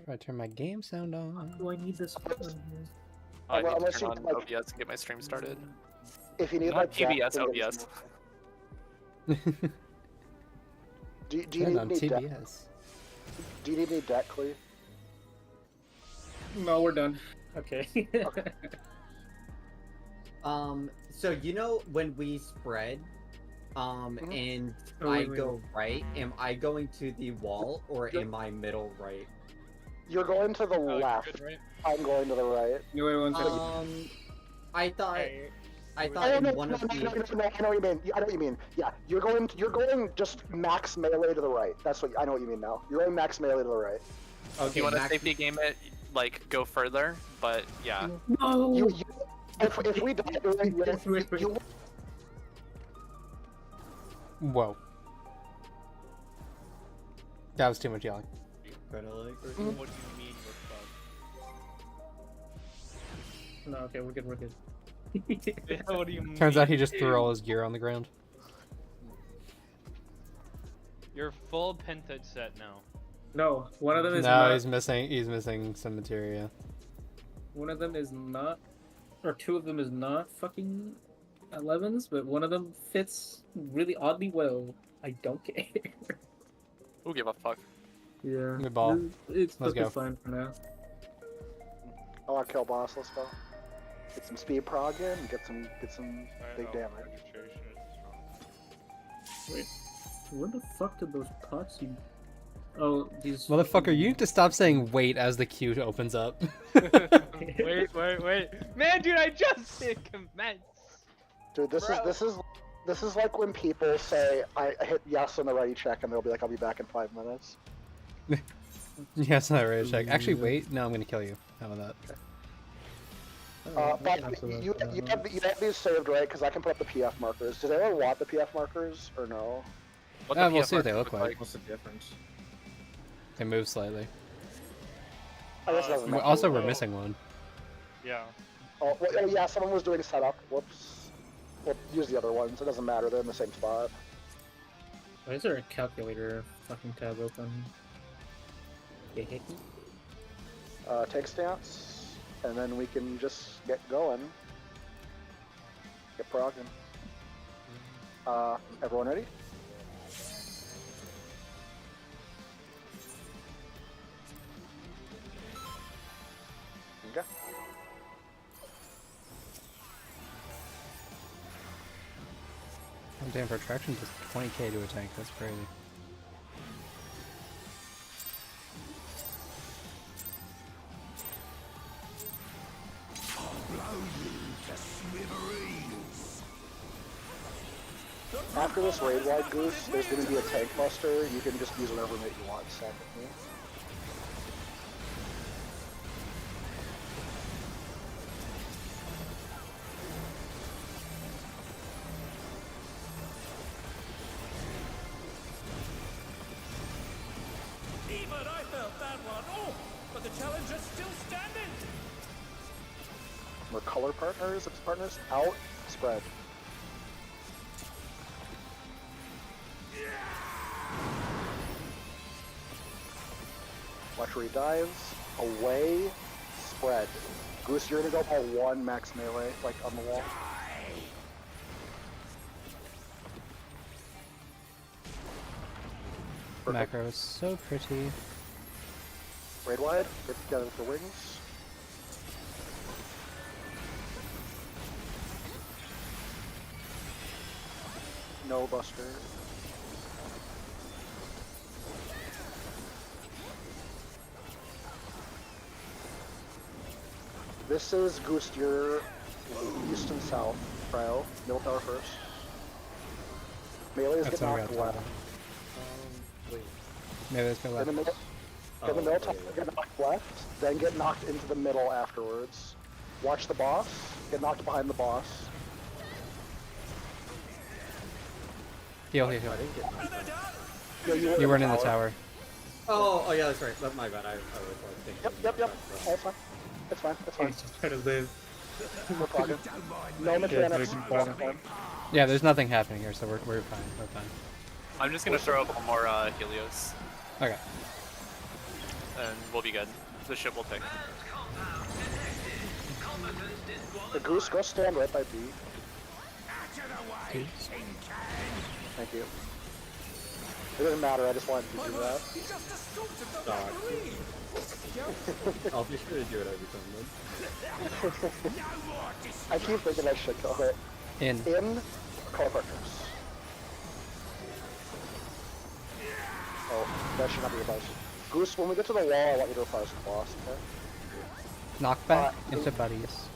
I turn my game sound on. Do I need this one? I need to Unless turn you on like- OBS and get my stream started. If you need Not like PBS, Jack, OBS. Do you Turn need on any deck? TBS. Do you need any deck, Cleve? No, we're done. Okay. So you know when we spread, and Oh, I wait, wait, go right, am I going to the wall or am I middle right? You're going to the Oh, left. good, right? I'm going to the right. You wait one second. I thought Hey, I Oh, thought no, in one no, of no, the no, no, I know what you mean. I know what you mean. Yeah, you're going just max melee to the right. That's what I know what you mean now. You're going max melee to the right. If okay, you want to max- safety game it, like go further, but yeah. No. If we die, you Whoa. That was too much yelling. Kinda like- What do you mean we're No, okay, we're good. We're good. fucked? What do you mean? Turns out he just threw all his gear on the ground. You're full penta set now. No, one of them is No, not. he's missing some materia. One of them is not, or two of them is not fucking 11s, but one of them fits really oddly well. I don't care. Who give a fuck? Yeah. Good ball. It's Let's fucking go. fine for now. I want to kill boss. Let's go. Get some speed prog in. And get some big damage. Registration is Wait, where the fuck did those pots you? Oh, these. Motherfucker, you need to stop saying wait as the queue opens up. strong. Wait. Man, dude, I just hit commence. Dude, this Bro. is like when people say I hit yes on the ready check and they'll be like I'll be back in 5 minutes. Yeah, it's not ready to check. Actually, wait. No, I'm gonna kill you. How about that? Oh, I can But also you look, you have these saved right because I can put up the PF markers. Does anyone want the PF markers or no? What Ah, the we'll PF see what they markers look like. What's the difference? They move slightly. I guess it doesn't matter. Also, we're missing one. Yeah. Oh, well, oh yeah, someone was doing setup. Whoops. We'll use the other ones. It doesn't matter. They're in the same spot. Why is there a calculator fucking tab open? Take stance, and then we can just get going. Get progging. Everyone ready? Okay. Oh, damn, for attraction does 20k to a tank. That's crazy. After this raid wide goose, there's going to be a tank buster. You can just use whatever mate you want secondly. Even I felt that one. Oh, but the challenge is still standing. We're color partners. It's partners out. Spread. Watch where he dives. Away. Spread. Goose, you're gonna go by 1 max melee, like on the wall. Perfect. Macro is so pretty. Raid wide. Get together for wings. No buster. This is Goose, your east and south. Cryo. Middle tower first. Melee is That's get what I knocked got left. Maybe that's my In the left. middle, in the middle tower, get knocked left, then get knocked into the middle afterwards. Watch the boss. Get knocked behind the boss. Heal, heal, heal. No, You weren't in the tower. Oh yeah, that's right. But my bad. I was thinking. Yep. That's fine. It's fine. It's fine. He's just trying to live. We're talking. No mechanics. Yeah, dude, Yeah, there's nothing happening here, so we're fine. We're fine. I'm just gonna throw up one more Helios. Okay. and we'll be good. The ship will take. The Goose, go stand right by B. Thank you. It doesn't matter, I just wanted to do that. He just assaulted the Dog. referee. I'll be sure to do it every time then. I keep thinking I should kill it. In. In color partners. Oh, that should not be revised. Goose, when we get to the wall, I want you to revise the boss, okay? Knockback into buddies.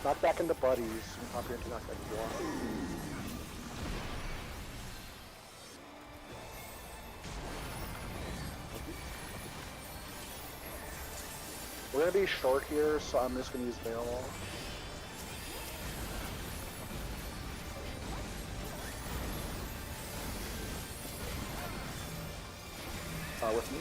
Knock back into buddies. And pop into knock back into wall. We're gonna be short here, so I'm just gonna use Veil Wall. With me.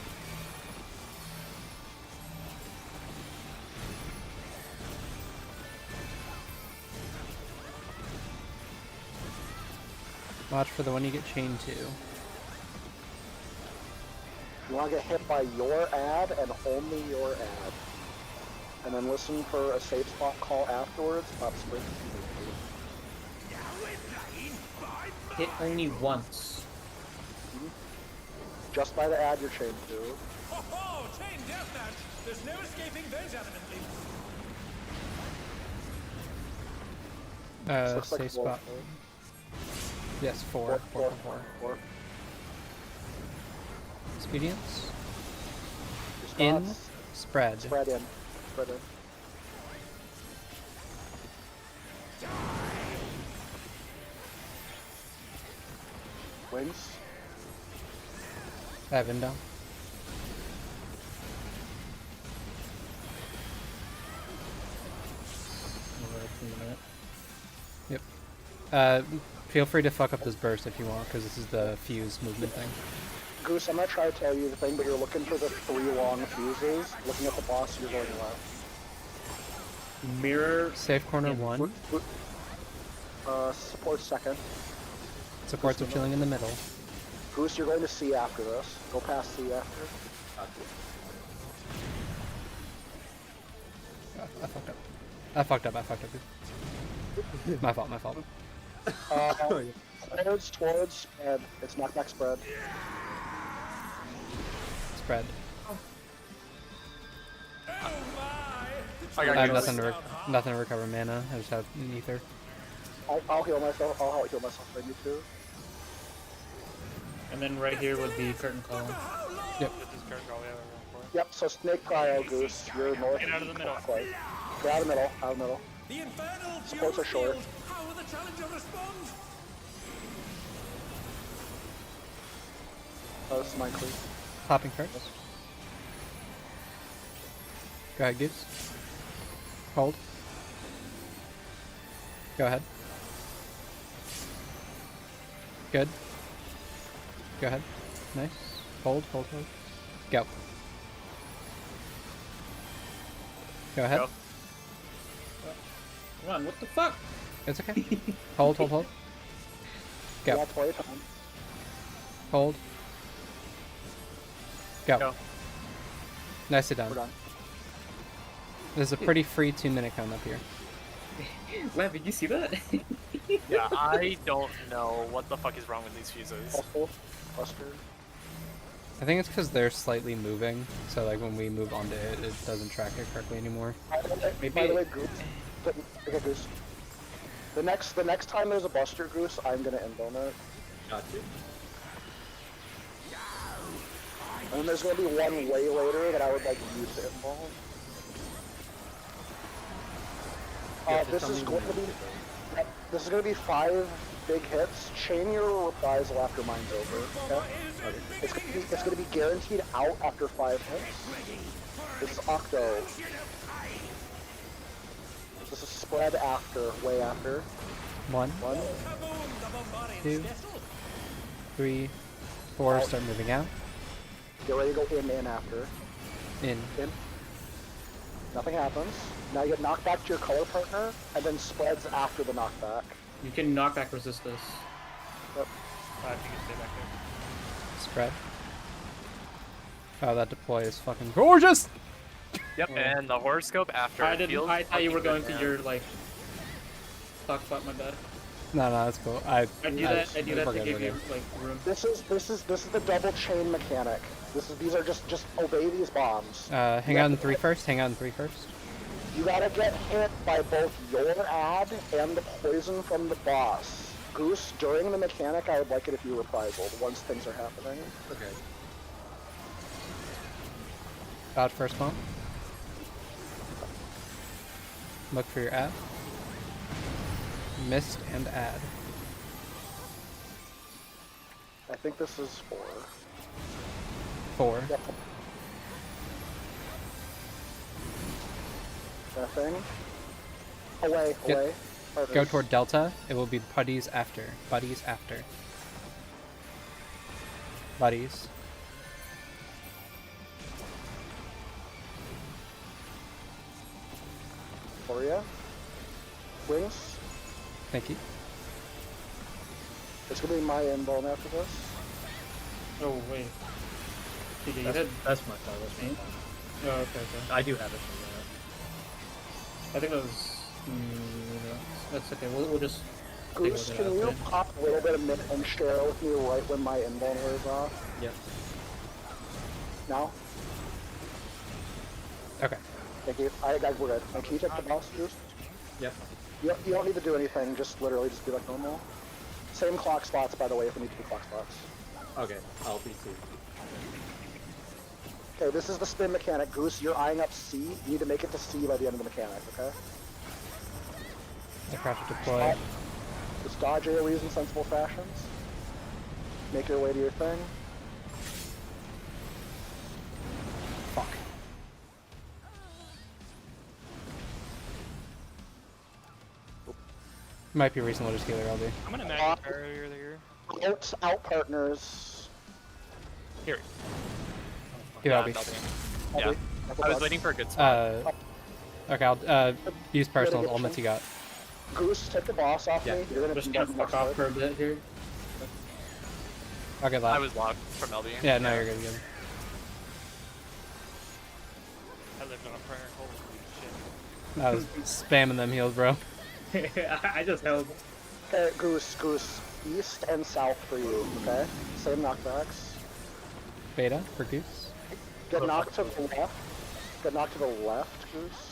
Watch for the one you get chained to. You want to get hit by your ad and only your ad. And then listen for a safe spot call afterwards. Pop sprint. Hit only once. Just by the ad you're chained to. Ho ho! Chain deathmatch. There's no escaping those eminently. Looks like Safe four. spot. Yes, four. Four. Expedience. Your In. spots. Spread. Spread in. Spread in. Wings. I have inbound. Yep. Feel free to fuck up this burst if you want, because this is the fuse movement thing. Goose, I'm not trying to tell you the thing, but you're looking for the 3 long fuses. Looking at the boss, you're going left. Mirror. Safe corner Yeah. 1. Support second. Supports are chilling in the middle. Goose, you're going to C after this. Go past C after. I fucked up. I fucked up. My fault. Towards spread. It's knockback spread. Spread. Oh my! I got I have Goose. nothing to recover mana. I just have ether. I'll heal myself. I'll heal myself if I need to. And then right here would be curtain call. Yep. This is current call, yeah, we're going for it. Yep, so Snake Cryo, Goose. You're north. Get out of the middle. Clockwise. Get out of the middle. Out of the middle. The infernal Supports are short. field. How will the challenger respond? This is mine clear. Popping first. Go ahead, Goose. Hold. Go ahead. Good. Go ahead. Nice. Hold. Go. Go ahead. Go. Come on, what the fuck? It's okay. Hold. You Go. got 20 time. Hold. Go. Go. Nicely We're done. done. There's a pretty free 2-minute count up here. Wow, did you see that? Yeah, I don't know what the fuck is wrong with these fuses. Also, cluster. I think it's because they're slightly moving, so like when we move onto it, it doesn't track it correctly anymore. By the way, Goose. Okay, Goose. The next time there's a Buster Goose, I'm gonna end on it. Got you. And then there's gonna be one way later that I would like use to involve. This is going to be. This is going to be 5 big hits. Chain your reprisal after mine's over. Okay? It's going to be guaranteed out after 5 hits. This is Octo. This is spread after, way after. 1, 2, 3, 4. Out. Start moving out. Get ready to go in after. In. In. Nothing happens. Now you get knocked back to your color partner, and then spreads after the knockback. You can knockback resist this. Yep. If you can stay back there. Spread. Oh, that deploy is fucking gorgeous! Yep, and the horoscope after. I it didn't. feels I thought you were fucking going good, to man. your like. Talk about my bad. No, that's cool. I do that to okay, give you okay. like room. This is the double chain mechanic. These are just obey these bombs. Hang out in 3 first. Hang out in 3 first. You gotta get hit by both your ad and the poison from the boss. Goose, during the mechanic, I would like it if you reprisal once things are happening. Okay. About first bomb. Look for your ad. Missed and ad. I think this is 4. 4. Yep. Nothing. Away, Get- away. Go Partners. toward Delta. It will be buddies after. Buddies after. Buddies. Gloria. Wings. Thank you. It's gonna be my inbone after this. Oh wait. TJ, you That's, had. that's my fault. That's my Me? fault. Oh, okay. I do have it from I think that was. That's okay. We'll just. Goose, Take a can look you at that. pop a little bit of mint and share with me right when my inbone wears off? that. Yep. Now? Okay. Thank you. We're good. Now, can you take the boss, Goose? Yep. You don't need to do anything, just literally just be like normal. Same clock spots, by the way, if we need to do clock spots. Okay. I'll be C. Okay, this is the spin mechanic. Goose, you're eyeing up C. You need to make it to C by the end of the mechanic, okay? I crouch to deploy. Just dodge AoEs in sensible fashions. Make your way to your thing. Fuck. Might be reasonable to just healer LD. I'm gonna magic barrier there. Out partners. Here. Heal LB. nothing. I'll Yeah. be- I was waiting for a good spot. Okay, I'll use personal ultimates you got. Goose, take the boss off Yeah. me. You're gonna Just be gonna next fuck off turn. for a bit here. Okay, I last. was locked from LB. Yeah, no, you're good. You're good. I lived on a prayer. Holy shit. I was spamming them heals, bro. I just held. Okay, Goose, east and south for you, okay? Same knockbacks. Beta for Goose. Get knocked to the left. Get knocked to the left, Goose.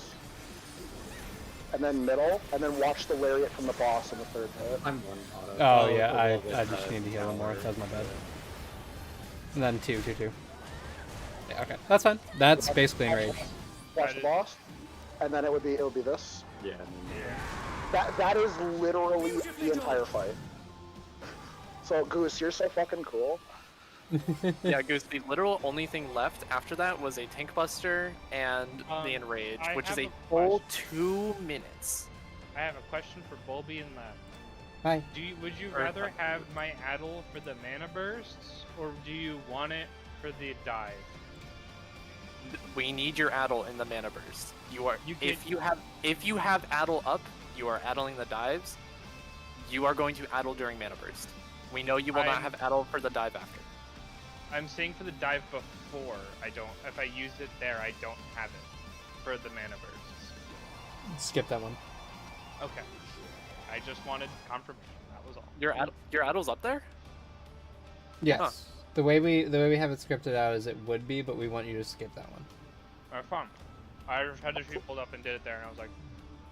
And then middle, and then watch the lariat from the boss in the third hit. I'm one auto. Oh yeah, a little bit, I just need to heal one more. That was my bad. And then two. Yeah, okay, that's fine. That's basically enraged. Watch the boss. And then it would be this. Yeah. That is literally the entire fight. So Goose, you're so fucking cool. Yeah, Goose, the literal only thing left after that was a Tank Buster and the Enrage, I which is have a a full question. 2 minutes. I have a question for Bulby and Lab. Hi. Would you Or- rather have my Addle for the mana bursts, or do you want it for the dive? We need your Addle in the mana burst. You if get- you have Addle up, you are Addling the dives. You are going to Addle during mana burst. We know you will not I'm- have Addle for the dive after. I'm saying for the dive before. If I use it there, I don't have it for the mana bursts. Skip that one. Okay. I just wanted confirmation. That was all. Your Addle's up there? Yes. Huh. The way we have it scripted out is it would be, but we want you to skip that one. Alright, fine. I just had to shoot pulled up and did it there, and I was like,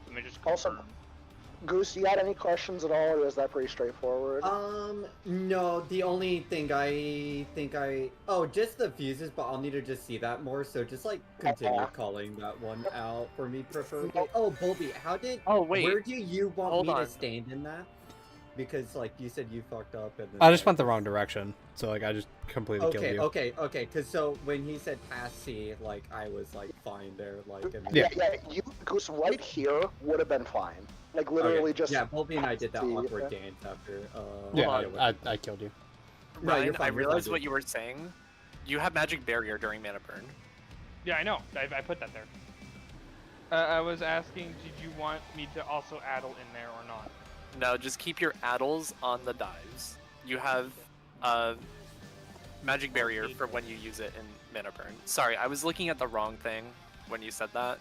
let me just Also- confirm. Goose, you got any questions at all, or is that pretty straightforward? No, the only thing just the fuses, but I'll need to just see that more, so just like continue calling that one out for me preferably. Oh, Bulby, where do you want Hold me on. to stand in that? Because like you said you fucked up and then I just went the wrong direction, so like I just completely killed you. Okay, cause so when he said pass C, like I was like fine there, like and then, Yeah. You Goose right here would have been fine. Like literally just. yeah, Bulby and I did that C, awkward okay? dance after. Yeah, Hold on. I killed you. No, you're Ryan, fine, I you're realized fine, what dude. you were saying. You have Magic Barrier during mana burn. Yeah, I know. I put that there. I was asking, did you want me to also addle in there or not? No, just keep your Addles on the dives. You have Magic barrier for when you use it in mana burn. Sorry, I was looking at the wrong thing when you said that.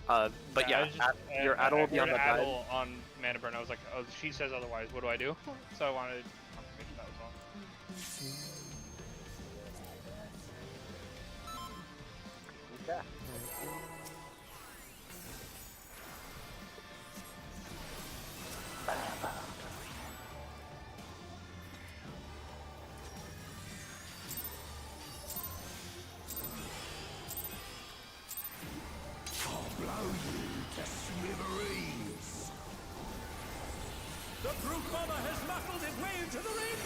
But yeah, your Addle will be on the dive. Addle on mana burn. I was like, oh, she says otherwise. What do I do? So I wanted confirmation that was all. Okay. The brute bomber has muscled his way into the ring!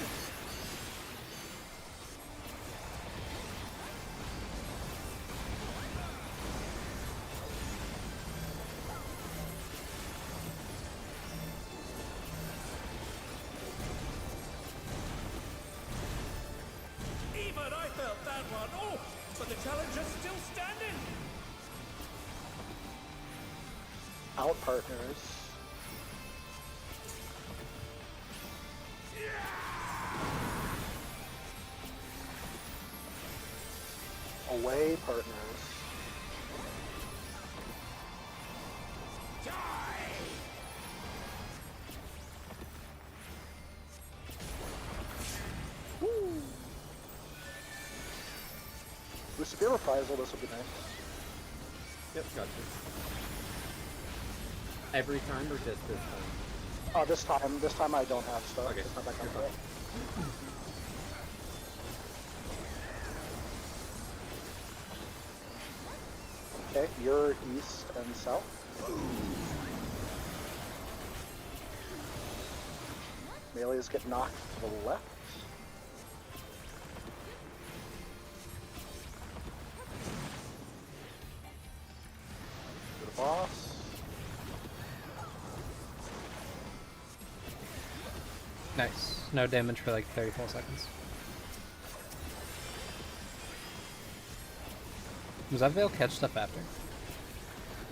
Even I felt that one! Oh! But the challenge is still standing! Out partners. Away partners. Woo! If you reprisal, this would be nice. Yep, gotcha. Every time or just this time? This time I don't have stuff. Okay. This time I can't do it. Okay, you're east and south. Melees get knocked to the left. To the boss. Nice. No damage for like 34 seconds. Was that Veil catch stuff after?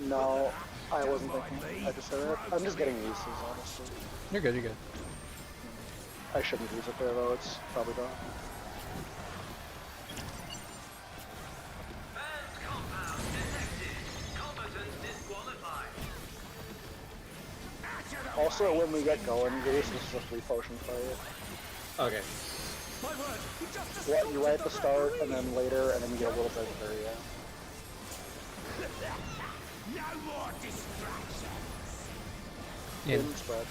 No, I wasn't thinking. I just said it. I'm just getting uses, honestly. You're good, you're good. I shouldn't use it there though, it's probably done. Also, when we get going, Goose, this is a 3 potion fight. Okay. My word! He just Yeah, you right at the start, and then later, and then you get a little bit of area. No more distractions! In. Didn't spread.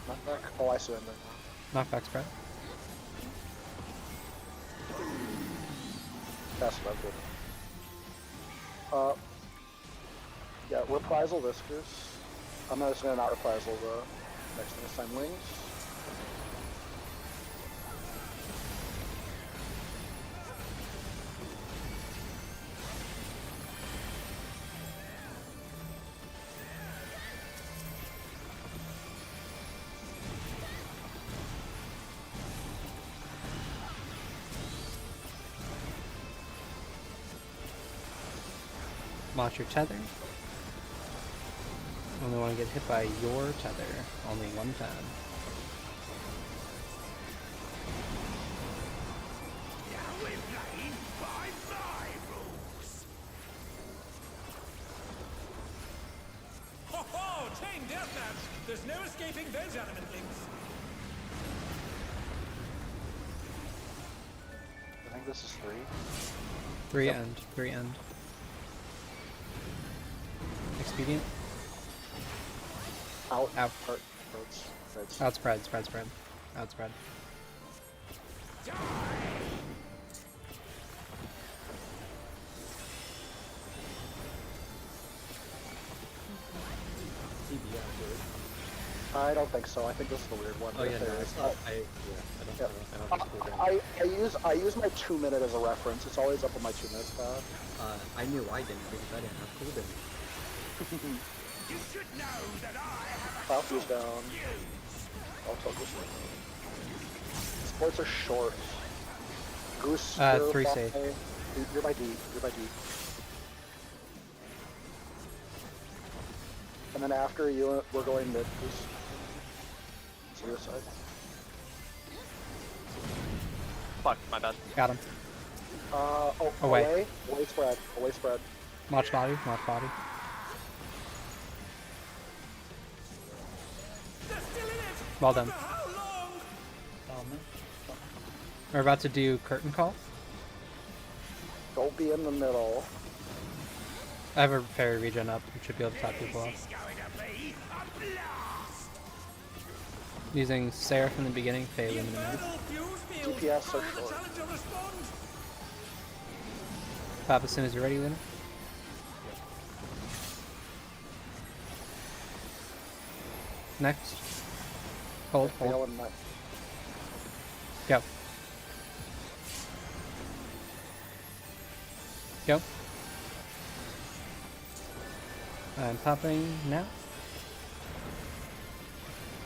Not back. Oh, I surrender now. Knockback spread. That's what I did. Yeah, reprisal Whiskers. I'm just gonna not reprisal the next thing this time wings. Launch your tether. Only want to get hit by your tether. Only one time. Now we're playing by my rules! Ho ho! Chain deathmatch! There's no escaping those elementlings! I think this is 3. 3 end. 3 end. Expedient. Out. Out. Reds. Outspread, spread, spread. Outspread. I don't think so. I think this is the weird one. Oh yeah, no, There's- I use my 2 minute as a reference. It's always up on my 2 minutes tab. I knew I didn't because I didn't have cooldown. You should know that I have Falcons down. I'll talk this one. Sports are short. Goose. 3 you're safe. You're by D. You're by D. And then after you, we're going mid. Suicide. Fuck, my bad. Got him. Away spread. Away spread. Watch body. Watch body. They're still in it. Well done. For how long? Oh man. We're about to do curtain call. Don't be in the middle. I have a fairy regen up. We should be able to top people off. This is going to be a blast. Using Sarah from the beginning, Faye The eliminated. infernal fuse field. DPS so How will the short. challenger respond? Pop as soon as you're ready, Luna. Next. Hold, Fail hold. and might. Go. Go. I'm popping now.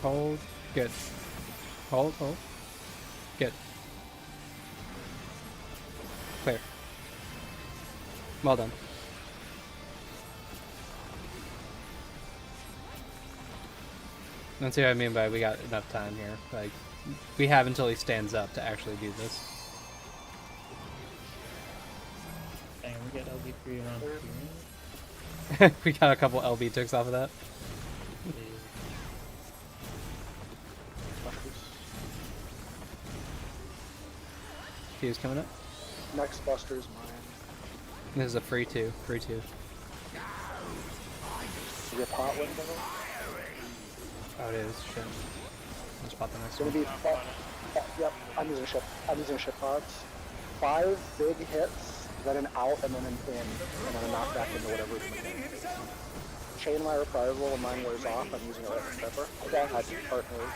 Hold. Good. Hold, hold. Good. Clear. Well done. That's what I mean by we got enough time here. Like, we have until he stands up to actually do this. Dang, we get LB3 around 2. We got a couple LB ticks off of that. Fuse coming up. Next Buster's mine. This is a free two. Free two. Your pot window. Oh, it is. Shit. Let's pop the next It's gonna one. be. Yep, I'm using ship. I'm using ship pods. 5 big hits, then an out, and then an in, and then a knockback into whatever. Chain my reprisal when mine wears off. I'm using it like a stepper. Okay, I do partners.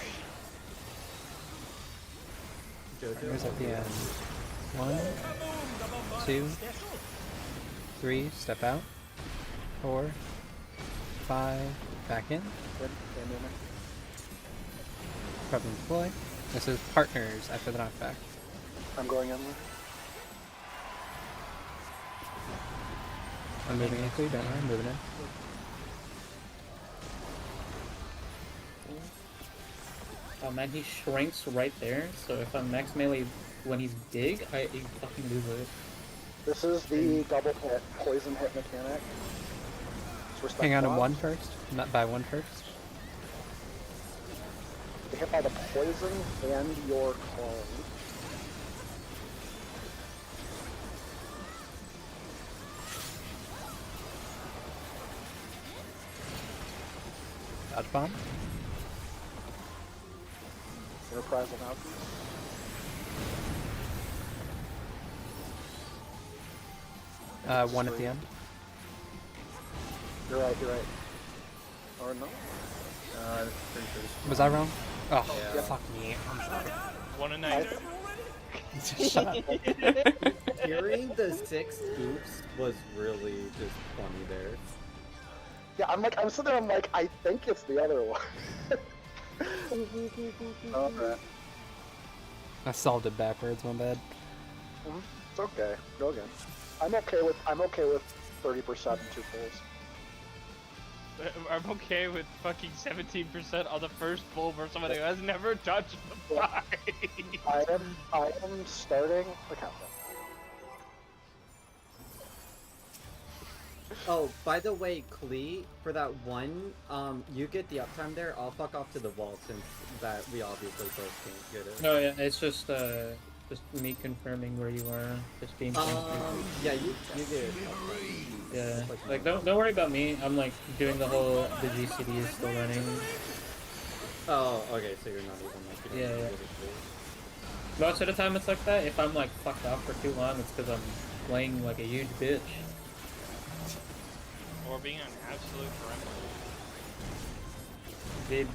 Here's at the end. 1, 2, 3. Step out. 4, 5. Back in. Good. Problem deploy. This is partners after the knockback. I'm going in there. I'm moving in, so you don't know. I'm moving in. Oh man, he shrinks right there, so if I'm max melee when he's big, I fucking lose it. This is the double hit, poison hit mechanic. It's respect Hang on to blocks. 1 first. Not by 1 first. Get hit by the poison and your clone. Dodge bomb. Reprisal mouthpiece. One at the end. You're right, you're right. Or no? Pretty sure it's Was I wrong? Oh, Yeah. fuck me. I'm sorry. 1 and 9. Shut up. Hearing the 6 oops was really just funny there. Yeah, I'm sitting there, I'm like, I think it's the other one. Alright. I solved it backwards, my bad. It's okay. Go again. I'm okay with 30% and 2 pulls. I'm okay with fucking 17% on the first pull for somebody who has never touched the fight. I am starting the countdown. Oh, by the way, Klee, for that one, you get the uptime there. I'll fuck off to the wall since that we obviously both can't get it. No, yeah, it's just me confirming where you are. Just being. Yeah, you get it. Uptime. Yeah, like don't worry about me. I'm like doing the GCD is still running. Oh, okay, so you're not even like. You don't Yeah, get yeah. it. Most of the time it's like that. If I'm like fucked off for too long, it's because I'm playing like a huge bitch. Or being an absolute parental. Dude,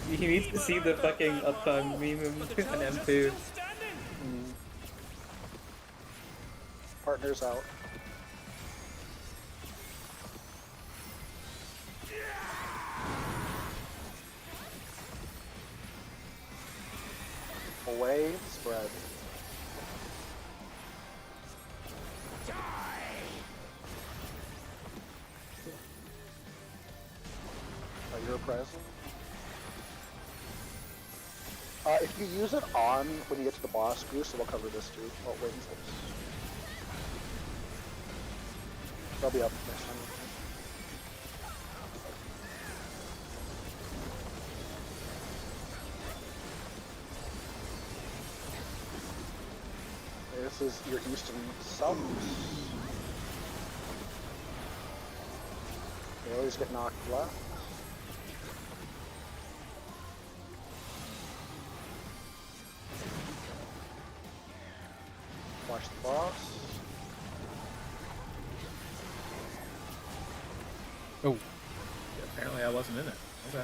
he needs to see the fucking uptime meme on M2. Partners out. Away, spread. If you use it on when you get to the boss, Goose, it'll cover this too. Oh, wait, they'll be up next time. This is your east and south. They always get knocked left. Watch the boss. Oh, Yeah, apparently I wasn't in it. Okay.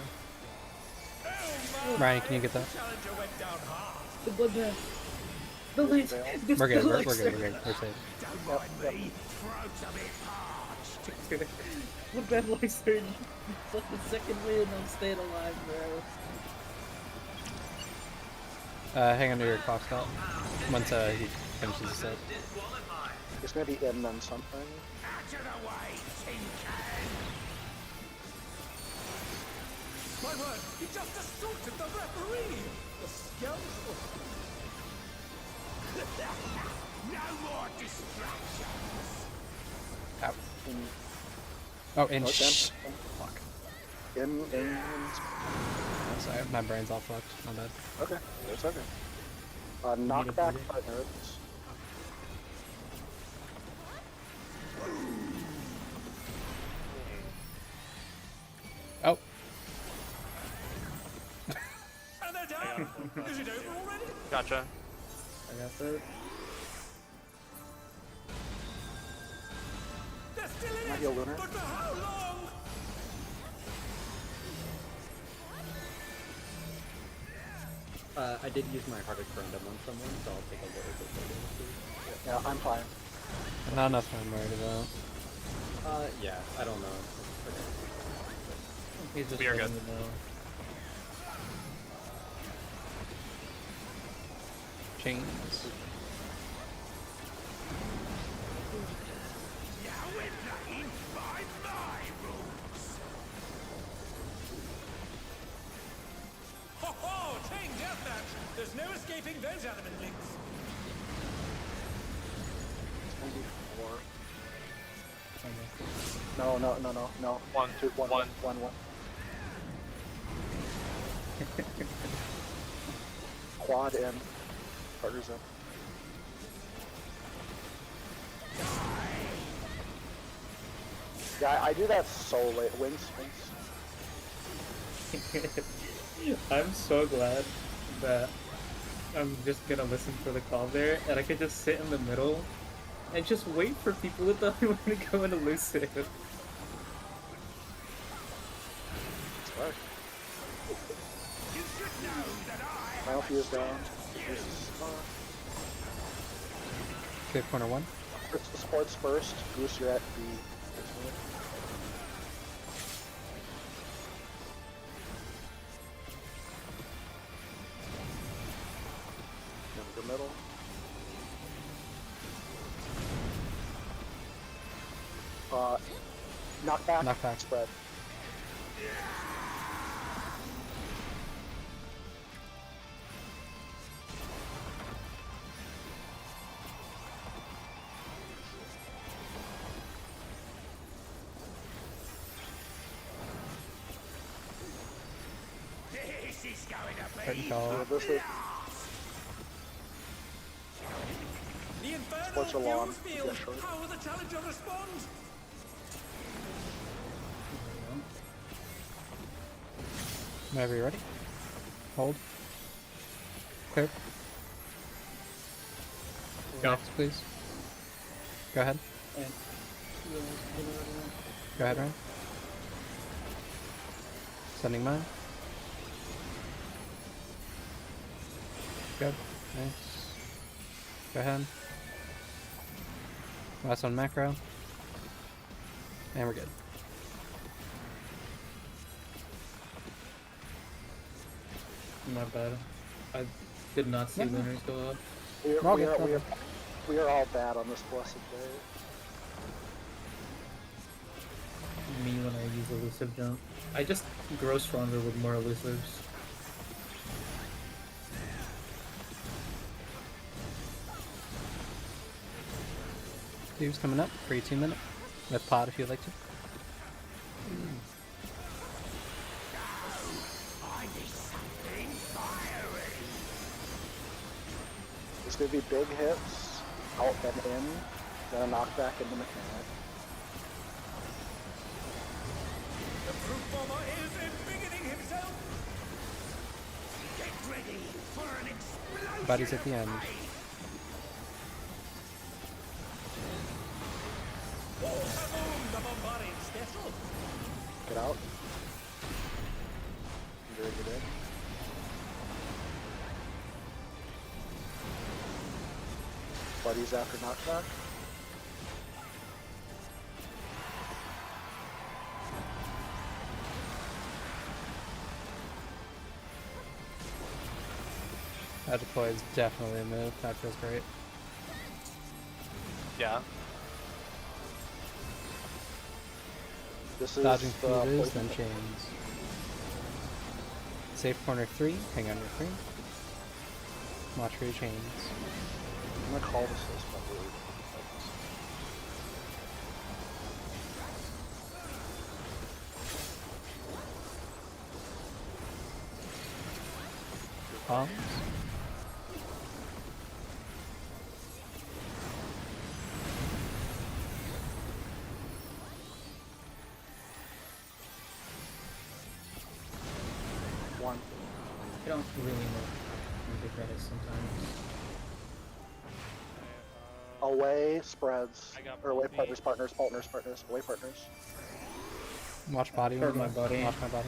Ryan, can you get that? Challenger went down hard. The bloodbath. The light. We're good. We're good. We're safe. Don't mind me. Throat's a bit parched. What bad luck, sir? Fucking second win. I'm staying alive, bro. Hang on to your clock stop. Once he finishes the set. It's gonna be in then something. Out of the way, tin can. My word, he just assaulted the referee. The scoundrel. No more distractions. Out. In, Oh, and oh, shh. then- Fuck. in. I'm sorry, my brain's all fucked. My bad. Okay, it's okay. Knockback partners. Oh, And they're down. Is it over already? Gotcha. I got that. They're still in Not it. your winner. But for how long? I did use my Hearted Corundum on someone, so I'll take a little bit later. Yeah, I'm fine. not nothing I'm worried about. Yeah, I don't know. Okay. He's just We are letting good. me know. Chains. Now we're playing by my rules. Ho ho! Chain deathmatch. There's no escaping those adamant links. It's gonna be 4. No. One, 2, 1, one. 1. Quad in. Partners in. Yeah, I do that so late. Wings. I'm so glad that I'm just gonna listen for the call there, and I could just sit in the middle and just wait for people to tell me when to go into elusive. It's right. You should know that I Final fuse down. Fuse is spot. Okay, corner one. Sports first. Goose, you're at the. The middle. Knockback. Knockback. Spread. this is going to Curtain be. call. This is The infernal Sports are long. fumes field. Yeah, sure. How will the challenger respond? Whenever you're ready. Hold. Clear. Go. Next, please. Go ahead. And Go ahead, Ryan. Sending mine. Good. Nice. Go ahead. Last one, macro. And we're good. not bad. I did not see winners go up. We are all bad on this blessed day. Me when I use elusive jump. I just grow stronger with more elusives. Dude's coming up. Free 2 minute. With pod if you'd like to. It's gonna be big hits, out then in, then a knockback into mechanic. The Fruit Bomber is embiggening himself. Get ready for an explosion. Buddy's at the end. Kaboom, the Bombarding special. Get out. Very good. Buddies after knockback. That deploy is definitely a move. That feels great. Yeah. This is Dodging the fuses, poison then chains. Safe corner 3. Hang on your 3. Watch for your chains. I'm gonna call this probably. Bombs. One. I don't really know the credits sometimes. Away spreads. I got Or away Boldy. partners, away partners. Watch body. Heard when my you- body. Watch my body.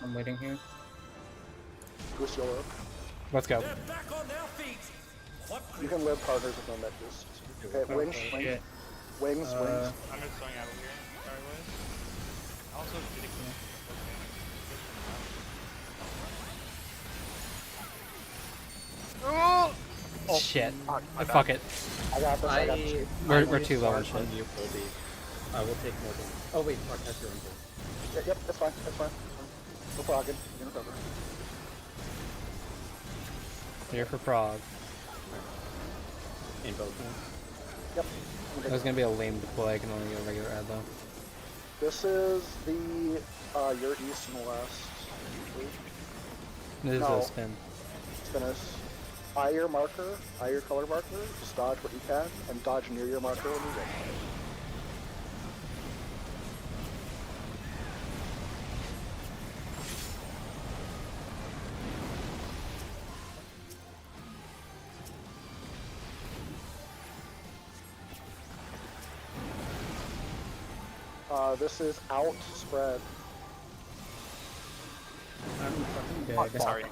I'm waiting here. Goose Yolo. Let's go. They're back on their feet. What You can live partners with no net boost. Okay, wings, Okay, wings, shit. wings, wings. I'm just going out of here. Sorry, was. Also, did it Oh! Shit. Fuck, Fuck it. I got this, I got this. We're I too low on charge shit. you, Colby. I will take more damage. Oh wait, fuck, that's your own turn. Yep, that's fine, that's fine. No problem. You know, cover. Here for Prague. In both. Yep. That was gonna be a lame deploy. I can only get a regular ad though. This is the your east and west. This is No. a spin. Spinners. Eye your marker, eye your color marker, just dodge what you can, and dodge near your marker when you get it. This is out spread. I'm fucking dead. Sorry.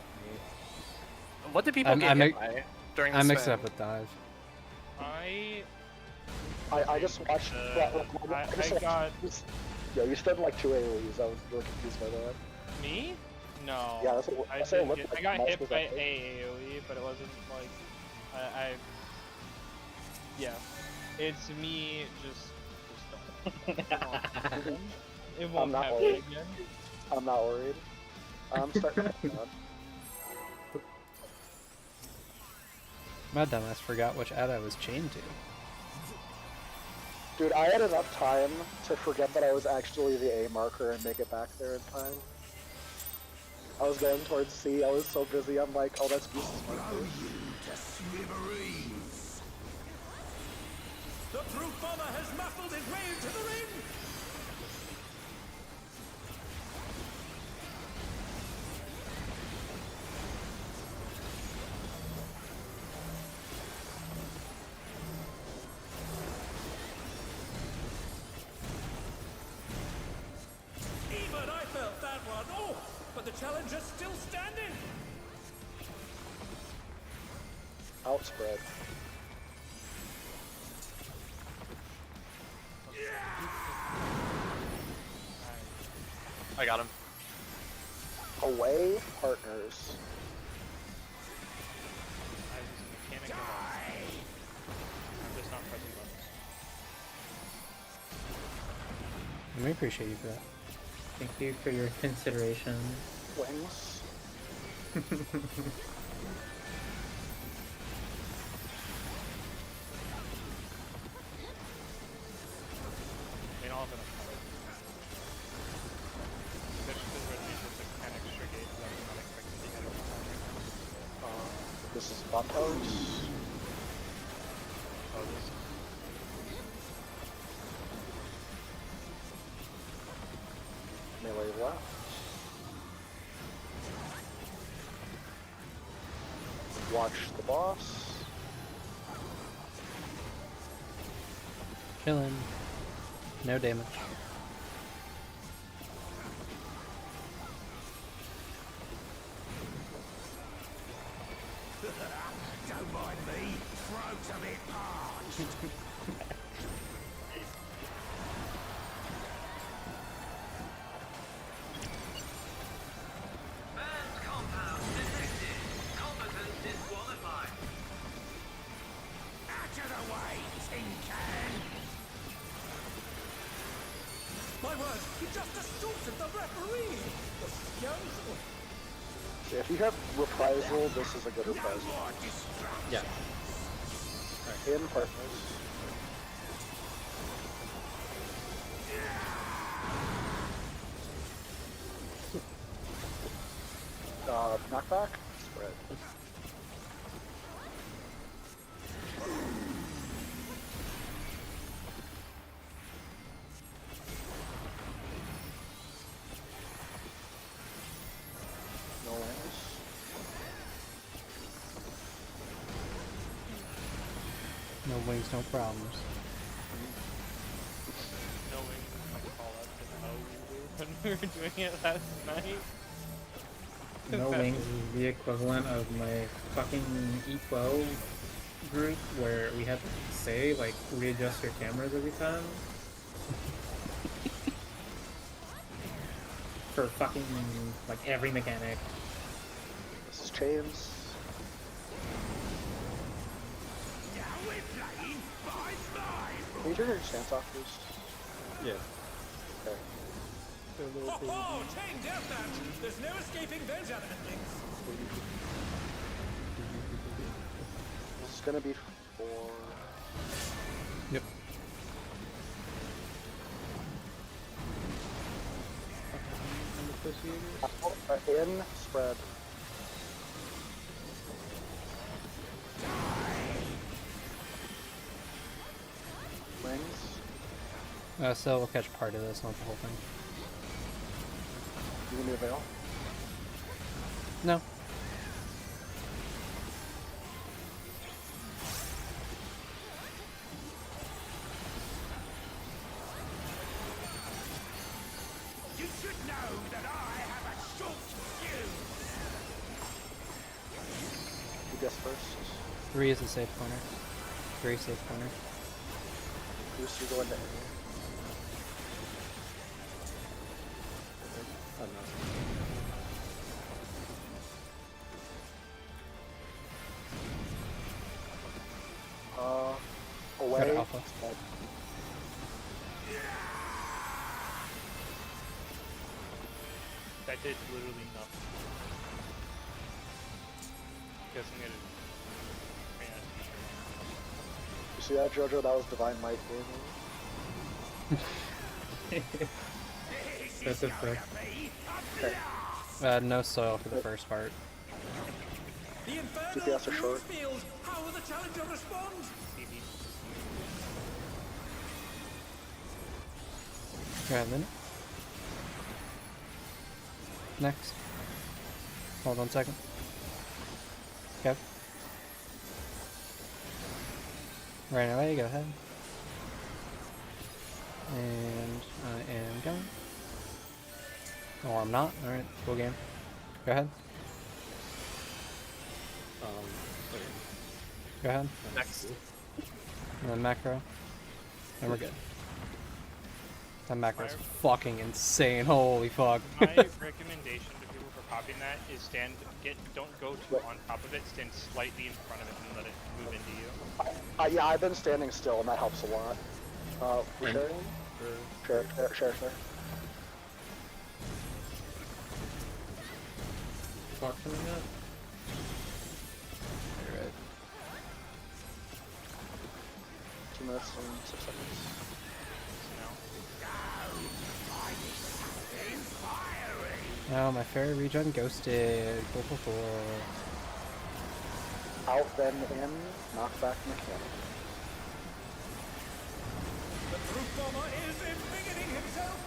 What did people I'm- get I'm hit mi- by during the I mixed it spin? up with dive. I just watched. I got Yeah, you spent like 2 AoEs. I was really confused by that. me? No. Yeah, that's what- I, that's what it didn't looked get, like. I got Mouse hit was by that big. AoE, but it wasn't like I yeah. It's me just don't. It won't not happen worried. again. I'm not worried. I'm starting to on. My dumbass forgot which ad I was chained to. Dude, I had enough time to forget that I was actually the A marker and make it back there in time. I was going towards C. I was so busy. I'm like, oh, that's Goose's marker. The Fruit Bomber has muscled his way into the ring. Even I felt that one. Oh, but the challenger's still standing. Outspread. I got him. Away partners. I just mechanic I'm just not pressing buttons. I appreciate you for that. Thank you for your consideration. Wings. This is bot towers. Oh, this. Melee left. Watch the boss. Chillin'. No damage. Don't mind me. Throat a bit parched. Out of the way, tin can! My word, he just assaulted the referee! The scoundrel! If you have reprisal, this is a good reprisal. More distraction! Yeah. In partners. Knockback? Spread. No wings. No wings, no problems. No way to call out to how we were when we were doing it last night. No wings is the equivalent of my fucking E12 group where we had to say, like, readjust your cameras every time. For fucking, like, every mechanic. This is chains. Now we're playing by five! Can you turn your stance off, please? Yeah. Okay. Ho ho! Chain deathmatch! There's no escaping those animatronics! This is gonna be for... Yep. in, spread. Wings. So we'll catch part of this, not the whole thing. You can do a veil. No. You should know that I have a short fuse! You guess first. 3 is a safe corner. 3 safe corner. Booster go into A. Oh, no. Go Away. to alpha. Spread. That did literally nothing. Guessing it is. You see that, Jojo? That was Divine Might gaming. That's a fair. Okay. No soil for the first part. The Inferno DPS are short. field! How will the challenger respond? Go ahead, Lynn. Next. Hold on a second. Okay. Right away, go ahead. And I am going. Or I'm not. Alright, full game. Go ahead. Okay. Go ahead. Next. And then macro. And we're good. That macro's fucking insane. Holy fuck. My recommendation to people for popping that is don't go too on top of it, stand slightly in front of it and let it move into you. Yeah, I've been standing still, and that helps a lot. And- Sharing? Share. Clock coming up. You're right. 2 minutes and 6 seconds. Oh, my fairy regen ghosted. 444. Out, then in, knockback mechanic. The truth bomber is embiggening himself.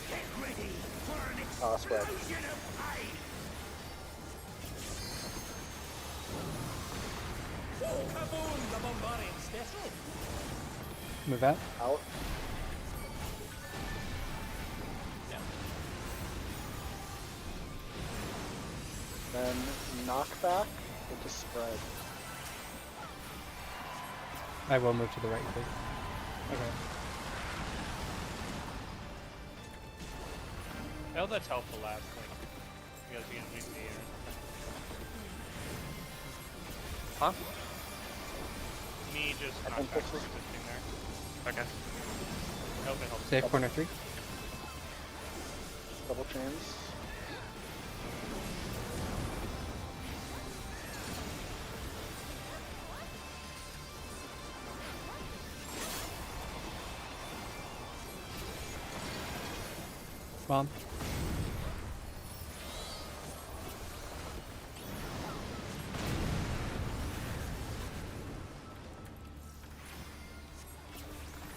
Get ready for an Spread. explosion of pain. Oh, kaboom! The bombarding special. Move out. Out. Then knockback into spread. I will move to the right, please. Okay. I hope that's helpful last point. You guys can leave the air. Huh? Me just I not think back this is- resisting there. Okay. I hope it helps. Safe corner 3. Double chains. Bomb.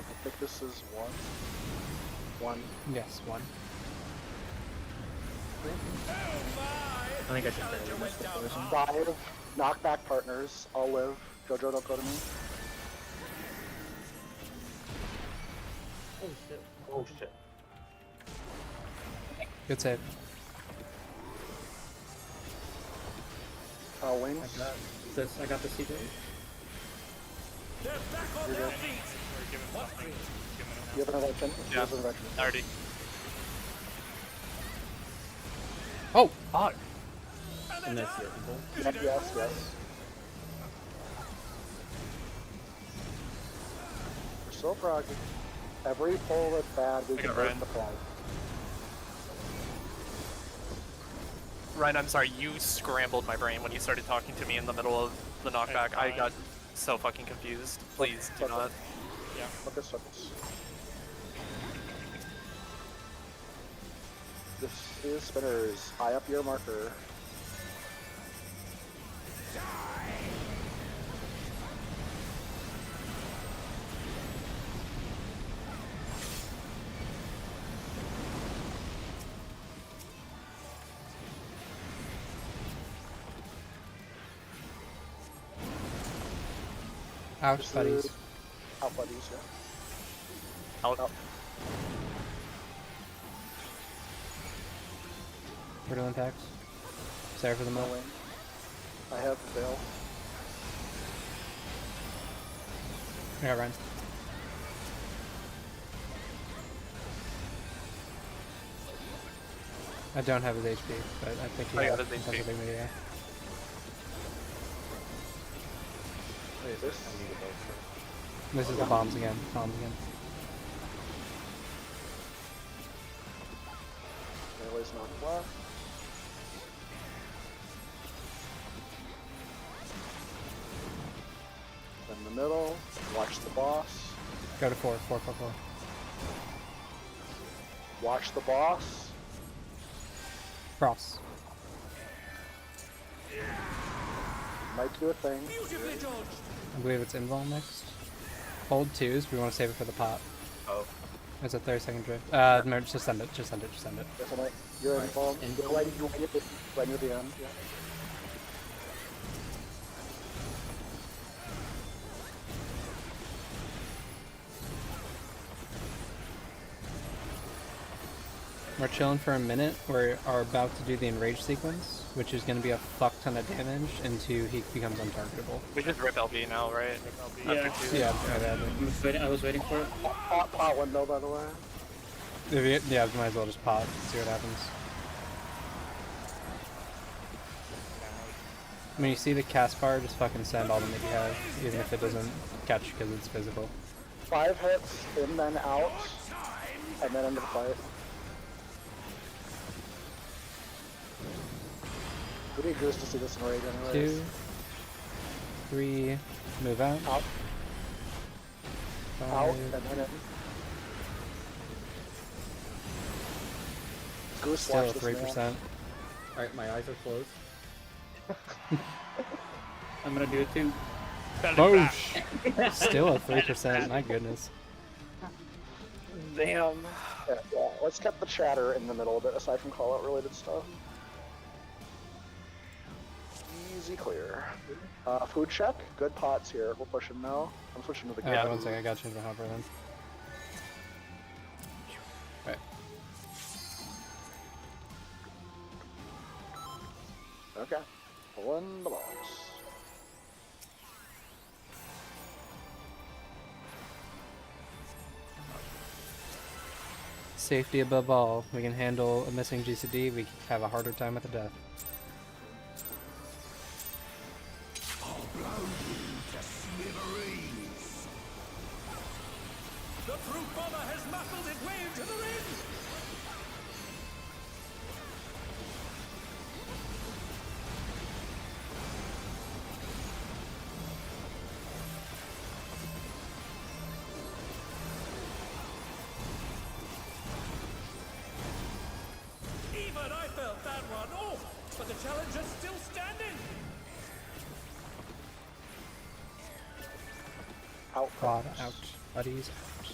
I think this is one. One. Yes, 1. I think I just barely missed the poison. 5 knockback partners. I'll live. Jojo, don't go to me. Oh shit. Oh shit. Good save. Wings. I got the secret. They're back on their feet. Or give him something. Give him You have an intervention? Yeah. You have an intervention. Already. Oh! Fuck. And that's it. Yep, yes, yes. We're so proggy. Every pull that's bad, we I can got burn Ryan. the flag. Ryan, I'm sorry, you scrambled my brain when you started talking to me in the middle of the knockback. I got so fucking confused. Please do not. Yeah. Focus, focus. This is spinners. High up your marker. Ouch, This buddies. is out buddies, yeah. Out. Out. Riddle tax. Sorry for the No mo. wing. I have the veil. I got Ryan. I don't have his HP, but I think he I got has his has HP. a big media. Wait, this? This is the bombs again. Bombs again. Melee's not left. In the middle. Watch the boss. Go to 4. 4, 4, 4. Watch the boss. Cross. Might do a thing. Beautifully dodged. I believe it's invul next. Hold 2s. We want to save it for the pot. Oh. It's a 30-second drift. No, just send it. Just send it. Just send it. There's a mic. You're in phone. Right near the end. Yeah. We're chilling for a minute. We are about to do the enrage sequence, which is going to be a fuck ton of damage until he becomes untargetable. We just rip LB now, right? Yeah. After two. Yeah, my bad. I was waiting for it. Pot window, by the way. Yeah, might as well just pop, see what happens. When you see the cast bar, just fucking send all the that you have, even if it doesn't catch because it's physical. 5 hits, in then out, and then into the fight. Would be goose to see this in raid anyways. 2, 3, move out. Out, 5, out, and then in. Goose still watch this man. 3%. Alright, my eyes are closed. I'm gonna do it too. Oh, still a 3%. My goodness. Damn. Yeah, let's get the chatter in the middle of it, aside from call-out related stuff. Easy clear. Food check. Good pots here. We're pushing now. I'm switching to the Yeah, cat. one second. I got to change my hopper then. Right. Okay. Pulling the box. Safety above all. We can handle a missing GCD. We have a harder time with the death. I'll blow you to smithereens. The fruit bomber has muscled its way into the ring. Even I felt that one. Oh, but the challenger's still standing. Out. Quad out. Buddies out.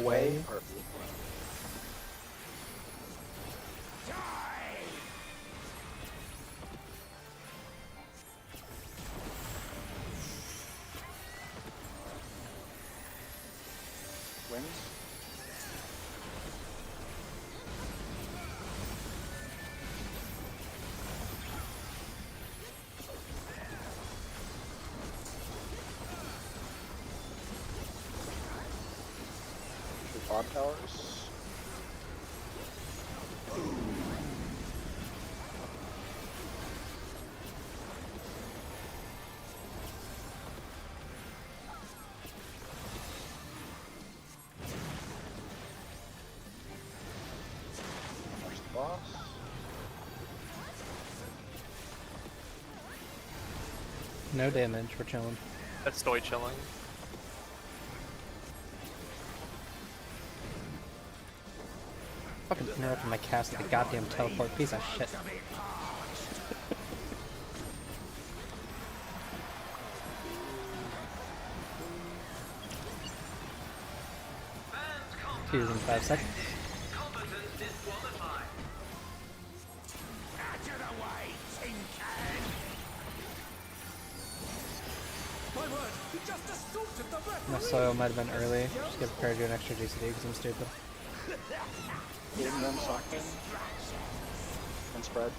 Away. Perfect. Wings. Two pod towers. There's the boss. No damage. We're chilling. That's Stoy chilling. Fucking interrupted my cast with the goddamn teleport. Piece of shit. Fuse in 5 seconds. My word, he just assaulted the referee. My soil might have been early. Just get prepared to do an extra GCD because I'm stupid. Hitting them, sucking. And spread.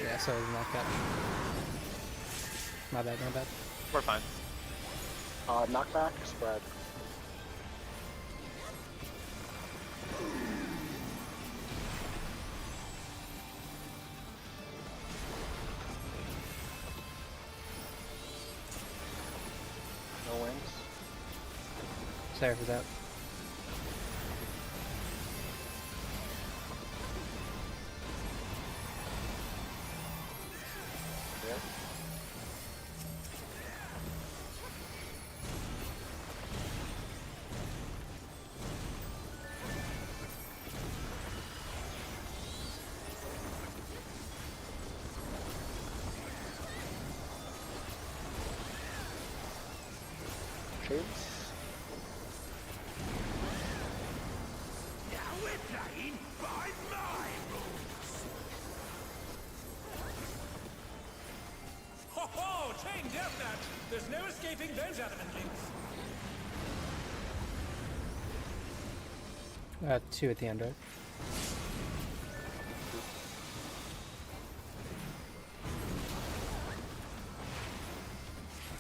Yeah, so it's not that. My bad, my bad. We're fine. Knockback, spread. No wings. Sorry for that. Yeah. Shades. Now we're playing by my rules. Ho ho! Chain deathmatch! There's no escaping those adamant links. 2 at the end, right?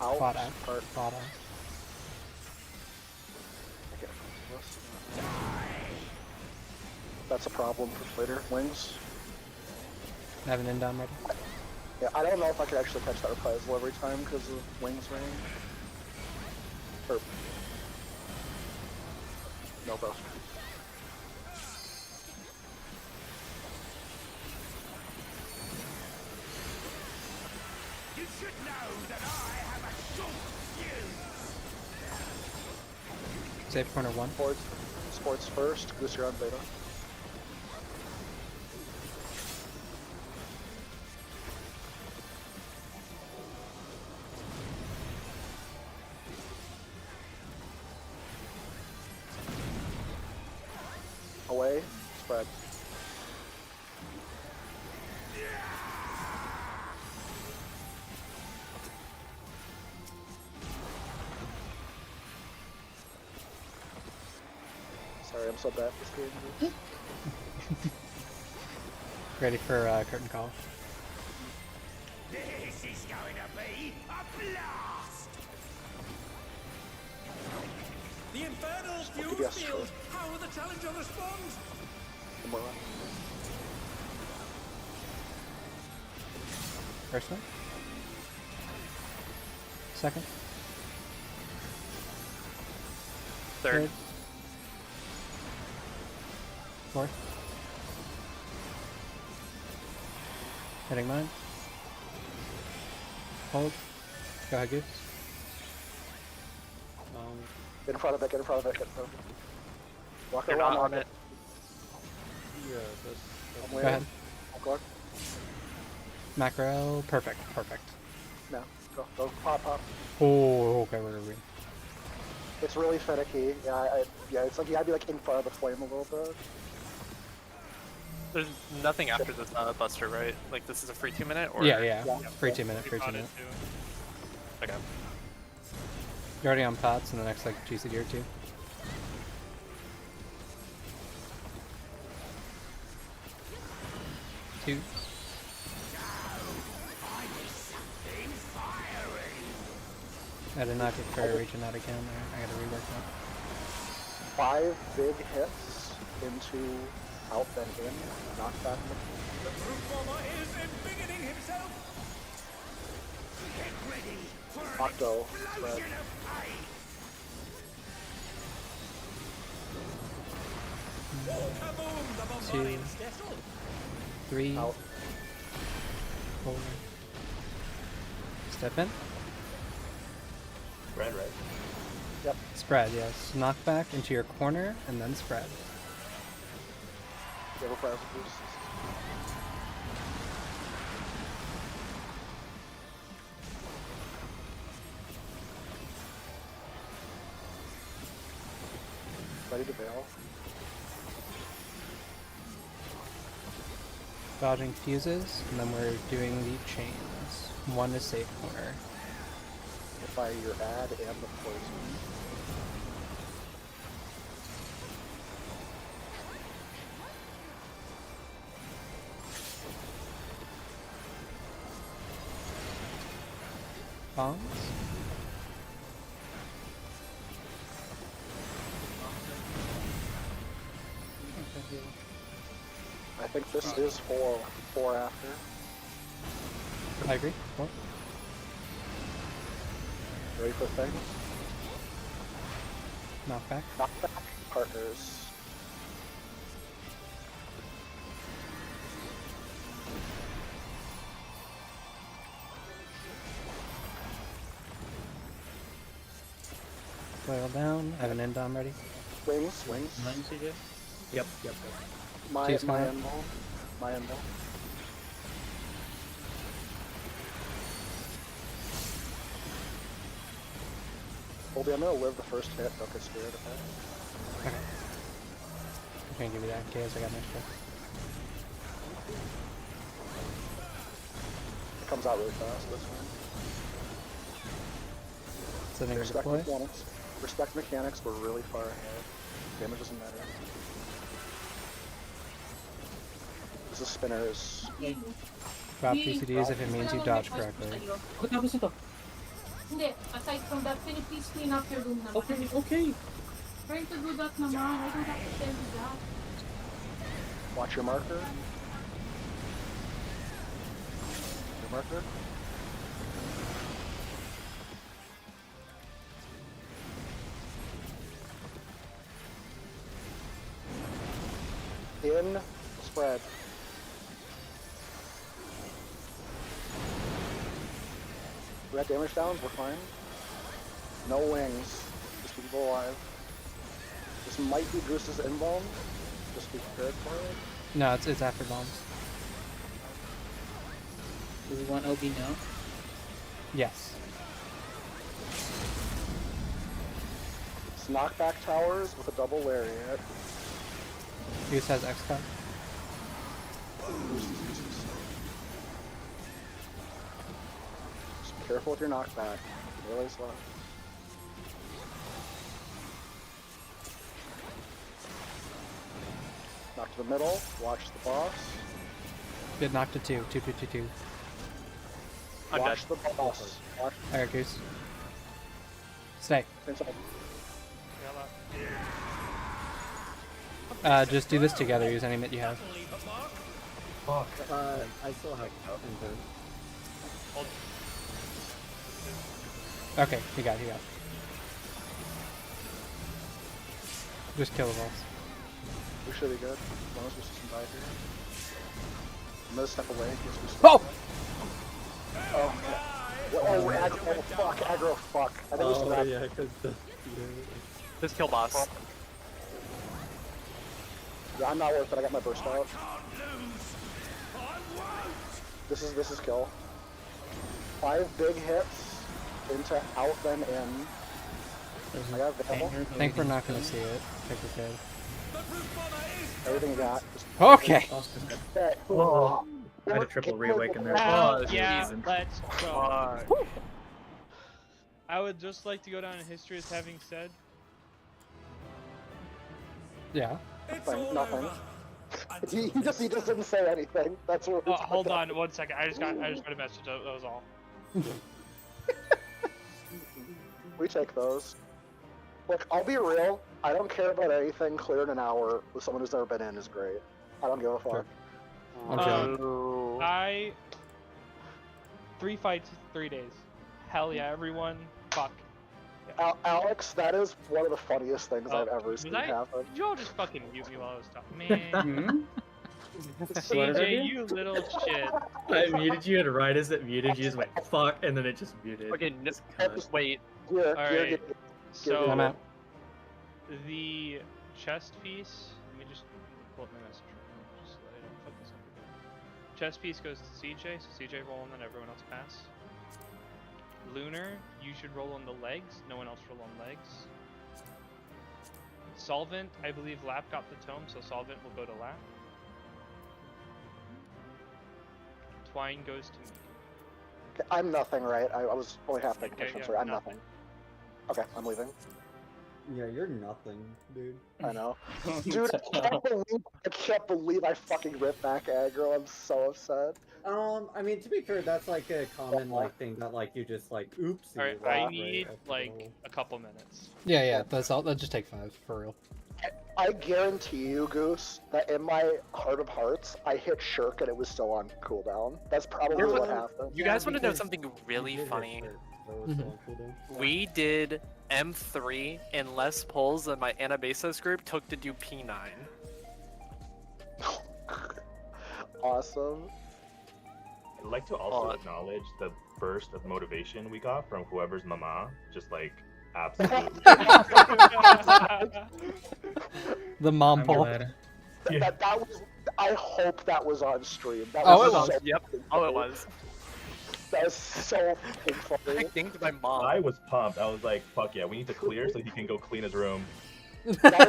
Out. Quad out. Part. Quad out. Okay. That's a problem for later. Wings. I have an end down ready. Yeah, I don't know if I could actually catch that reprisal every time because of wings range. Or no, bro. You should know that I have a short fuse. Save corner 1. Sports first, Goose, you're on beta. Away, spread. Sorry, I'm so bad at this game. Ready for curtain call. This is going to be a blast! The Infernal Fuel yes, Field! sure. How will the Challenger respond? Come on. First one. Second. Third. Fourth. Hitting mine. Hold. Go ahead, Goose. Get in front of it, get in front of it, get in front of it. Walk They're around not on on it. Go ahead. Go on. Macro. Perfect. Perfect. No, go, pop. Oh, okay, we're green. It's really finicky. Yeah, it's like you gotta be like in front of the flame a little bit. There's nothing after this Buster, right? Like this is a free 2 minute, or Yeah. Yeah. Free 2 minute, free 2 Caught it minute. too. Okay. You're already on pots in the next like GCD or 2. Two. I did not get fairy reaching out again. I gotta rework that. 5 big hits into out then in, knock back. The Brute Bomber is embiggening himself! Get ready for Octo, spread. explosion of pain! Oh, kaboom! The Bombardier's Cecil! 3. Out. 4. Step in. Red, red. Yep. Spread, yes. Knock back into your corner and then spread. Give a fire boost. Ready to bail. Dodging fuses, and then we're doing the chains. 1 is safe corner. By your ad and the poison. Bongs. I think this is 4 after. I agree. What? Ready for things? Knock back. Knock back partners. Coil down. I have an end dom ready. Wings. Mine, CJ? Yep. My Two's coming. end ball. My end ball. Colby, I'm gonna live the first hit, don't get scared, okay? Okay. I'm gonna give you that in case I got an extra. It comes out really fast, this one. Sending a Respect deploy. mechanics. Respect mechanics, we're really far ahead. Damage doesn't matter. This is spinners. Drop GCDs if it means you dodge correctly. Tapos ito. Hindi, aside from that, can you please clean up your room naman? Okay. Trying to do that naman. I don't have to tell you that. Watch your marker. Your marker. In, spread. We got damage downs, we're fine. No wings. Just keep people alive. This might be Goose's inbound. Just be prepared for it. No, it's after bombs. Do we want OB now? Yes. It's knockback towers with a double lariat. Goose has X-Cut. Just be careful with your knockback. Really slow. Knock to the middle. Watch the boss. Good knock to 2. 2, 2, 2, 2. I'm Watch dead. the boss. Watch. Alright, Goose. Stay. Inside. Just do this together. Use any mitt you have. Fuck. I still have injured. Okay, he got. Just kill the boss. We should be good. As long as we see some dive here. I'm gonna step away. Oh! Oh, aggro, fuck, aggro, fuck. I think we still have... yeah, because Just kill boss. Yeah, I'm not worth it. I got my burst out. This is kill. 5 big hits into out then in. I got Veil. I think we're not gonna see it. Take the kid. Everything you got. Just... Okay. Okay. Oh. I had a triple reawaken there. Oh, Yeah, Jesus. let's go. I would just like to go down in history as having said. Yeah. Nothing. He just didn't say anything. That's what. Oh, hold on 1 second. I just got a message. That was all. We take those. Look, I'll be real. I don't care about anything clear in an hour with someone who's never been in is great. I don't give a fuck. Okay. 3 fights, 3 days. Hell yeah, everyone. Fuck. Alex, that is one of the funniest things I've ever seen happen. Did you all just fucking mute me while I was talking? Man. CJ, you little shit. I muted you, and right as it muted, you just went fuck, and then it just muted. Okay, wait. Alright, so I'm out. the chest piece, let me just pull up my message. Just so I don't fuck this up again. Chest piece goes to CJ, so CJ roll and then everyone else pass. Lunar, you should roll on the legs, no one else roll on legs. Solvent, I believe Lap got the tome, so Solvent will go to Lap. Twine goes to me. Okay, I'm nothing, right? I was only half paying Okay, attention. yeah, Sorry, I'm nothing. nothing. Okay, I'm leaving. Yeah, you're nothing, dude. I know. Dude, I can't believe I fucking ripped back aggro. I'm so upset. I mean, to be fair, that's like a common like thing that like you just like oops. Alright, I need like a couple minutes. Yeah, that's all. Let's just take 5 for real. I guarantee you, Goose, that in my heart of hearts, I hit Shirk and it was still on cooldown. That's probably what happened. You guys want to know something really funny? We did M3 in less pulls than my Anabasis group took to do P9. Awesome. I'd like to also acknowledge the burst of motivation we got from whoever's mama. Just like, absolutely. The mom pull. That was. I hope that was on stream. That Oh, was it was. so Yep. Oh, it was. That was so fucking funny. I think my mom. I was pumped. I was like, fuck yeah, we need to clear so he can go clean his room. That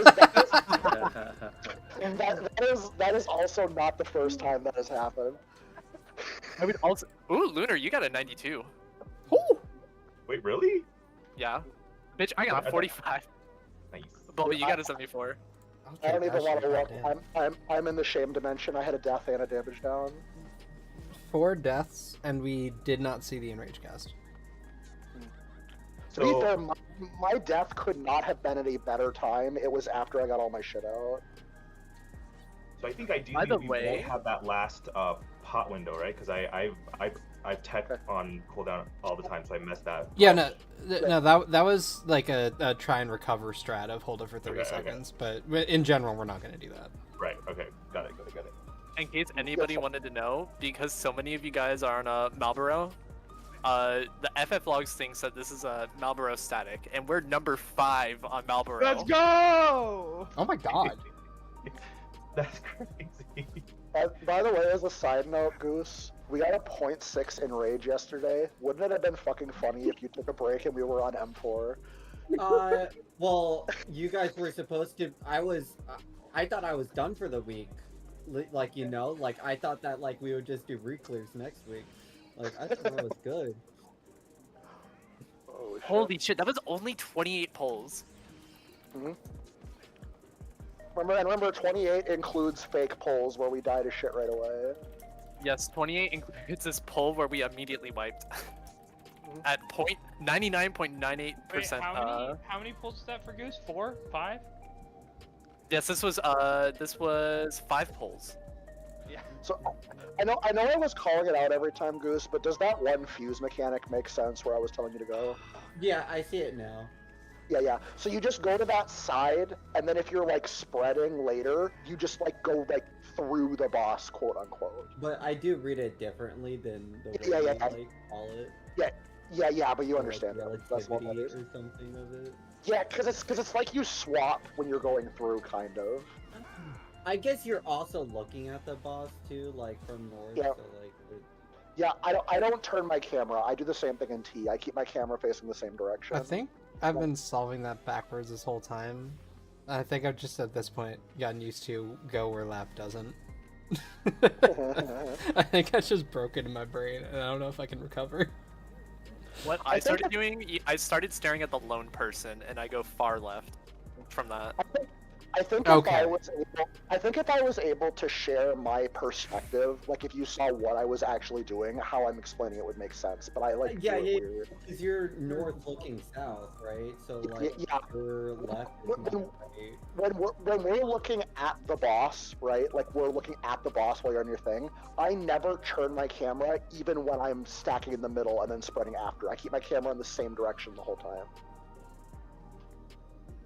is also not the first time that has happened. I would also. Ooh, Lunar, you got a 92. Wait, really? Yeah. Bitch, I got a 45. Nice. Bulby, you got a 74. I don't even want to look. I'm in the shame dimension. I had a death and a damage down. 4 deaths, and we did not see the enrage cast. To be fair, my death could not have been at a better time. It was after I got all my shit out. So I think ideally we won't have that last pot window, right? Because I've tech on cooldown all the time, so I messed that. Yeah, no, that was like a try and recover strat of hold it for 30 seconds. But in general, we're not going to do that. Right. Okay. Got it. In case anybody wanted to know, because so many of you guys are on Marlboro, the FF Logs thinks that this is a Malboro static, and we're number 5 on Malboro. Let's go! Oh my god. That's crazy. By the way, as a side note, Goose, we got a 0.6 in Rage yesterday. Wouldn't it have been fucking funny if you took a break and we were on M4? Well, you guys were supposed to. I thought I was done for the week. Like, you know, like I thought that like we would just do reclears next week. Like I thought that was good. Holy shit, that was only 28 polls. Mm-hmm. Remember, 28 includes fake polls where we die to shit right away. Yes, 28 includes this poll where we immediately wiped. At 99.98%. Wait, how many polls is that for Goose? 4? 5? Yes, this was 5 polls. Yeah. So I know I was calling it out every time, Goose, but does that one fuse mechanic make sense where I was telling you to go? Yeah, I see it now. Yeah. So you just go to that side, and then if you're like spreading later, you just like go like through the boss, quote unquote. But I do read it differently than the way Yeah. you like call it. Yeah, but you understand like, it. That's what relativity matters. or something of it. Yeah, because it's like you swap when you're going through, kind of. I guess you're also looking at the boss too, like from north. Yeah. So like. Yeah, I don't turn my camera. I do the same thing in T. I keep my camera facing the same direction. I think I've been solving that backwards this whole time. I think I've just at this point gotten used to go where lap doesn't. I think that's just broken in my brain, and I don't know if I can recover. What I started doing, I started staring at the lone person, and I go far left from that. I think if I was able to share my perspective, like if you saw what I was actually doing, how I'm explaining it would make sense. But I like yeah, weird. Because you're north looking south, right? So like your left is not right. When we're looking at the boss, right? Like we're looking at the boss while you're on your thing. I never turn my camera, even when I'm stacking in the middle and then spreading after. I keep my camera in the same direction the whole time.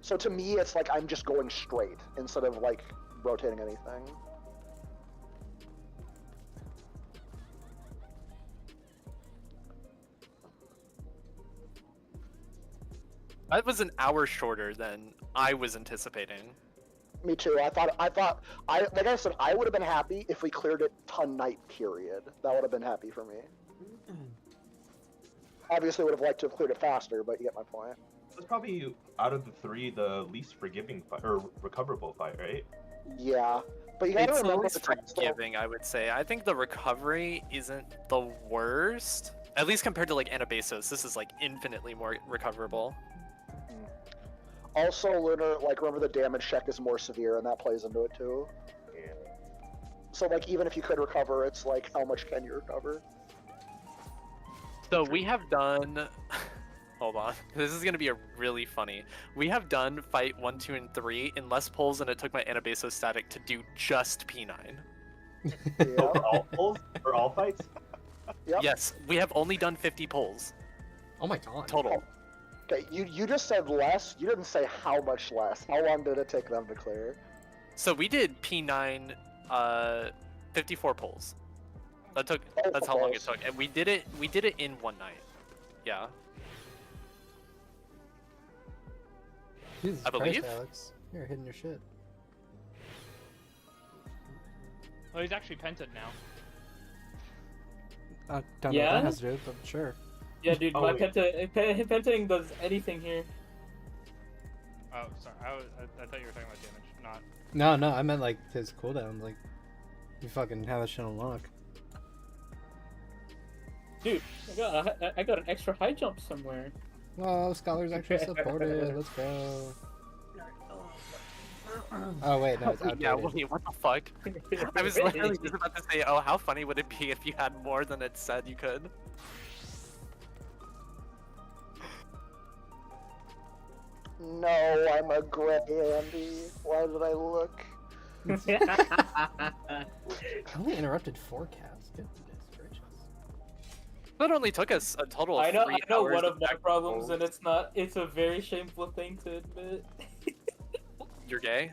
So to me, it's like I'm just going straight instead of like rotating anything. That was an hour shorter than I was anticipating. Me too. Like I said, I would have been happy if we cleared it tonight, period. That would have been happy for me. Obviously would have liked to have cleared it faster, but you get my point. It's probably, out of the 3, the least forgiving fight, or recoverable fight, right? Yeah, but you gotta It's the remember least forgiving, I would say. I think the recovery isn't the worst. At least compared to like Anabasos, this is like infinitely more recoverable. Also, Lunar, like remember the damage check is more severe, and that plays into it too. Yeah. So like even if you could recover, it's like how much can you recover? So we have done. Hold on. This is gonna be a really funny. We have done fight 1, 2, and 3 in less polls than it took my Anabasos static to do just P9. Yeah. For all polls? For all fights? Yep. Yes, we have only done 50 polls. Oh my god. Total. Okay, you just said less. You didn't say how much less. How long did it take them to clear? So we did P9, 54 polls. That's how long it took, and we did it in one night. Yeah. Jesus I believe. Christ, Alex. You're hitting your shit. Oh, he's actually pented now. I don't know what that has to do with it, but sure. Yeah, dude, my penting does anything here. Oh, sorry. I thought you were talking about damage, No, not. I meant like his cooldown. Like, you fucking have that shit on lock. Dude, I got an extra high jump somewhere. Oh, Scholar's actually supported. Let's go. Oh wait, no, it's outdated. Yeah, wait, what the fuck? I was literally just about to say, oh, how funny would it be if you had more than it said you could? No, I'm a gray Andy. Why did I look? I only interrupted forecasts. Goodness gracious. That only took us a total of 3 hours. I know one of my problems, and it's a very shameful thing to admit. You're gay?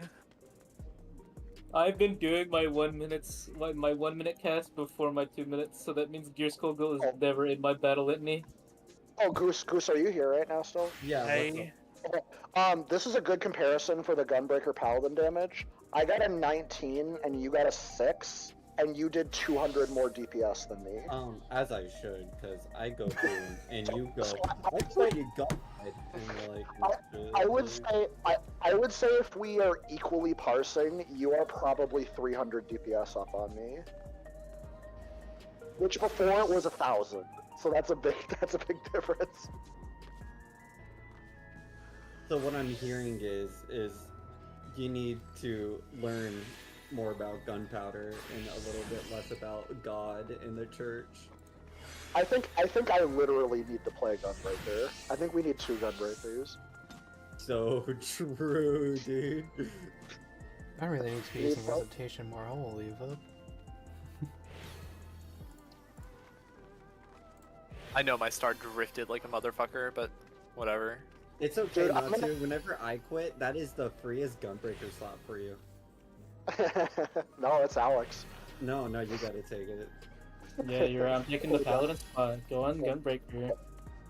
I've been doing my 1 minutes, my 1 minute cast before my 2 minutes, so that means Gear Skull Girl is never in my battle litany. Oh, Goose, are you here right now still? Yeah. Hey. This is a good comparison for the Gunbreaker Paladin damage. I got a 19 and you got a 6, and you did 200 more DPS than me. As I should, because I go boom and you go. I thought you got it. And like, I would say if we are equally parsing, you are probably 300 DPS up on me. Which before was 1,000. So that's a big difference. So what I'm hearing is you need to learn more about gunpowder and a little bit less about God in the church. I think I literally need to play a Gunbreaker. I think we need 2 Gunbreakers. So true, dude. I really need to be using Recitation more. Holy fuck. I know my star drifted like a motherfucker, but whatever. It's okay, Dude, not to. Whenever I quit, that is the freest Gunbreaker slot for you. No, it's Alex. No, you gotta take it. Yeah, I'm taking the Paladin spot. Go on, Gunbreaker.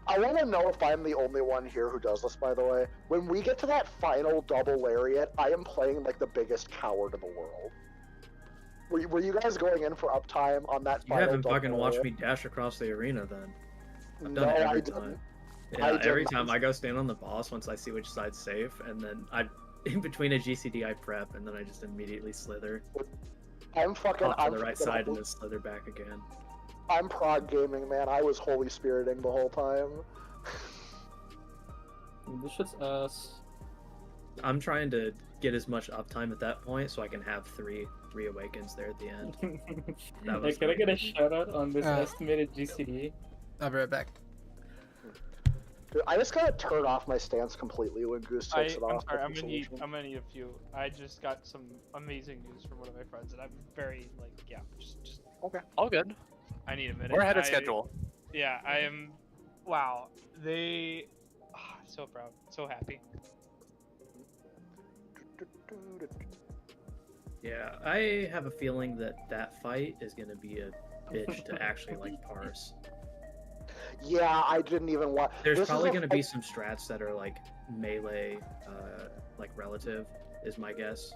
I want to know if I'm the only one here who does this, by the way. When we get to that final double lariat, I am playing like the biggest coward in the world. Were you guys going in for uptime on that You final haven't double fucking watched lariat? me dash across the arena then. I've No, done it I every didn't. time. I Yeah, every didn't. time I go stand on the boss once I see which side's safe, and then in between a GCD I prep, and then I just immediately slither. I'm fucking. Pop to the right side and then slither back again. I'm prog gaming, man. I was holy spiriting the whole time. This shit's ass. I'm trying to get as much uptime at that point so I can have three awakens there at the end. Hey, can I get a shout out on this estimated GCD? I'll be right back. Dude, I just gotta turn off my stance completely when Goose takes it I'm off. sorry, I'm That's the gonna need solution. a few. I just got some amazing news from one of my friends, and I'm very just Okay. All good. I need a minute. We're ahead of schedule. Yeah, I am. Wow, they. So proud, so happy. Yeah, I have a feeling that fight is gonna be a bitch to actually like parse. Yeah, I didn't even want. There's this probably is a going to be fight- some strats that are like melee, like relative, is my guess.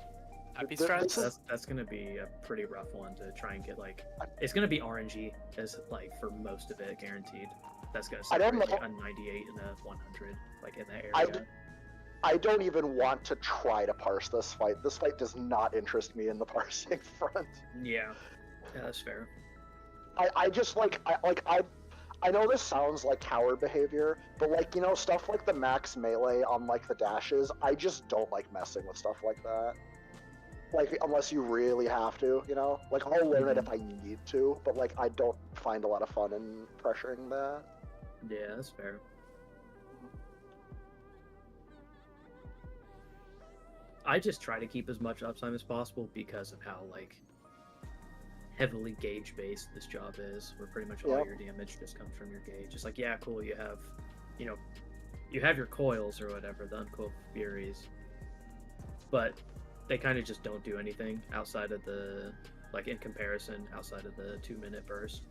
Happy This strats. is- That's going to be a pretty rough one to try and get like. It's going to be RNG as like for most of it, guaranteed. That's going to I don't separate know. a 98 and a 100, like in that I area. I don't even want to try to parse this fight. This fight does not interest me in the parsing front. Yeah, that's fair. I just I know this sounds like coward behavior, but like, you know, stuff like the max melee on like the dashes, I just don't like messing with stuff like that. Like, unless you really have to, you know? Like, I'll learn it if I need to, but like, I don't find a lot of fun in pressuring that. Yeah, that's fair. I just try to keep as much uptime as possible because of how like heavily gauge based this job is, where pretty much all Yep. your damage just comes from your gauge. It's like, yeah, cool, you have, you know, you have your coils or whatever, the uncoiled furies, but they kind of just don't do anything outside of the, like in comparison, outside of the 2-minute burst.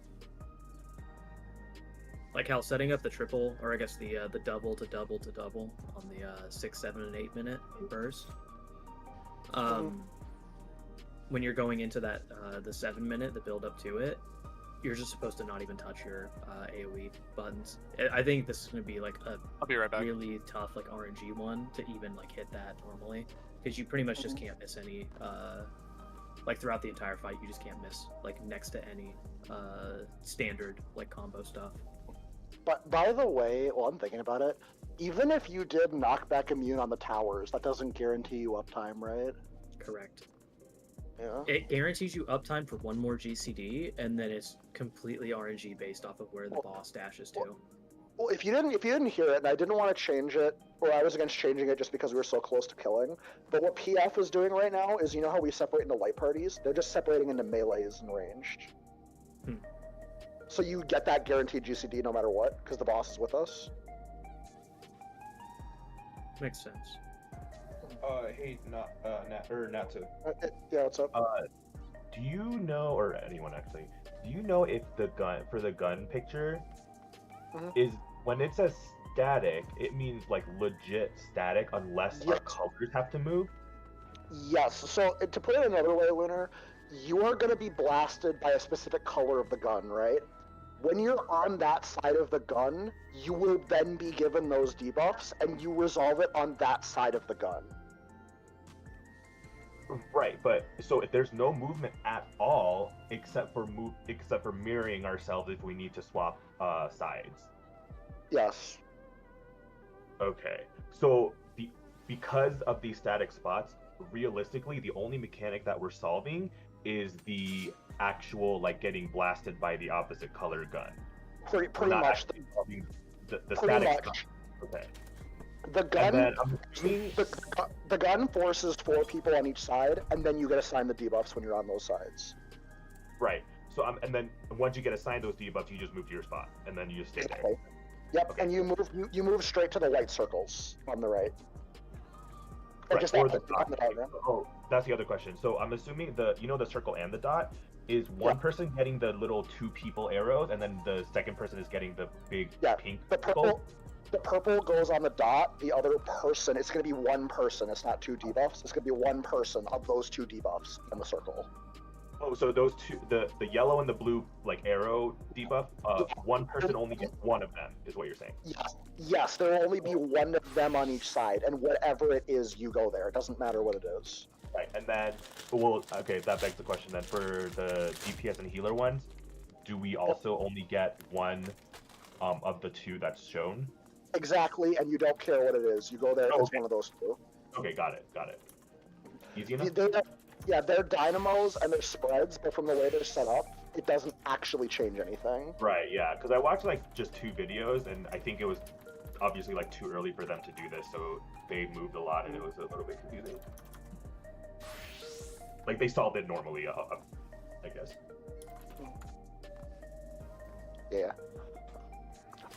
Like how setting up the triple, or I guess the double to double to double on the 6, 7, and 8 minute burst. When you're going into that the 7 minute, the build up to it, you're just supposed to not even touch your AoE buttons. I think this is going to be like a I'll be right back. really tough like RNG one to even like hit that normally, because you pretty much just can't miss any like throughout the entire fight. You just can't miss like next to any standard like combo stuff. But by the way, while I'm thinking about it, even if you did knockback immune on the towers, that doesn't guarantee you uptime, right? Correct. Yeah. It guarantees you uptime for one more GCD, and then it's completely RNG based off of where the boss dashes to. Well, if you didn't hear it, and I didn't want to change it, or I was against changing it just because we were so close to killing. But what PF is doing right now is, you know how we separate into light parties? They're just separating into melees and ranged. So you get that guaranteed GCD no matter what, because the boss is with us. Makes sense. Hey, Natsu. Yeah, what's up? Do you know, or anyone actually, do you know if the gun picture is when it says static, it means like legit static unless our colors have to move? Yes. So to put it another way, Lunar, you are going to be blasted by a specific color of the gun, right? When you're on that side of the gun, you will then be given those debuffs, and you resolve it on that side of the gun. Right, but so if there's no movement at all except for mirroring ourselves if we need to swap sides. Yes. Okay. So because of these static spots, realistically the only mechanic that we're solving is the actual like getting blasted by the opposite color gun. Pretty much. The static spot. Okay. The gun forces 4 people on each side, and then you get assigned the debuffs when you're on those sides. Right. So and then once you get assigned those debuffs, you just move to your spot, and then you just stay there. Yep. Okay. And you move straight to the white circles on the right. Right. Just or the dot. Oh, that's the other question. So I'm assuming the circle and the dot is one person getting the little 2 people arrows, and then the second person is getting the big pink circle. The purple goes on the dot. The other person, it's going to be one person. It's not 2 debuffs. It's going to be one person of those 2 debuffs in the circle. Oh, so those 2, the yellow and the blue like arrow debuff, one person only gets one of them, is what you're saying? Yes. There will only be one of them on each side, and whatever it is, you go there. It doesn't matter what it is. Right, and then, okay, that begs the question then, for the DPS and healer ones, do we also only get one of the 2 that's shown? Exactly, and you don't care what it is. You go there, it's one of those 2. Okay, got it. Easy enough? They're dynamos and they're spreads, but from the way they're set up, it doesn't actually change anything. Right, yeah, because I watched like just 2 videos, and I think it was obviously like too early for them to do this, so they moved a lot, and it was a little bit confusing. Like, they solved it normally, I guess. Yeah.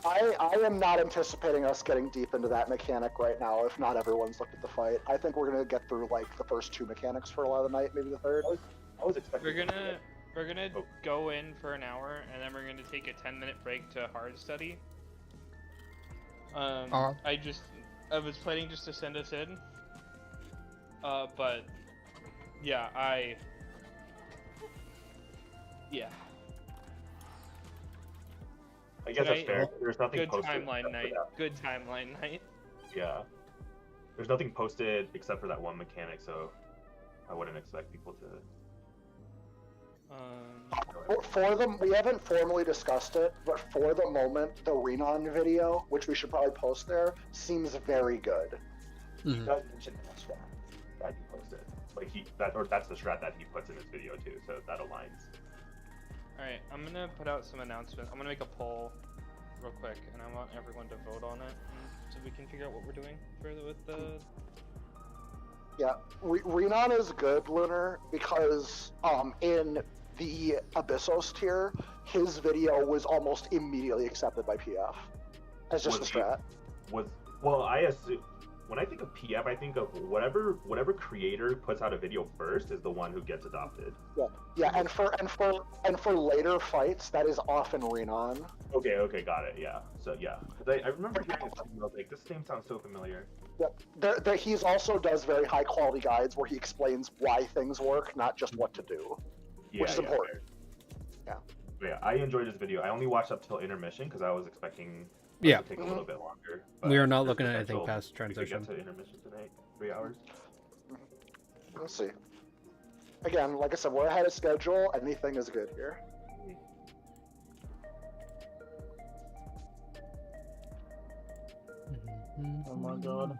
I am not anticipating us getting deep into that mechanic right now, if not everyone's looked at the fight. I think we're going to get through, like, the first 2 mechanics for a lot of the night, maybe the third. I was expecting... We're gonna go in for an hour, and then we're gonna take a 10-minute break to hard study. I was planning just to send us in. But... Yeah, Yeah. I guess that's fair. There's nothing good posted. Good timeline night. Yeah. There's nothing posted except for that one mechanic, so I wouldn't expect people to... For them, we haven't formally discussed it, but for the moment, the Renan video, which we should probably post there, seems very good. He does mention that strat that he posted. Like that's the strat that he puts in his video too, so that aligns. Alright, I'm gonna put out some announcements. I'm gonna make a poll real quick, and I want everyone to vote on it, so we can figure out what we're doing further with the... Yeah, Renan is good, Lunar, because in the Abyssos tier, his video was almost immediately accepted by PF as just a strat. Well, I assume when I think of PF, I think of whatever creator puts out a video first is the one who gets adopted. Yeah, and for later fights, that is often Renan. Okay, got it. Yeah, so yeah, I remember hearing his name. I was like, this name sounds so familiar. Yeah, he's also does very high quality guides where he explains why things work, not just what to do, which is important. Yeah, I enjoyed his video. I only watched up till intermission because I was expecting it to take a little bit longer. We are not looking at anything past transition. We could get to intermission tonight, 3 hours. We'll see. Again, like I said, we're ahead of schedule. Anything is good here. Oh my god.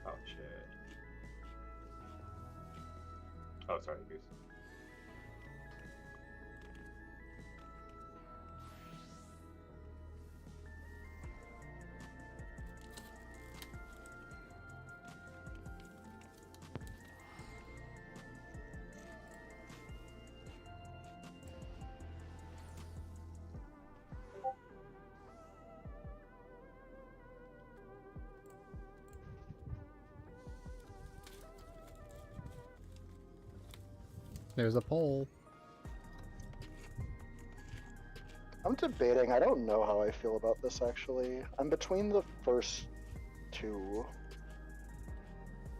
Oh shit. Oh, sorry, Goose. There's a poll. I'm debating. I don't know how I feel about this actually. I'm between the first two.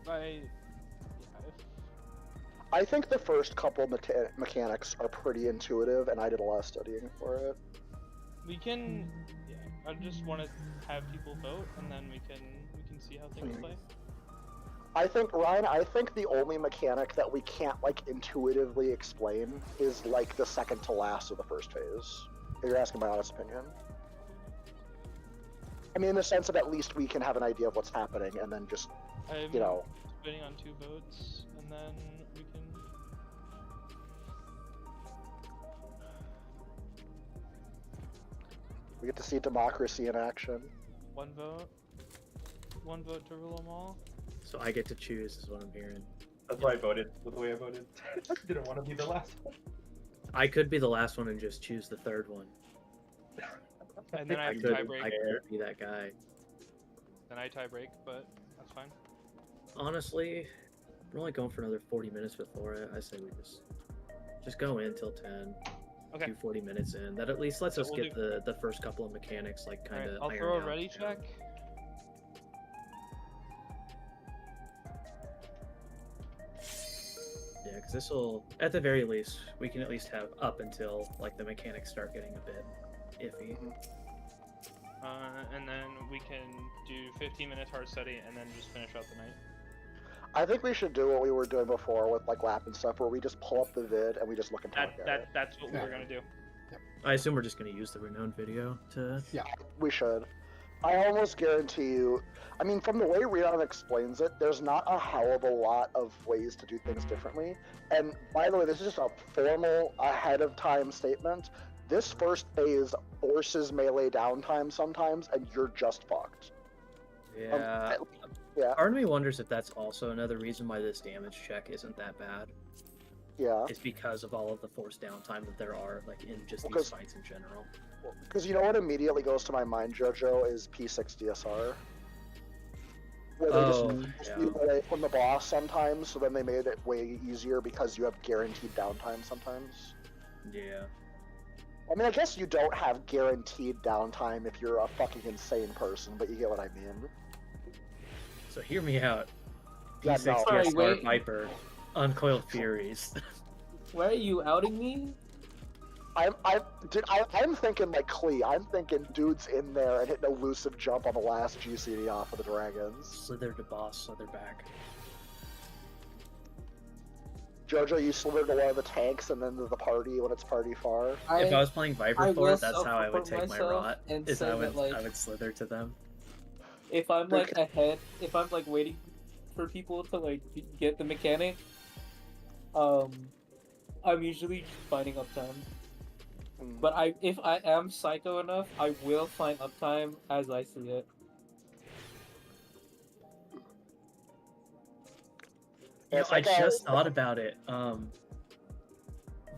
I think the first couple mechanics are pretty intuitive, and I did a lot of studying for it. We can. Yeah, I just want to have people vote, and then we can see how things play. I think, Ryan, the only mechanic that we can't, like, intuitively explain is, like, the second to last of the first phase. If you're asking my honest opinion. I mean, in the sense of at least we can have an idea of what's happening, and then just, you know... Waiting on 2 votes, and then we can... We get to see democracy in action. 1 vote. 1 vote to rule them all. So I get to choose, is what I'm hearing. That's why I voted the way I voted. I didn't want to be the last one. I could be the last one and just choose the third one. And then I have to tie break. I could be that guy. Then I tie break, but that's fine. Honestly, we're only going for another 40 minutes before it. I say we just go in till 10. Okay. Do 40 minutes in. That at least lets us get the first couple of mechanics like kind of. I'll throw a ready check. Yeah, because this will, at the very least, we can at least have up until like the mechanics start getting a bit iffy. And then we can do 15 minutes hard study and then just finish out the night. I think we should do what we were doing before with like lap and stuff, where we just pull up the vid and we just look and talk at it. That's what we're gonna do. I assume we're just gonna use the renowned video to. Yeah, we should. I almost guarantee you. I mean, from the way Rion explains it, there's not a hell of a lot of ways to do things differently. And by the way, this is just a formal ahead of time statement. This first phase forces melee downtime sometimes, and you're just fucked. Yeah. Yeah. Part of me wonders if that's also another reason why this damage check isn't that bad. Yeah. It's because of all of the forced downtime that there are, like, in just these fights in general. Because you know what immediately goes to my mind, JoJo, is P6 DSR. Where they just move away from the boss sometimes, so then they made it way easier because you have guaranteed downtime sometimes. Yeah. I mean, I guess you don't have guaranteed downtime if you're a fucking insane person, but you get what I mean. So hear me out. Yeah, P6 no. DSR Viper, Uncoiled Furies. Why are you outing me? I'm thinking like Klee. I'm thinking dude's in there and hitting an elusive jump on the last GCD off of the dragons. Slither to boss, slither back. JoJo, you slithered to one of the tanks and then to the party when it's party far. If I was playing Viper for it, that's how I would take my rot. Is I would slither to them. If I'm like ahead, if I'm like waiting for people to like get the mechanic, I'm usually just finding uptime. But if I am psycho enough, I will find uptime as I see it. You know, I just thought about it.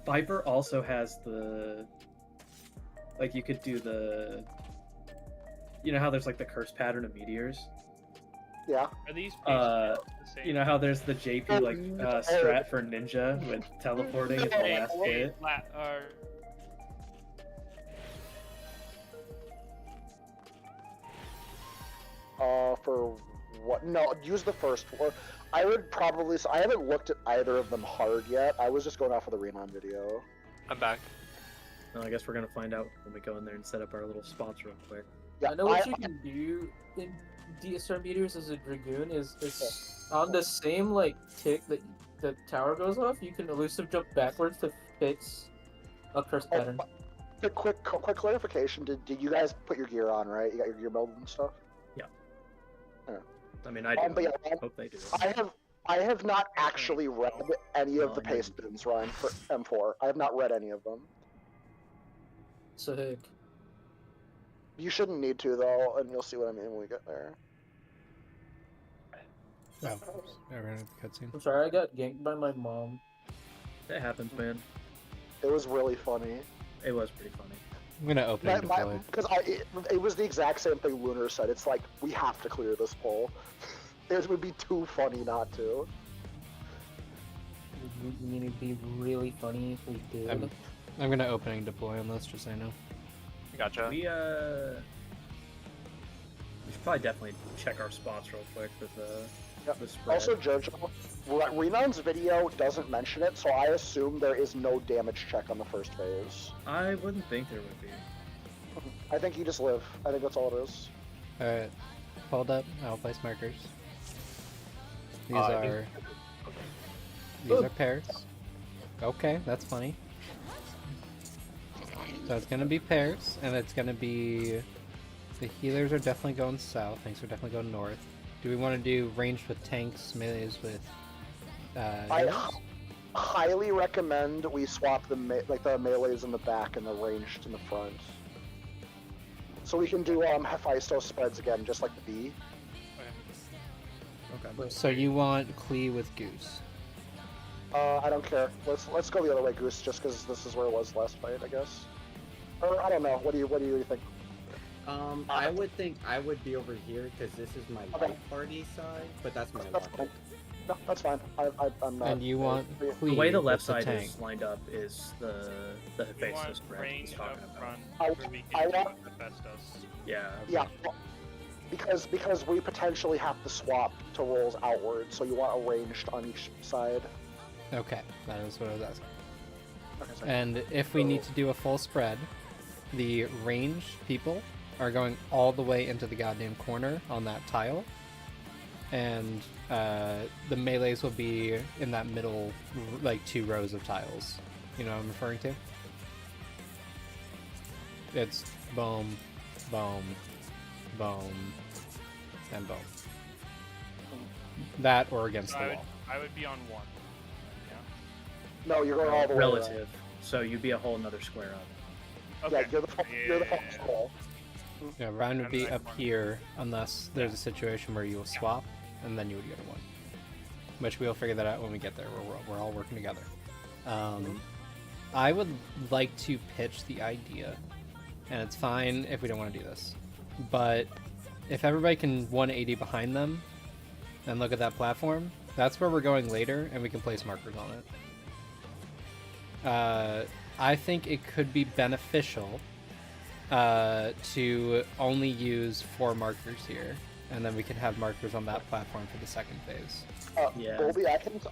Viper also has the, like, you could do the, you know how there's like the curse pattern of meteors? Yeah. Are these the same? You know how there's the JP like strat for ninja with teleporting at the last hit? For what? No, use the first one. I would probably. I haven't looked at either of them hard yet. I was just going off of the Renan video. I'm back. No, I guess we're gonna find out when we go in there and set up our little spots real quick. Yeah, I know what you can do in DSR meters as a Dragoon is on the same like tick that the tower goes off, you can elusive jump backwards to fix a curse pattern. A quick clarification: Did you guys put your gear on, right? You got your gear build and stuff. Yeah. Yeah. I mean, I do. But yeah, I hope they do. I have not actually read any of the paste bins, Ryan, for M4. I have not read any of them. Sick. You shouldn't need to though, and you'll see what I mean when we get there. Oh, I ran out the cutscene. I'm sorry, I got ganked by my mom. It happens, man. It was really funny. It was pretty funny. I'm gonna open and deploy. Because it was the exact same thing Lunar said. It's like, we have to clear this poll. It would be too funny not to. be really funny if we did. I'm gonna opening deploy on this, just so I know. Gotcha. We should probably definitely check our spots real quick with the spread. Also, Jojo, Renon's video doesn't mention it, so I assume there is no damage check on the first phase. I wouldn't think there would be. I think you just live. I think that's all it is. Alright, hold up. I'll place markers. These are pairs. Okay, that's funny. So it's gonna be pairs, and it's gonna be the healers are definitely going south. Tanks are definitely going north. Do we want to do ranged with tanks, melees with? I highly recommend we swap the the melees in the back and the ranged in the front. So we can do Hephaestus spreads again, just like the bee. Okay. So you want Klee with Goose? I don't care. Let's go the other way, Goose, just because this is where it was last fight, I guess. Or I don't know. What do you think? I would think I would be over here because this is my light party side, but that's my logic. No, that's fine. I'm not. And you want Klee The way the left with side tank. is lined up is the We Hephaestus want spread he's range talking up about. front for me I to want- Hephaestus. Yeah. Yeah, because we potentially have to swap to rolls outward, so you want a ranged on each side. Okay, that is what I was asking. Okay, sorry. And if we need to do a full spread, the ranged people are going all the way into the goddamn corner on that tile, and the melees will be in that middle, like 2 rows of tiles. You know what I'm referring to? It's boom, boom, boom, and boom. That or against So the wall. I would be on 1. No, you're going all the way around. Relative. So you'd be a whole another square up. Okay. Yeah, you're the fucking square. Yeah, Ryan would I'm be like up one. here unless there's a situation where you will swap, and then you would go to 1. Which we'll figure that out when we get there. We're all working together. I would like to pitch the idea, and it's fine if we don't want to do this, but if everybody can 180 behind them and look at that platform, that's where we're going later, and we can place markers on it. I think it could be beneficial to only use 4 markers here, and then we can have markers on that platform for the second phase. Yeah. Bolby,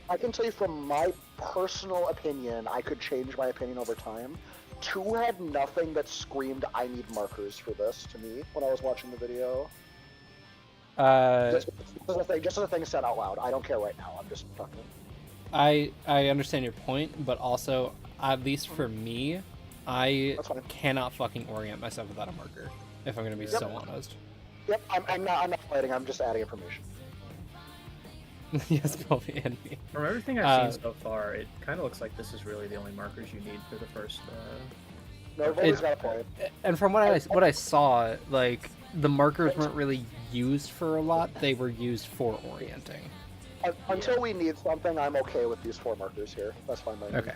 I can tell you from my personal opinion, I could change my opinion over time. 2 had nothing that screamed, I need markers for this, to me, when I was watching the video. Just as a thing said out loud. I don't care right now, I'm just talking. I understand your point, but also, at least for me, I That's fine. cannot fucking orient myself without a marker, if I'm gonna be so honest. Yep, I'm not fighting, I'm just adding information. Yes, Bobby and me. From everything I've seen so far, it kind of looks like this is really the only markers you need for the first. No, Bolby's got a point. And from what I saw, like, the markers weren't really used for a lot, they were used for orienting. Until we need something, I'm okay with these 4 markers here. That's fine by me. Okay.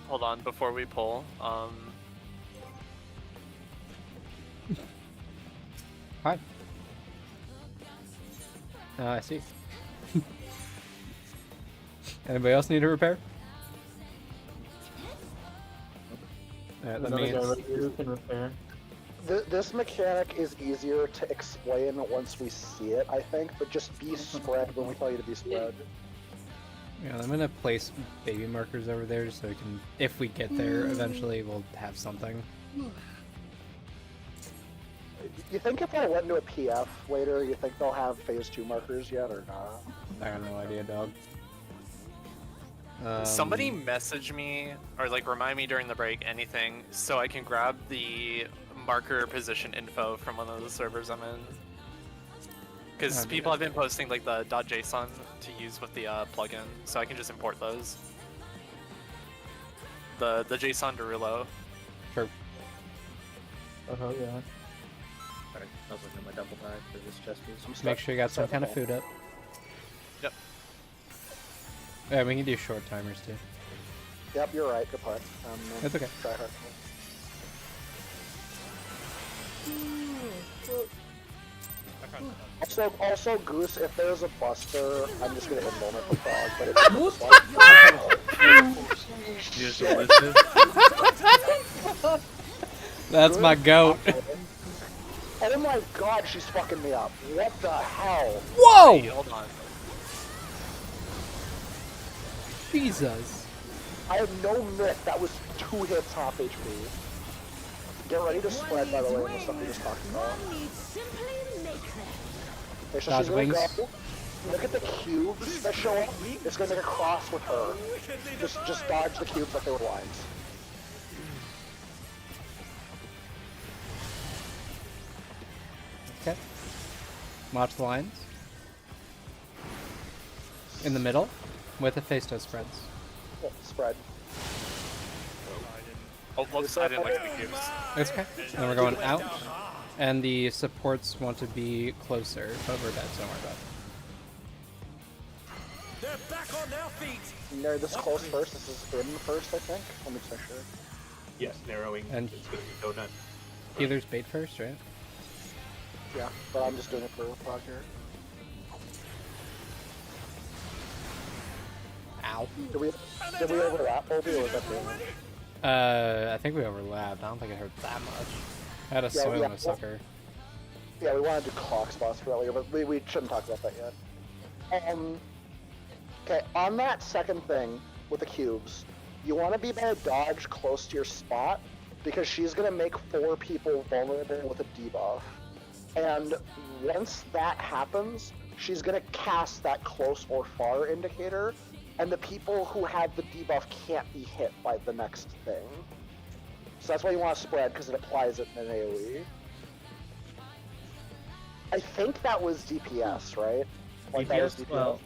Hold on, before we pull. Hi. I see. Anybody else need a repair? Alright, let Another me... guy right here who can repair. This mechanic is easier to explain once we see it, I think, but just be spread when we tell you to be spread. Yeah, I'm gonna place baby markers over there so we can, if we get there eventually, we'll have something. You think if I went into a PF later, you think they'll have phase 2 markers yet or not? I have no idea, dog. Somebody message me or like remind me during the break anything so I can grab the marker position info from one of the servers I'm in. Because people have been posting like the .json to use with the plugin, so I can just import those. The JSON Derulo. Sure. Oh hell yeah. Sorry, I was looking at my double bag for this chest piece. Make sure you got some kind of food up. Yep. Yeah, we can do short timers too. Yep, you're right. Good point. That's okay. Try hard. I found Also, Goose, if there's a Buster, I'm just gonna invulnerate the frog, but it's Just elusive. That's my goat. Oh my god, she's fucking me up. What the hell? Whoa! Hey, hold on. Jesus. I have no myth. That was 2 hits half HP. Get ready to spread, by the way, in the stuff we just talked about. Okay, so Dodge she's gonna wings. go. Look at the cubes that show up. It's gonna make a cross with her. Just dodge the cubes like they were lines. Okay. Watch the lines. In the middle, with the face to spreads. Yeah, spread. Oh, whoops, I didn't like the cubes. It's okay. Then we're going out, and the supports want to be closer, but we're dead, so don't worry about it. They're back on their feet. They're this close first. This is in first, I think. Let me just make sure. Yes, narrowing. And- It's gonna be donut. Healer's bait first, right? Yeah, but I'm just doing it for Frog here. Ow. Did we overlap, Obi, or was that the I think we overlapped. I don't think it hurt that much. I had a Yeah, soil yeah, and a sucker. Yeah, we wanted to do clock spots earlier, but we shouldn't talk about that yet. Okay, on that second thing with the cubes, you want to be by a dodge close to your spot because she's going to make 4 people vulnerable with a debuff. And once that happens, she's going to cast that close or far indicator, and the people who have the debuff can't be hit by the next thing. So that's why you want to spread, because it applies it in an AoE. I think that was DPS, right? Like that was DPS? Well,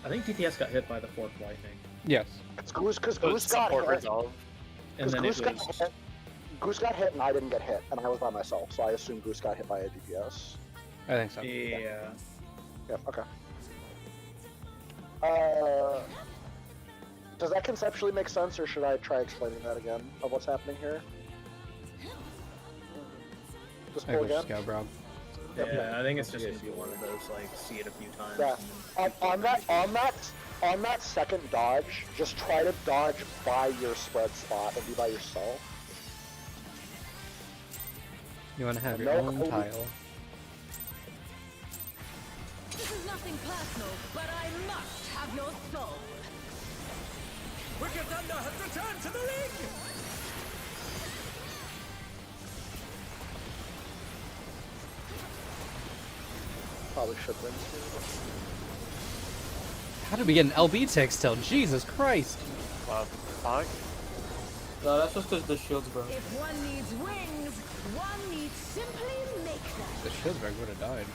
I think DPS got hit by the 4th lightning. Yes. Because Goose So it's got support hit. resolve. And then Goose it got was... hit. Goose got hit and I didn't get hit, and I was by myself, so I assume Goose got hit by a DPS. I think so. Yeah. Yeah, okay. Does that conceptually make sense, or should I try explaining that again, of what's happening here? Just I pull think we'll again? just go, bro. Yeah, I think it's just gonna be one of those, like, see it a few times. Yeah. On that second dodge, just try to dodge by your spread spot and be by yourself. You want to have your No, own Obi. tile. This is nothing personal, but I must have your soul. Wicked Thunder has returned to the ring. Probably should win. How did we get an LB tick still? Jesus Christ! Fuck. No, that's just because the shield's broken. If one needs wings, one needs simply make them. The Shieldberg would have died.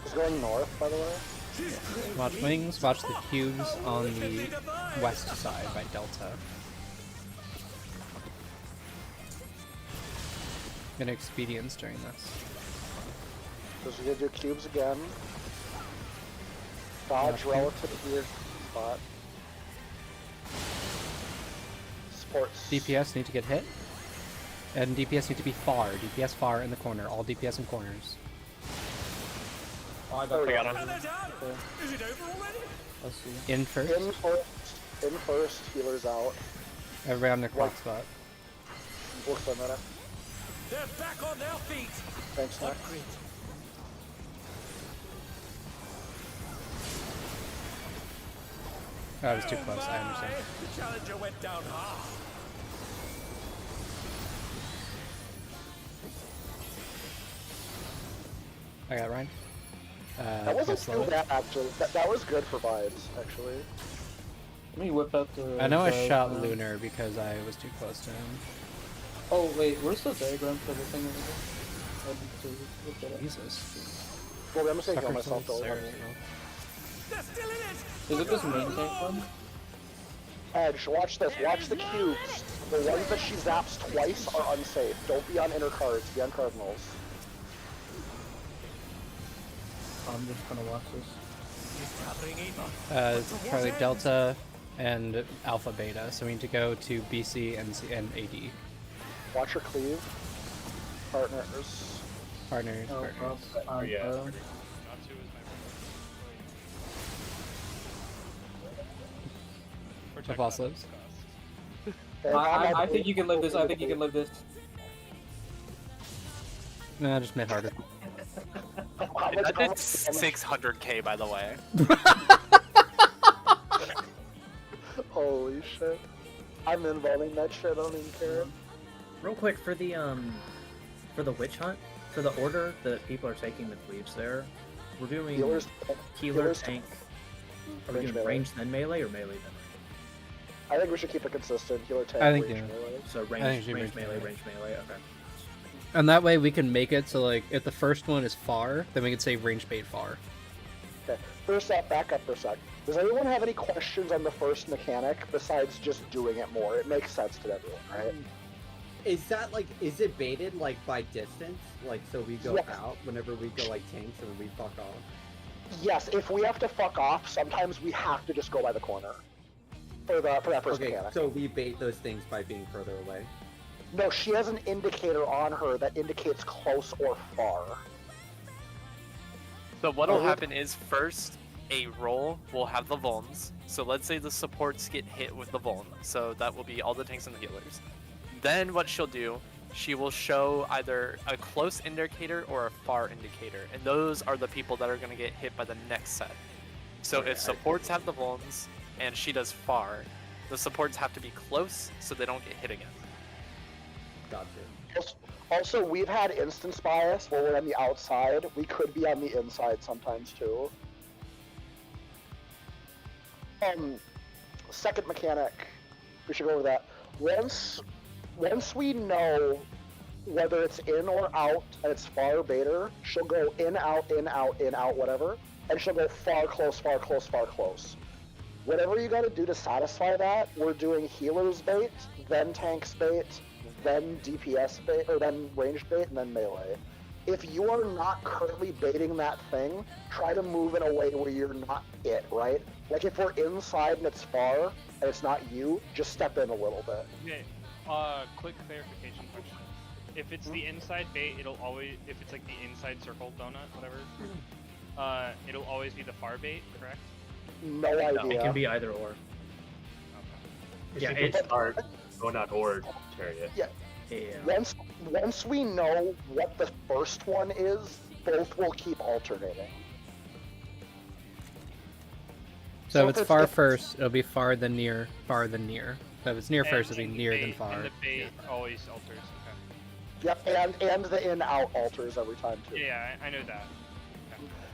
It's going north, by the way. Watch wings, watch the cubes on the west side by Delta. Gonna expedience during this. So we're gonna do cubes again. Dodge Yeah. relative to your spot. Supports. DPS need to get hit. And DPS need to be far. DPS far in the corner. All DPS in corners. Oh, I There we got go. it. And they're down. Is it over already? Let's see. In first. In first, healers out. Everybody on their clock spot. We'll spend that up. They're back on their feet. Thanks, Nick. I was too close, I understand. The challenger went down hard. I got Ryan. That wasn't slow too it. bad, actually. That was good for vibes, actually. Let me whip out the. I know I shot diagram. Lunar because I was too close to him. Oh wait, where's the diagram for the thing over there? I need to look that up. Jesus. Well, I'm just gonna kill Sucker myself, soul though. Sarah. They're still in it. Is it this main tank one? Edge, watch this. Watch the cubes. The ones that she zaps twice are unsafe. Don't be on inner cards. Be on cardinals. I'm just gonna watch this. Probably Delta and Alpha Beta, so we need to go to BC and AD. Watch her cleave. Partners. Partners. Oh, Partners. Oh, yeah. Natsu is my Protect The boss that lives. cost. I think you can live this. I think you can live this. Nah, just mid harder. That did 600k, by the way. Holy shit. I'm involving that shit, I don't even care. Real quick for the witch hunt, for the order that people are taking the cleaves there, we're doing Healers, healer, healers, tank. Are we range doing melee. range then melee or melee then? I think we should keep it consistent. Healer, tank, I think, range, yeah. melee. So think range, you range range melee, melee. range melee. Okay. And that way we can make it so like if the first one is far, then we can say range bait far. Okay, first off, back up for a sec. Does anyone have any questions on the first mechanic besides just doing it more? It makes sense to everyone, right? Is that like, is it baited like by distance? Like, so we go Yes. out whenever we go like tanks and we fuck off? Yes, if we have to fuck off, sometimes we have to just go by the corner for that first Okay, mechanic. so we bait those things by being further away. No, she has an indicator on her that indicates close or far. So what'll Oh. happen is first a roll will have the vulns. So let's say the supports get hit with the vuln. So that will be all the tanks and the healers. Then what she'll do, she will show either a close indicator or a far indicator. And those are the people that are going to get hit by the next set. So Okay, if supports have the vulns and she does far, the supports have to be close so they don't get hit again. Gotcha. Also, we've had instance bias where we're on the outside. We could be on the inside sometimes too. Second mechanic. We should go over that. Once we know whether it's in or out and it's far baiter, she'll go in, out, in, out, in, out, whatever. And she'll go far, close, far, close, far, close. Whatever you gotta do to satisfy that, we're doing healers bait, then tanks bait, then DPS bait, or then ranged bait, and then melee. If you are not currently baiting that thing, try to move in a way where you're not it, right? Like if we're inside and it's far, and it's not you, just step in a little bit. Okay, quick clarification question. If it's the inside bait, it'll always, if it's like the inside circle donut, whatever, it'll always be the far bait, correct? No idea. It can be either or. Yeah, It's it's art, donut or chariot. Yeah. yeah. Once we know what the first one is, both will keep alternating. So if it's far first, it'll be far then near, far then near. So if it's near first, it'll be near then far. And the bait always alters. Yep, and the in-out alters every time too. Okay. Yeah, I know that.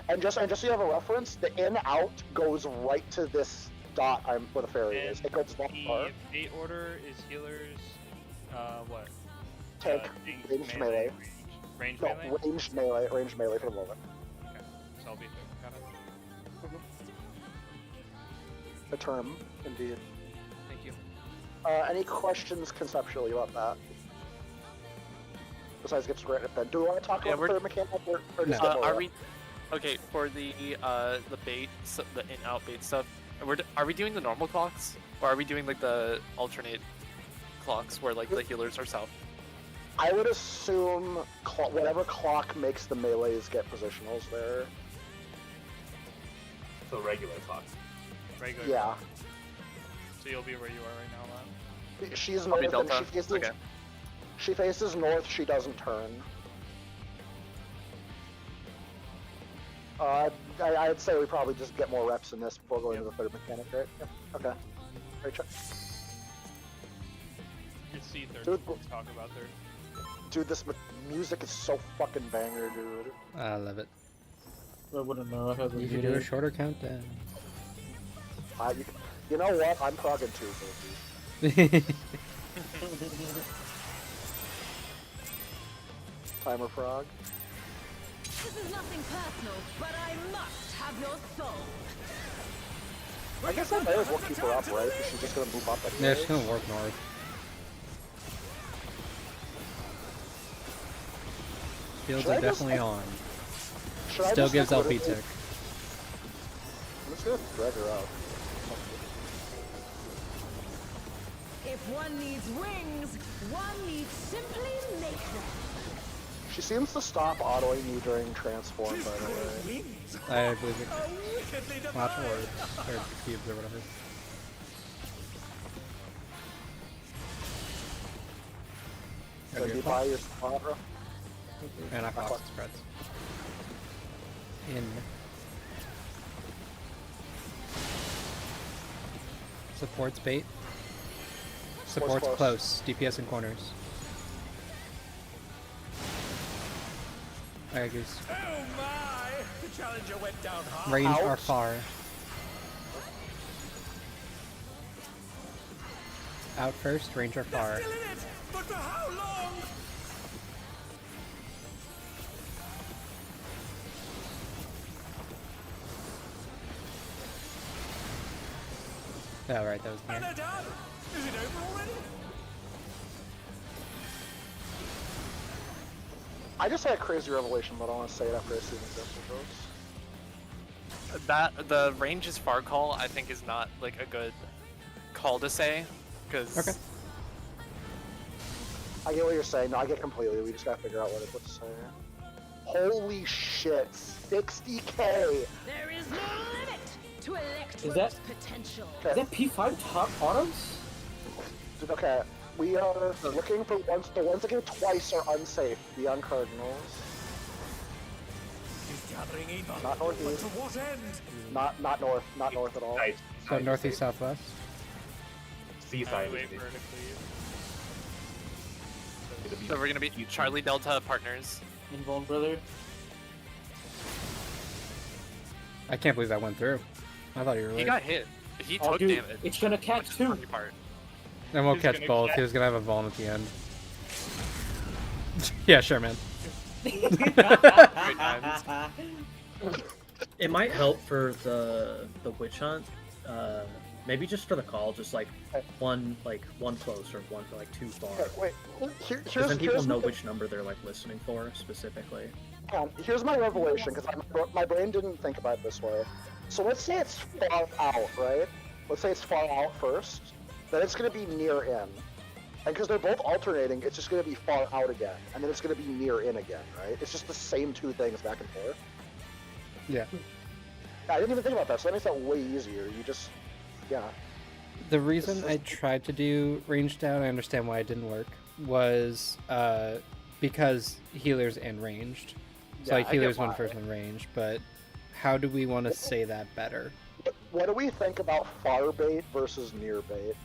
And just so you have a reference, the in-out goes right to this dot where the fairy is. It goes that far. The bait order is healers, what? Tank, ranged melee. Range No, melee? ranged melee for the moment. Okay, so I'll be there. Got it. The term, indeed. Thank you. Any questions conceptually about that? Besides get straight at Ben. Do we want to talk about the third mechanic or just get more Are up? we okay for the bait, the in-out bait stuff? Are we doing the normal clocks, or are we doing like the alternate clocks where like the healers are south? I would assume whatever clock makes the melees get positionals there. So regular clocks. Regular. Yeah. So you'll be where you are right now, Lon? She's I'll be north and Delta. she faces, Okay. she faces north, she doesn't turn. I'd say we probably just get more reps in this before going to the third mechanic, right? Yep. Okay. Great check. It's C3rd. Dude, Let's talk about third. Dude, this music is so fucking banger, dude. I love it. I wouldn't know. I have You should do a shorter countdown. You know what? I'm progging too, baby. Timer frog. This is nothing personal, but I must have your soul. I guess I may as well keep her up, right? Because she's just gonna move up anyway. Yeah, she's gonna work north. Shields Should I are just- definitely on. Should I Still just gives get LP rid of tick. I'm just gonna drag her out. If one needs wings, one needs simply make them. She seems to stop autoing you during transform, by the way. I believe it. Watch orbs or cubes or whatever. So you buy your spot, bro? And I box spreads. In. Supports bait. Supports close. DPS in corners. Alright, Goose. Oh my! The challenger went down hard. Range or far. Out first, range or far. Still in it, but for how long? Oh, right, that was And near. they're done. Is it over already? I just had a crazy revelation, but I want to say it after I see the Justin goes. That the range is far call I think is not like a good call to say, because Okay. I get what you're saying. No, I get completely. We just gotta figure out what to say. Holy shit! 60k! There is no limit to Electro's that- potential. Is that P5 top autos? Dude, okay, we are looking for ones. The ones that get twice are unsafe. Beyond Cardinals. He's gathering evil. Not But northeast. to what end? Not north. Not north at all. Nice. So northeast, southwest. Seaside. Wait for her to cleave. So we're gonna be Charlie Delta partners. Invuln, brother. I can't believe that went through. I thought you were He right. got hit. He Oh, took dude, damage. it's gonna catch too. Funny part. And we'll He's catch gonna both. catch- He was gonna have a Vaughn at the end. Yeah, sure, man. Great times. It might help for the witch hunt. Maybe just for the call, just like one close or one like too far. Okay, wait. Because then people know which number they're like listening for specifically. Here's my revelation, because my brain didn't think about it this way. So let's say it's far out, right? Let's say it's far out first. Then it's going to be near in. And because they're both alternating, it's just going to be far out again. And then it's going to be near in again, right? It's just the same two things back and forth. Yeah. I didn't even think about that, so that makes that way easier. You just, yeah. The reason I tried to do range down, I understand why it didn't work, was because healers and ranged. So Yeah, like I get healers went why. first and ranged, but how do we want to say that better? What do we think about far bait versus near bait?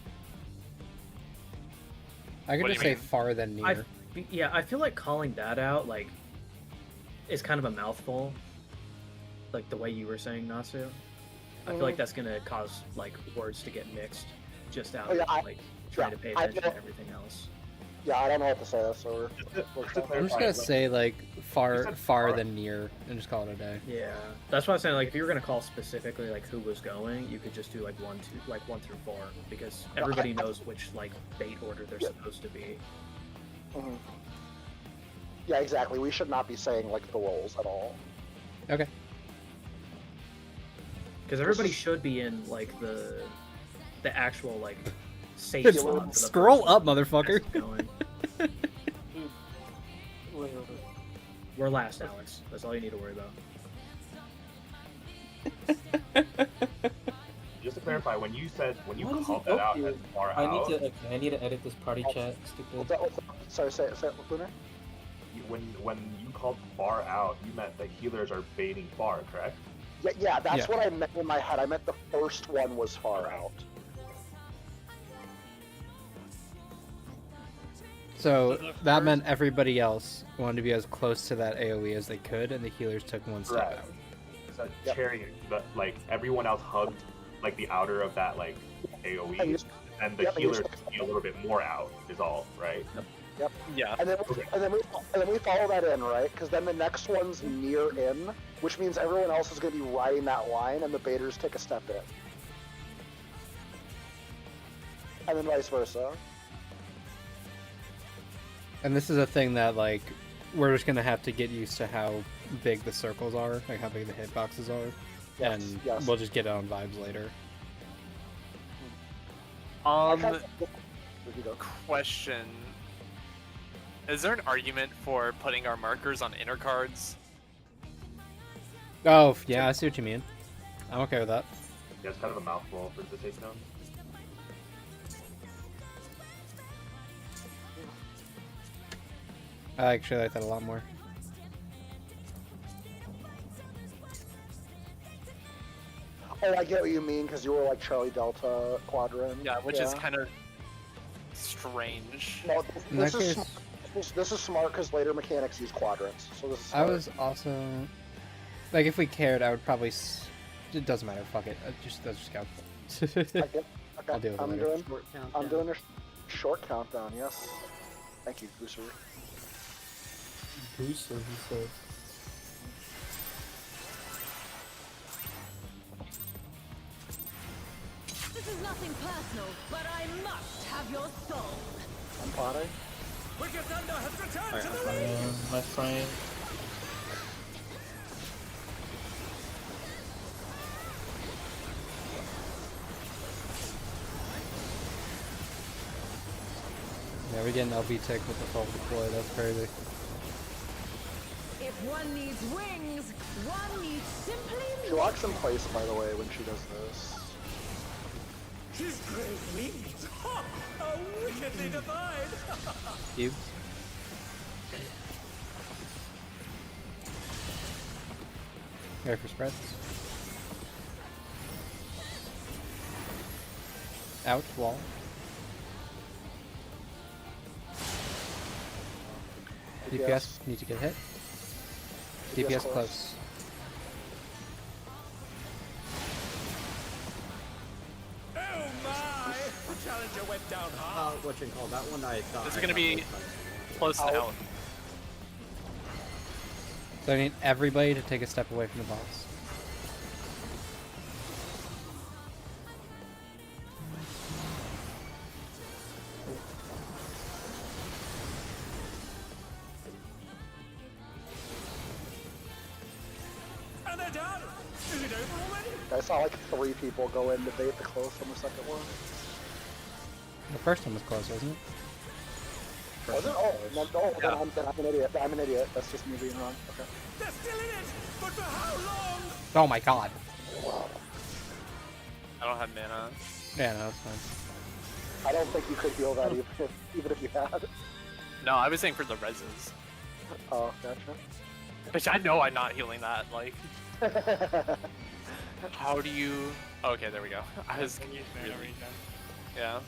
I could What do just you say mean? far than near. I feel like calling that out like is kind of a mouthful. Like the way you were saying, Natsu. I feel like that's gonna cause like words to get mixed just out Oh, yeah, of like trying to pay I attention know. to everything else. Yeah, I don't know what to say, so we're I'm just clarify, gonna like- say like You far said far far. than near and just call it a day. Yeah, that's why I was saying like if you were gonna call specifically like who was going, you could just do like 1 through 4 because everybody knows which like bait order they're supposed to be. Mhm. Yeah, exactly. We should not be saying like the rolls at all. Okay. Because everybody should be in like the actual like safe Just slot. for the scroll person up, motherfucker. that's going. Wait. We're last, Alex. That's all you need to worry about. Just to clarify, when you Why does called it that help out you? as far I out, need to edit this party chat. Stupid. Sorry, say it, Lunar. when you called far out, you meant the healers are baiting far, correct? Yeah, that's Yeah. what I meant in my head. I meant the first one was far out. So So the that first- meant everybody else wanted to be as close to that AoE as they could, and the healers took one step Right. out. So Yep. cherry, but like everyone else hugged like the outer of that like AOE, And you- and the yep, and you healers just- be a little bit more out is all, right? Yeah. And then Okay. we follow that in, right? Because then the next one's near in, which means everyone else is going to be riding that line, and the baiters take a step in. And then vice versa. And this is a thing that like we're just gonna have to get used to how big the circles are, like how big the hitboxes are, Yes, and yes. we'll just get it on vibes later. Um, Here you go. question. Is there an argument for putting our markers on inner cards? Oh, yeah, I see what you mean. I'm okay with that. Yeah, it's kind of a mouthful for the takedown. I actually like that a lot more. Oh, I get what you mean, because you were like Charlie Delta Quadrant. Yeah, which is kind of strange. No, In this that is case- smart. This is smart because later mechanics use quadrants. So this is I smart. was also like, if we cared, I would probably. It doesn't matter. Fuck it. Let's just go. Okay, I'll deal with it I'm later. doing. Short countdown. I'm doing a short countdown. Yes. Thank you, Gooser. Booster, he says. This is nothing personal, but I must have your soul. I'm plotting. Wicked Thunder has returned Alright, to I'm the fine. ring! My friend. Yeah, we're getting LB tick with the full deploy. That's crazy. If one needs wings, one needs simply She locks in place, by the way, when she does this. His great wings! Ha! Are wickedly divine! You. Ready for spreads? Out, wall. DPS need to get hit. DPS close. Oh my! The challenger went down hard. What you call that one? I thought. This is I gonna thought be was fine. close to out. So I need everybody to take a step away from the boss. And they're done! Is it over already? I saw like 3 people go in to bait the close on the second one. The first one was close, wasn't it? Was it? Oh, no, no, Yeah. then I'm an idiot. I'm an idiot. That's just me being wrong. Okay. They're still in it! But for how long? Oh my god. I don't have mana. Yeah, no, that's fine. I don't think you could heal that even if you had. No, I was saying for the reses. Oh, gotcha. Which I know I'm not healing that. Like, how do you? Okay, there we go. I was Can use mana really- regen. Yeah.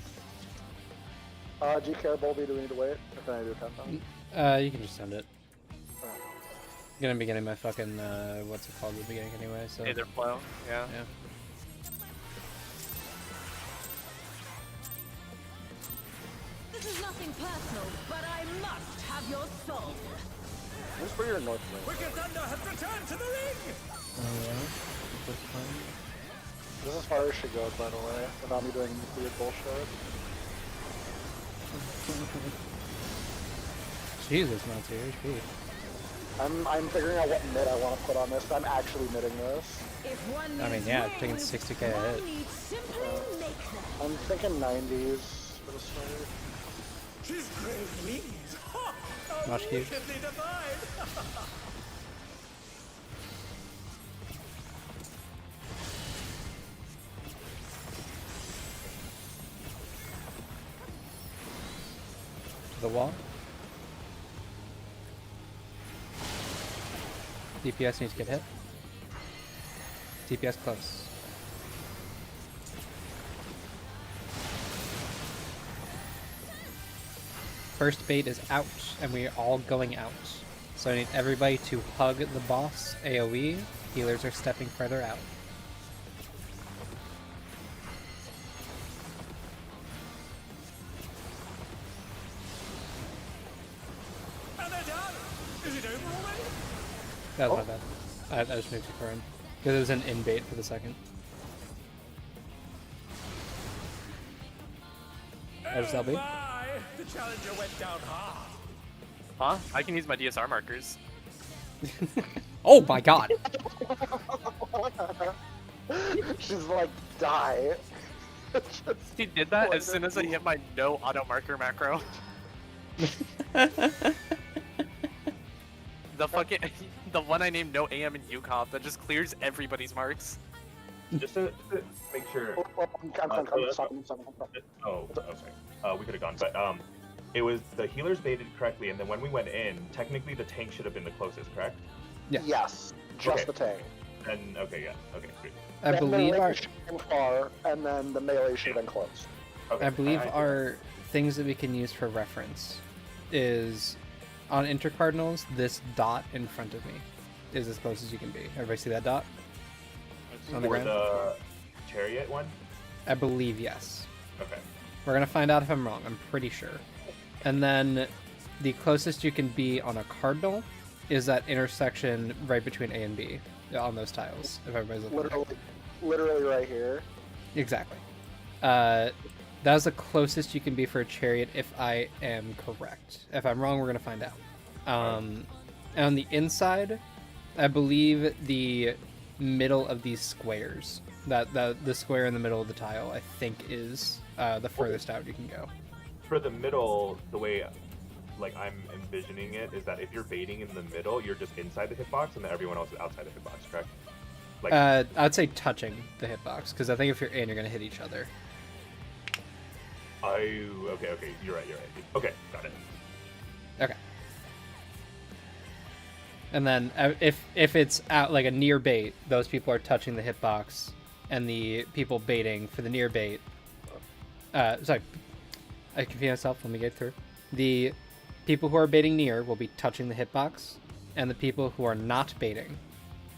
Do you care, Bolby? Do we need to wait? Or can I do a countdown? You can just send it. I'm gonna be getting my fucking, what's it called at the beginning anyway, so. Either flow. Yeah. Yeah. This is nothing personal, but I must have your soul. Who's for your north wing? Wicked Thunder has returned to the ring! This is as far as she goes, by the way, without me doing weird bullshit. Jesus, not too HP. I'm figuring out what mid I want to put on this. I'm actually midding this. If one I mean, needs yeah, taking wings, 60k a one hit. needs simply make them. I'm thinking 90s for the start. His great wings! Ha! Are Much cute. wickedly divine! To the wall. DPS needs to get hit. DPS close. First bait is out, and we are all going out. So I need everybody to hug the boss AoE. Healers are stepping further out. And they're done! Is it over already? That was my bad. I just moved to Corin. Because it was an in bait for the second. There's Oh LB. my! The challenger went down hard. Huh? I can use my DSR markers. Oh my god! She's like, die. He did that as soon as I hit my no auto marker macro. The fucking the one I named no AM and UComp that just clears everybody's marks. Just to make sure. Oh, okay. We could have gone, but it was the healers baited correctly, and then when we went in, technically the tank should have been the closest, correct? Yeah. Yes, just the tank. And okay, yeah, okay, great. I believe our far, and then the melee should have been close. Okay. I believe our things that we can use for reference is on intercardinals. This dot in front of me is as close as you can be. Everybody see that dot on the For ground? the chariot one? I believe yes. Okay. We're gonna find out if I'm wrong. I'm pretty sure. And then the closest you can be on a cardinal is that intersection right between A and B on those tiles. If everybody's looking. Literally right here. Exactly. That's the closest you can be for a chariot if I am correct. If I'm wrong, we're gonna find out. And on the inside, I believe the middle of these squares, that the square in the middle of the tile, I think is the furthest out you can go. For the middle, the way like I'm envisioning it is that if you're baiting in the middle, you're just inside the hitbox, and then everyone else is outside the hitbox, correct? Like, I'd say touching the hitbox, because I think if you're in, you're gonna hit each other. okay, you're right. Okay, got it. Okay. And then if it's out like a near bait, those people are touching the hitbox, and the people baiting for the near bait. Sorry, I confused myself. Let me get through. The people who are baiting near will be touching the hitbox, and the people who are not baiting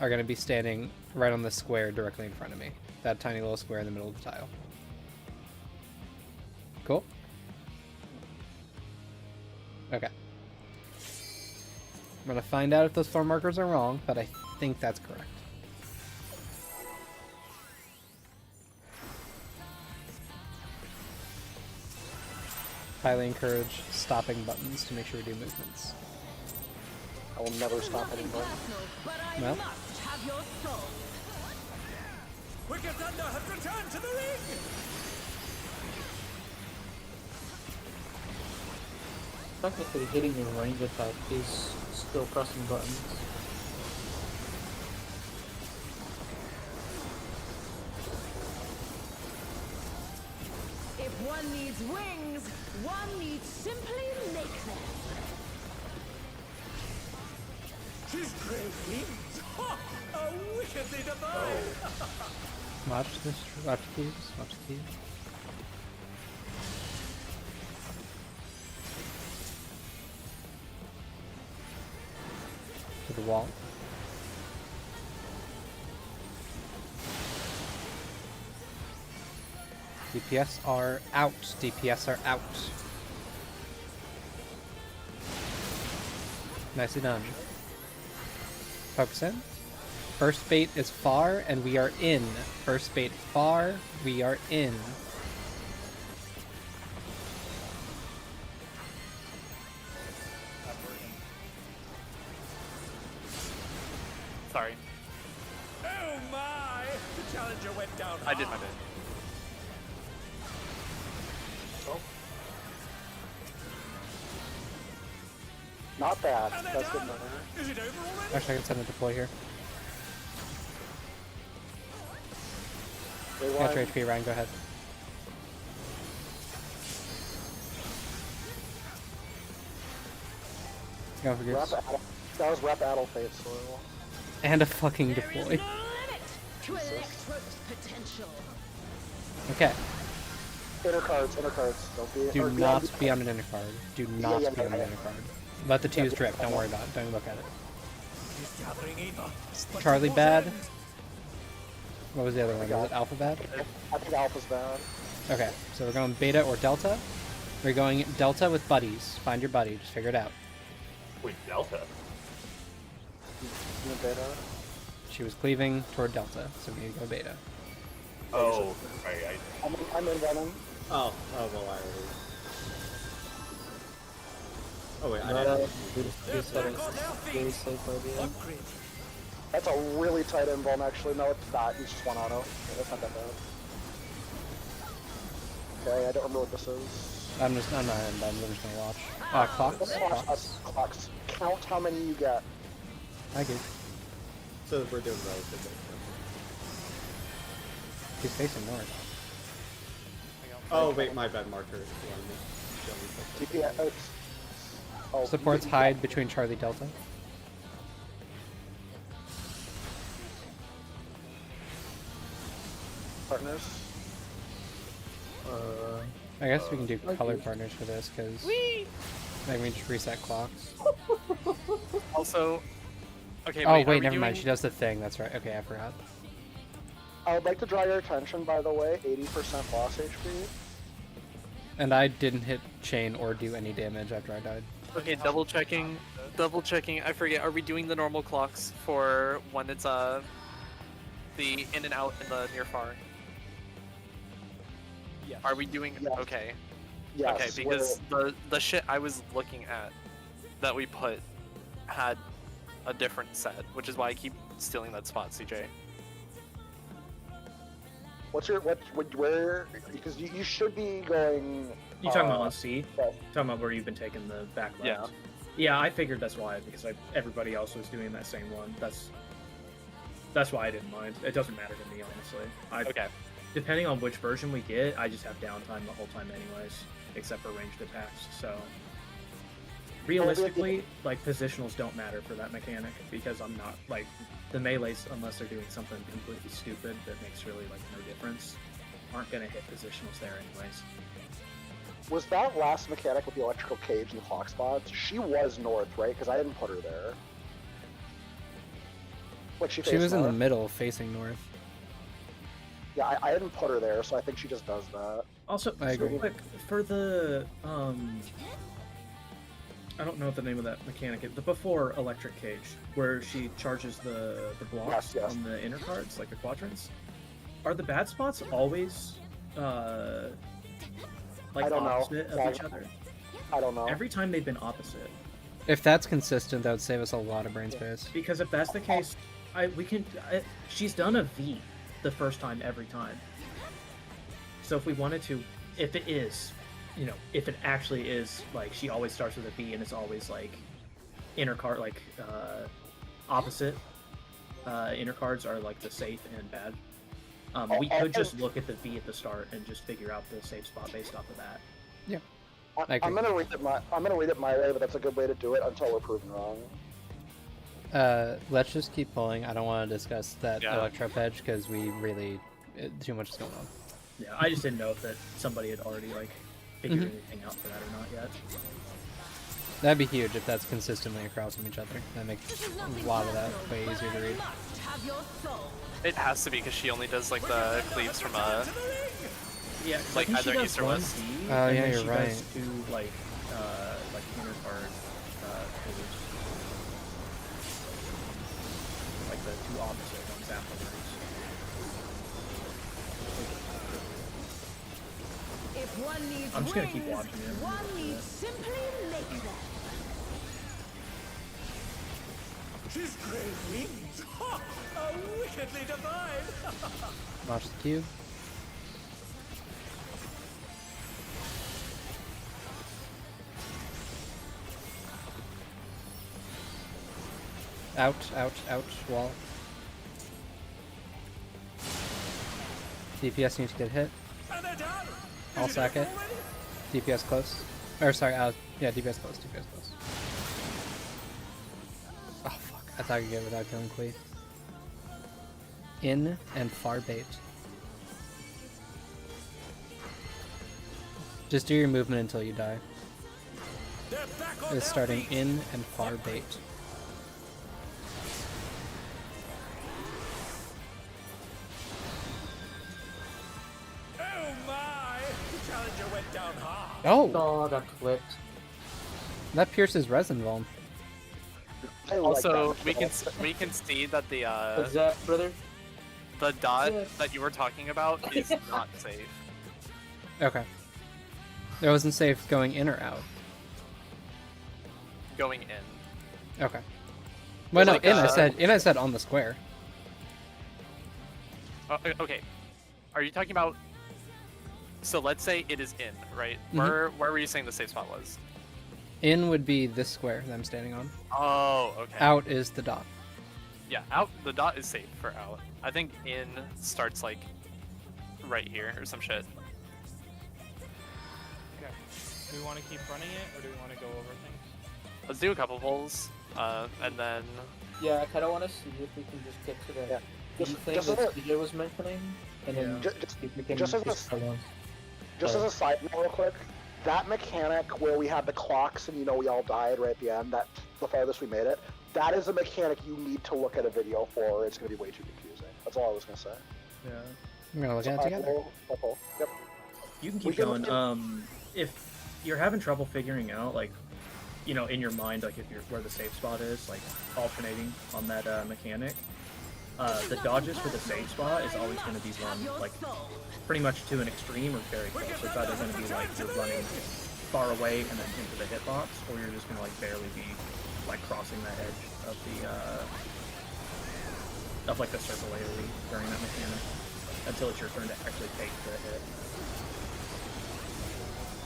are going to be standing right on the square directly in front of me. That tiny little square in the middle of the tile. Cool? Okay. I'm going to find out if those 4 markers are wrong, but I think that's correct. Highly encourage stopping buttons to make sure we do movements. I will never stop anybody. Well, Have your soul. Wicked Thunder has returned to the ring! Technically, hitting your range attack is still pressing buttons. If one needs wings, one needs simply make them. His great wings! Ha! A wickedly divine! watch this. Watch the keys. Watch the keys. To the wall. DPS are out. DPS are out. Nicely done. Focus in. First bait is far, and we are in. First bait far, we are in. Sorry. Oh my! The challenger went down. I did my bit. Not bad. That's good money. Is it over already? Actually, I can send a deploy here. Got your HP, Ryan. Go ahead. Go for Goose. That was Rep Addle Fate Soil. And a fucking deploy. Limit to Electro's potential. Okay. Inner cards. Don't be. Do not be on an inner card. Do not be on an inner card. Let the twos drip. Don't worry about it. Don't look at it. Charlie bad. What was the other one? Was it Alpha bad? I think Alpha's bad. Okay, so we're going Beta or Delta. We're going Delta with buddies. Find your buddy. Just figure it out. Wait, Delta? Beta. She was cleaving toward Delta, so we need to go Beta. Oh, right. I'm in Venom. Oh, well, I already. Oh, wait, I No, didn't. very safe idea. That's a really tight invuln, actually. No, it's not. It's just one auto. Yeah, that's not that bad. Okay, I don't remember what this is. I'm not hitting buttons, I'm just gonna watch. Clocks? Let's watch Clocks. us clocks. Count how many you get. I get. So we're doing relatively. He's facing north. Oh wait, my bad. Marker. TPS. Oh, Supports hide between Charlie Delta. Partners. I guess we can do color partners for this, because maybe we just reset clocks. Also, okay. Oh wait, wait, never mind. She does the thing. That's right. Okay, I forgot. I would like to draw your attention, by the way, 80% loss HP. And I didn't hit chain or do any damage after I died. Okay, double checking. I forget. Are we doing the normal clocks for when it's the in and out in the near far? Yes. Are we doing? Yes. Okay. Yes, Okay, because the shit I was looking at that we put had a different set, which is why I keep stealing that spot, CJ. What's your where? Because you should be going. You talking about on C? Yeah. Talking about where you've been taking the back left? Yeah. Yeah, I figured that's why, because everybody else was doing that same one. That's why I didn't mind. It doesn't matter to me, honestly. Okay. Depending on which version we get, I just have downtime the whole time anyways, except for ranged attacks, so... Realistically, like, positionals don't matter for that mechanic, because I'm not, like, the melees, unless they're doing something completely stupid that makes really, like, no difference, aren't gonna hit positionals there anyways. Was that last mechanic with the electrical cage and the clock spots? She was north, right? Because I didn't put her there. What she was in the north? middle, facing north. Yeah, I didn't put her there, so I think she just does that. Also, I agree. real quick, for the, I don't know what the name of that mechanic is. The before electric cage, where she charges the blocks Yes. on the inner cards, like the quadrants. Are the bad spots always like I don't know. opposite of each other? I don't know. Every time they've been opposite. If that's consistent, that would save us a lot of brain space. Because if that's the case, she's done a V the first time every time. So if we wanted to, if it is, if it actually is, like, she always starts with a V and it's always, like, inner card, like, opposite inner cards are, like, the safe and bad. We could just look at the V at the start and just figure out the safe spot based off of that. Yeah. I'm gonna read it my way, but that's a good way to do it until we're proven wrong. Let's just keep pulling. I don't want to discuss that Yeah. Electro Edge because we really too much is going on. Yeah, I just didn't know if that somebody had already, like, figured Mhm. anything out for that or not yet. That'd be huge if that's consistently across from each other. That makes a lot of that way easier to read. It has to be because she only does like the cleaves from Yeah, 'cause like I think she either does east or one west. V, Oh, and yeah, then you're she right. does two, like inner card cleaves. Like the two opposite ones afterwards. If one needs I'm just gonna keep wings, watching it. one needs simply make them. She's great wings. Ha! A wickedly divine. Watch the cube. Ouch, ouch, ouch, wall. DPS needs to get hit. And they're done. I'll sack it. DPS close. Or sorry, yeah, DPS close, DPS close. Oh fuck, I thought I could get it without killing Queef. In and far bait. Just do your movement until you die. They're back on It's their starting feet. in and far bait. Oh my! The challenger went down hard. Oh! Oh, I got clipped. That pierces resin vuln. I like Also, that. we can see that the What's that, brother? the dot Yeah. that you were talking about is not safe. Okay. It wasn't safe going in or out. Going in. Okay. Well, no, like, in I said on the square. Okay. Are you talking about So let's say it is in, right? Mhm. Where were you saying the safe spot was? In would be this square that I'm standing on. Oh, okay. Out is the dot. Yeah, out. The dot is safe for out. I think in starts like right here or some shit. Okay. Do we want to keep running it, or do we want to go over things? Let's do a couple pulls, and then Yeah, I kind of want to see if we can just get to that Yeah. key Just- thing just that as a- CJ was mentioning, and then Ju- see if we can just as a- just try one. Just as a side note, real quick, that mechanic where we had the clocks and we all died right at the end, that's the farthest we made it. That is a mechanic you need to look at a video for, or it's going to be way too confusing. That's all I was going to say. Yeah. We're gonna look at it together. Yep. You can We keep can- going. If you're having trouble figuring out, like, in your mind, like if you're where the safe spot is, like alternating on that mechanic, the dodges for the safe spot is always going to be run like pretty much to an extreme or very close. So it's either going to be like you're running far away and then into the hitbox, or you're just going to like barely be like crossing that edge of the circle AoE during that mechanic until it's your turn to actually take the hit.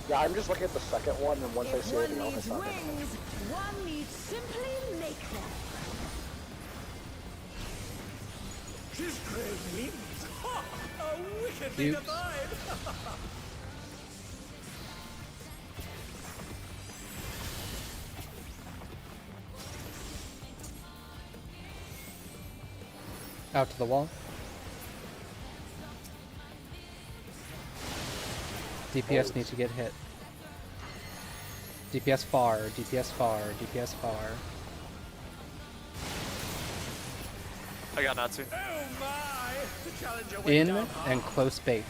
Yeah, I'm just looking at the second one, and once I If see one everything else, needs it's not gonna- wings, one needs simply make them. His great wings! Ha! A wickedly Oops. divine! Out to the wall. DPS needs to get hit. DPS far, DPS far, DPS far. I got Natsu. Oh my! The challenger went In down and hard. close bait.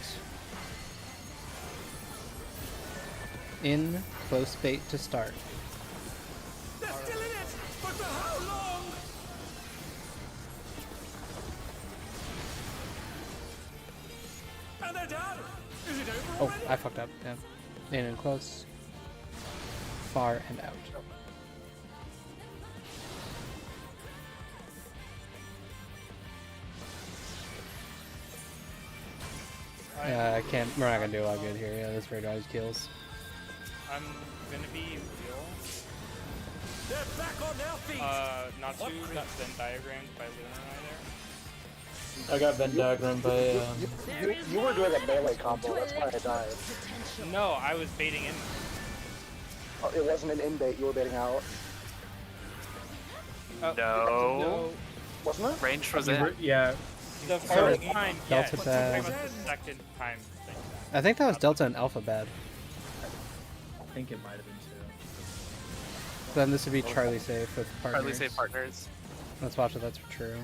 In, close bait to start. They're still in it! But for how long? And they're down! Is it over Oh, already? I fucked up. Yeah. In and close. Far and out. I can't. We're not gonna do a lot good here. Yeah, this raid always kills. I'm gonna be real. They're back on their feet! Natsu got Venn diagrammed by Luna right I got Venn diagram by. You were doing a melee combo, that's why I died. there. No, I was baiting in. Oh, it wasn't an in-bait, you were baiting out. Oh, No. Wasn't it? Range was You in. were- yeah. The Sorry. first time, Delta yes. bad. I'm talking about the second time thing. I think that was Delta and Alpha bad. I think it might have been too. Then this would be Charlie safe with partners. Hardly safe partners. Let's watch if that's true.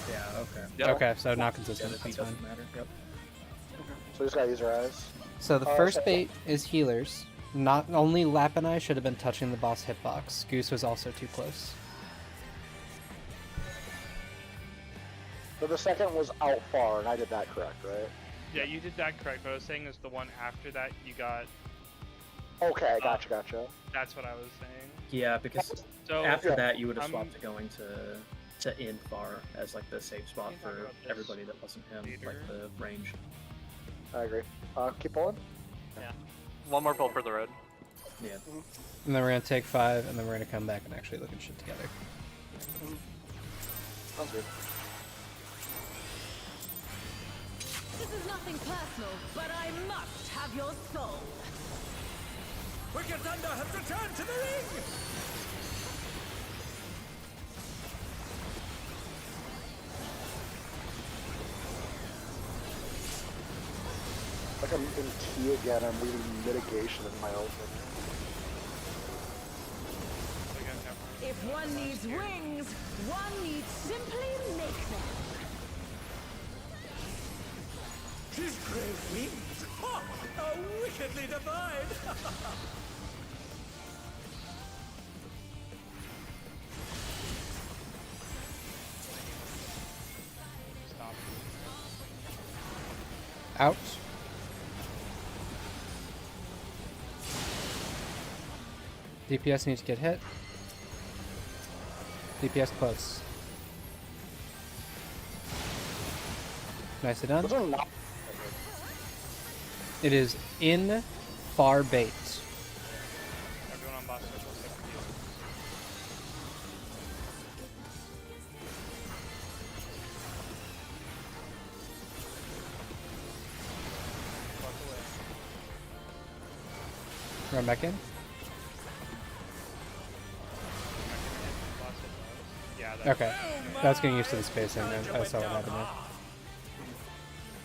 Yeah, okay. Yep. Okay, so not Yeah, consistent. the That's beat fine. doesn't matter. Yep. So you just gotta use your eyes. So the Oh, first okay. bait is healers. Not only Lap and I should have been touching the boss hitbox. Goose was also too close. So the second was out far, and I did that correct, right? Yeah, you did that correct. But I was saying is the one after that you got. Okay, gotcha. That's what I was saying. Yeah, because So after that you would have I'm- swapped to going to in far as like the safe spot Can you talk for about this everybody that wasn't him, like later? the range. I agree. Keep pulling. One more pull for the road. Yeah. And then we're gonna take 5, and then we're gonna come back and actually look at shit together. Sounds good. This is nothing personal, but I must have your soul. Wicked Thunder has returned to the ring! Like I'm in T again, I'm reading mitigation in my open. If one needs wings, one needs simply make them. His great wings! Ha! A wickedly divine! Stop. Out. DPS needs to get hit. DPS close. Nicely done. Those are not. It is in far bait. Everyone on boss circle except for you. Walk away. Run back in. Boss hit those. Yeah, that's Okay. That's getting used to the spacing. I saw what happened there.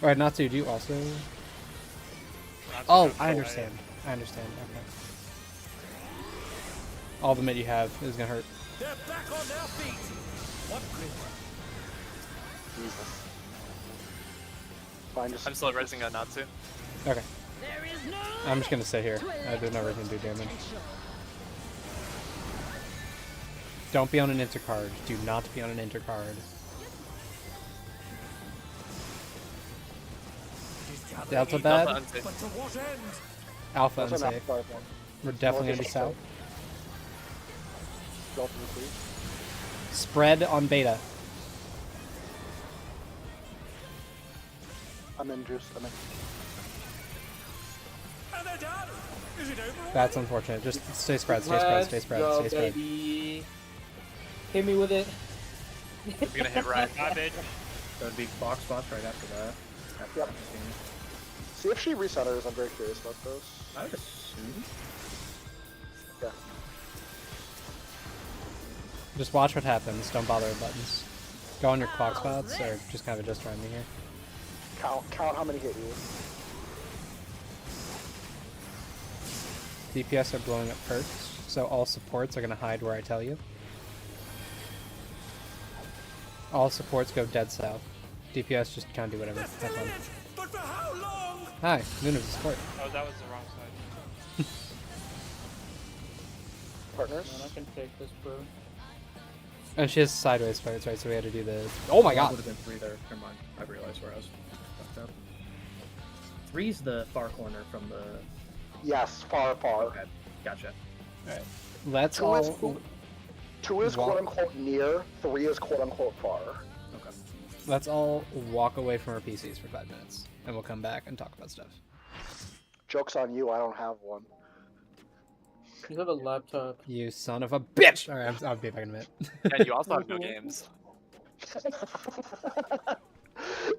Alright, Natsu, do you also... not Oh, so I good. understand. I understand. Okay. All the mid you have is gonna hurt. They're back on their feet. What grit? Jesus. Fine, just I'm still resing on Natsu. Okay. There is no I'm just gonna sit here. There's no reason to do damage. Don't be on an intercard. Do not be on an intercard. Delta bad. Delta unsafe. But to what end? Alpha That's an unsafe. Alpha one. We're definitely gonna be Delta south. Delta please. Spread on beta. I'm in juice. I'm in. And they're done. Is it over? That's unfortunate. Just stay spread, stay spread, stay spread, Let's stay go, spread. baby. Hit me with it. I'm gonna hit right. Bye, bitch. That'd be box spots right after that. After Yep. that scene. See if she recenters. I'm very curious about those. I would assume. Yeah. Just watch what happens. Don't bother with buttons. Go on your clock spots, or just kind of adjust around me here. Count how many hit you. DPS are blowing up perks, so all supports are gonna hide where I tell you. All supports go dead south. DPS just kind of do whatever. Have fun. But for how long? Hi, Luna's a support. Oh, that was the wrong side. Partners. Man, I can take this, bro. And she has sideways fights, right? So we had to do the. Oh my god! Would have been 3 there. Never mind. I realized where I was fucked up. 3's the far corner from the. Yes, far. Okay, gotcha. Alright. Let's Two is, all. two is walk- quote unquote near. 3 is quote unquote far. Okay. Let's all walk away from our PCs for 5 minutes, and we'll come back and talk about stuff. Joke's on you. I don't have one. You have a laptop. You son of a bitch! Alright, I'll be back in a minute. And you also have no games.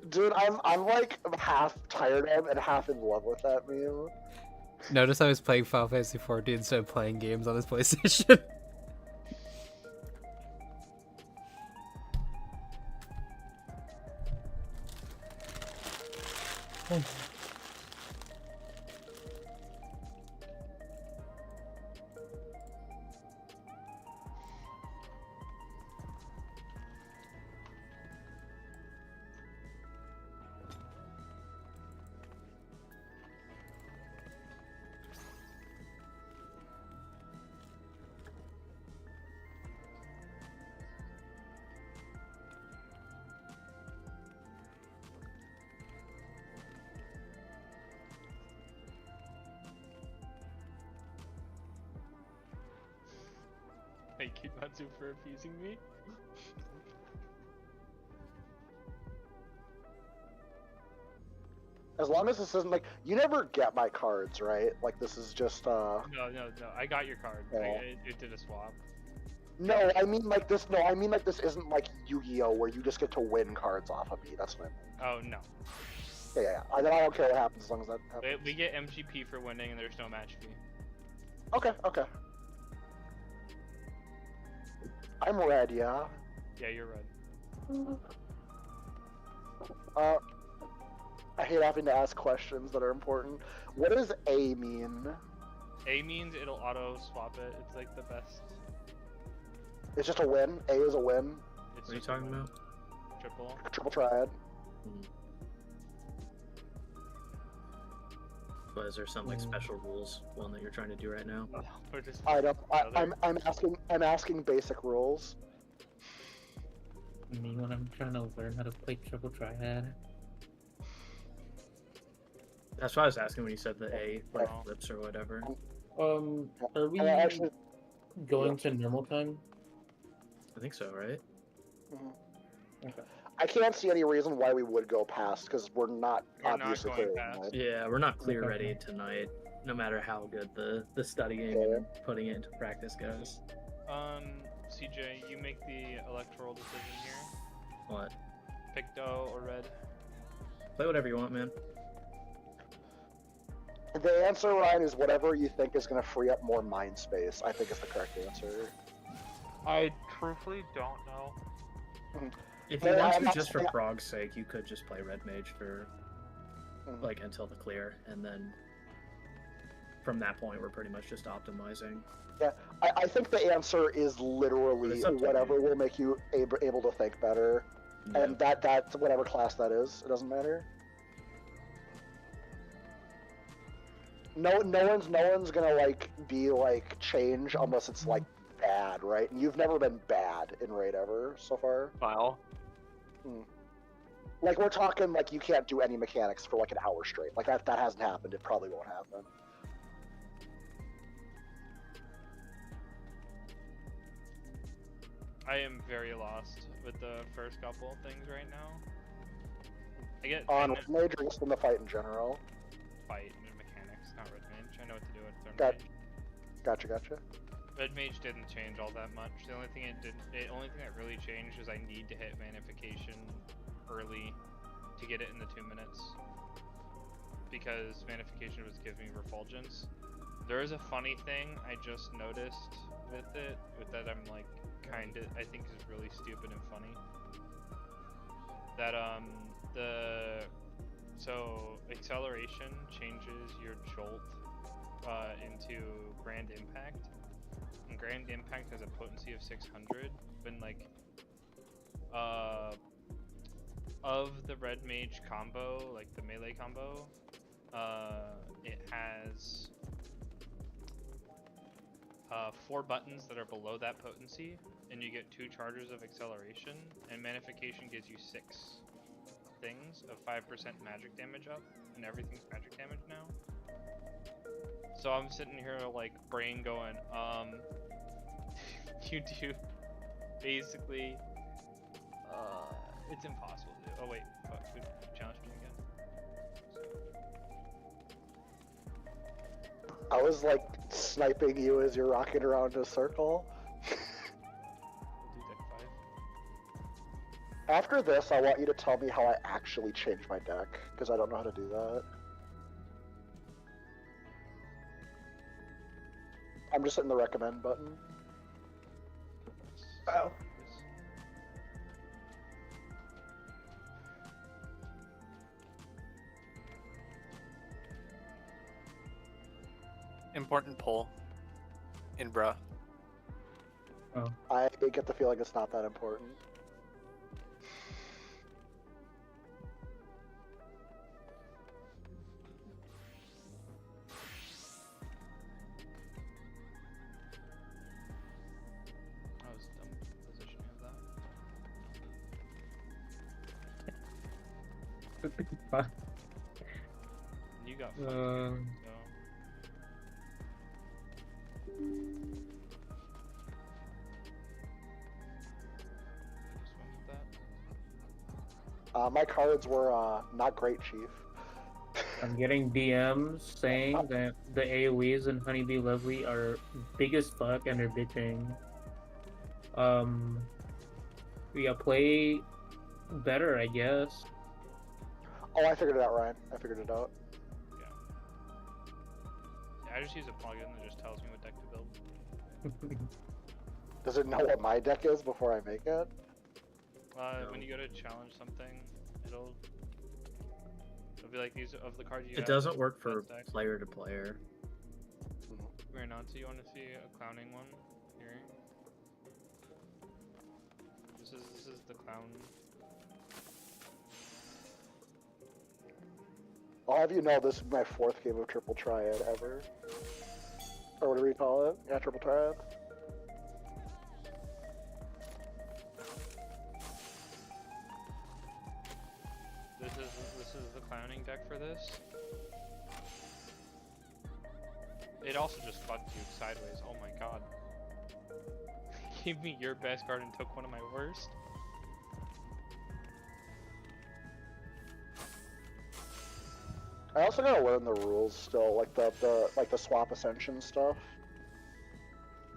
Dude, I'm like half tired of and half in love with that meme. Notice I was playing Final Fantasy XIV instead of playing games on his PlayStation. Thank you, Natsu, for appeasing me. As long as this isn't like you never get my cards, right? Like this is just No. I got your card. Oh. It did a swap. No, I mean like this. No, I mean like this isn't like Yu-Gi-Oh, where you just get to win cards off of me. That's what I mean. Oh no. Yeah. I don't care what happens as long as that happens. We get MGP for winning, and there's no match fee. Okay. I'm red, yeah. Yeah, you're right. I hate having to ask questions that are important. What does A mean? A means it'll auto swap it. It's like the best. It's just a win. A is a win. It's What are you just a talking win. about? Triple. Triple triad. But is there some like special rules one that you're trying to do right now? Or just I don't. another- I'm asking basic rules. Me when I'm trying to learn how to play triple triad. That's why I was asking when you said the A, like Oh. flips or whatever. Are we I actually. going to normal time? I think so, right? I can't see any reason why we would go past because we're not We're not obviously going clear. past. Yeah, we're not clear ready tonight, no matter how good the studying and putting it into practice goes. CJ, you make the electoral decision here. What? Pick dough or red. Play whatever you want, man. The answer, Ryan, is whatever you think is going to free up more mind space. I think is the correct answer. I truthfully don't know. If you Yeah, want I'm to, not- just for Frog's sake, you could just play Red Mage for like until the clear, and then from that point, we're pretty much just optimizing. Yeah, I think the answer is literally It's up to whatever will make you able to think better, and that's whatever class that is. It doesn't matter. No one's gonna like be like change unless it's like bad, right? And you've never been bad in raid ever so far. Wow. Like we're talking like you can't do any mechanics for like an hour straight. Like that hasn't happened. It probably won't happen. I am very lost with the first couple of things right now. I get On Mage or just in the fight in general. fight and mechanics, not red mage. I know what to do with third Got- mage. Gotcha. Red mage didn't change all that much. The only thing the only thing that really changed is I need to hit manification early to get it in the 2 minutes, because manification was giving me refulgence. There is a funny thing I just noticed with it, that I'm like I think is really stupid and funny. That so acceleration changes your jolt into Grand Impact, and Grand Impact has a potency of 600. When like of the Red Mage combo, like the melee combo, it has 4 buttons that are below that potency, and you get 2 charges of acceleration, and manification gives you 6 things of 5% magic damage up, and everything's magic damage now. So I'm sitting here like brain going, you do basically, it's impossible to do. Oh wait, who challenged me again? I was like sniping you as you're rocking around in a circle. We'll do deck 5. After this, I want you to tell me how I actually changed my deck, because I don't know how to do that. I'm just hitting the recommend button. Oh. Important poll. In bruh. I get the feeling it's not that important. That was dumb positioning of that. You got fucked, so. Just went with that. My cards were not great, Chief. I'm getting DMs saying that the AoEs in Honeybee Lovely are big as fuck and they're bitching. Yeah, play better, I guess. Oh, I figured it out, Ryan. I figured it out. I just use a plugin that just tells me what deck to build. Does it know what my deck is before I make it? When you go to challenge something, it'll be like these of the cards you It have. doesn't work for best decks. player to player. We're not. So you want to see a clowning one here? This is the clown. I'll have you know this is my 4th game of Triple Triad ever. Or what do we call it? Yeah, Triple Triad. This is the clowning deck for this. It also just fucked you sideways. Oh my god. Gave me your best card and took one of my worst. I also gotta learn the rules still, like the swap ascension stuff.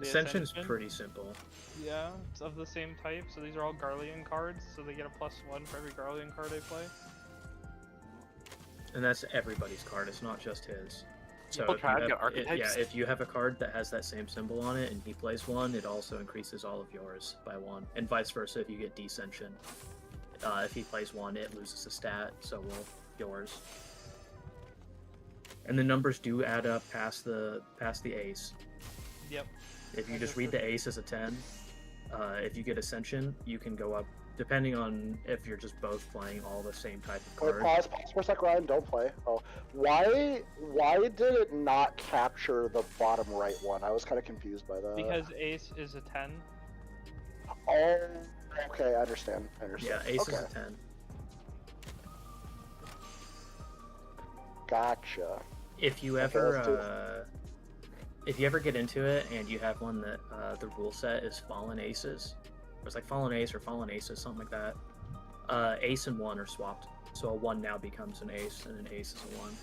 The Ascension's pretty simple. Yeah, it's of the same type. So these are all Garlean cards, so they get a +1 for every Garlean card I play. And that's everybody's card, it's not just his. So People if try you to have, get archetypes? if you have a card that has that same symbol on it and he plays one, it also increases all of yours by 1. And vice versa if you get Descension. If he plays one, it loses a stat, so will yours. And the numbers do add up past the ace. Yep. If you just read the ace as a 10, if you get Ascension, you can go up, depending on if you're just both playing all the same type of Wait, card. pause for a sec, Ryan. Don't play. Oh, why did it not capture the bottom right one? I was kind of confused by that. Because ace is a 10. Oh, okay, I understand. Yeah, ace okay. is a 10. Gotcha. If you Okay, let's do ever if you ever get into it and you have one that the rule set is fallen aces, or it's like fallen ace or fallen aces, something like that, ace and 1 are swapped, so a 1 now becomes an ace and an ace is a 1.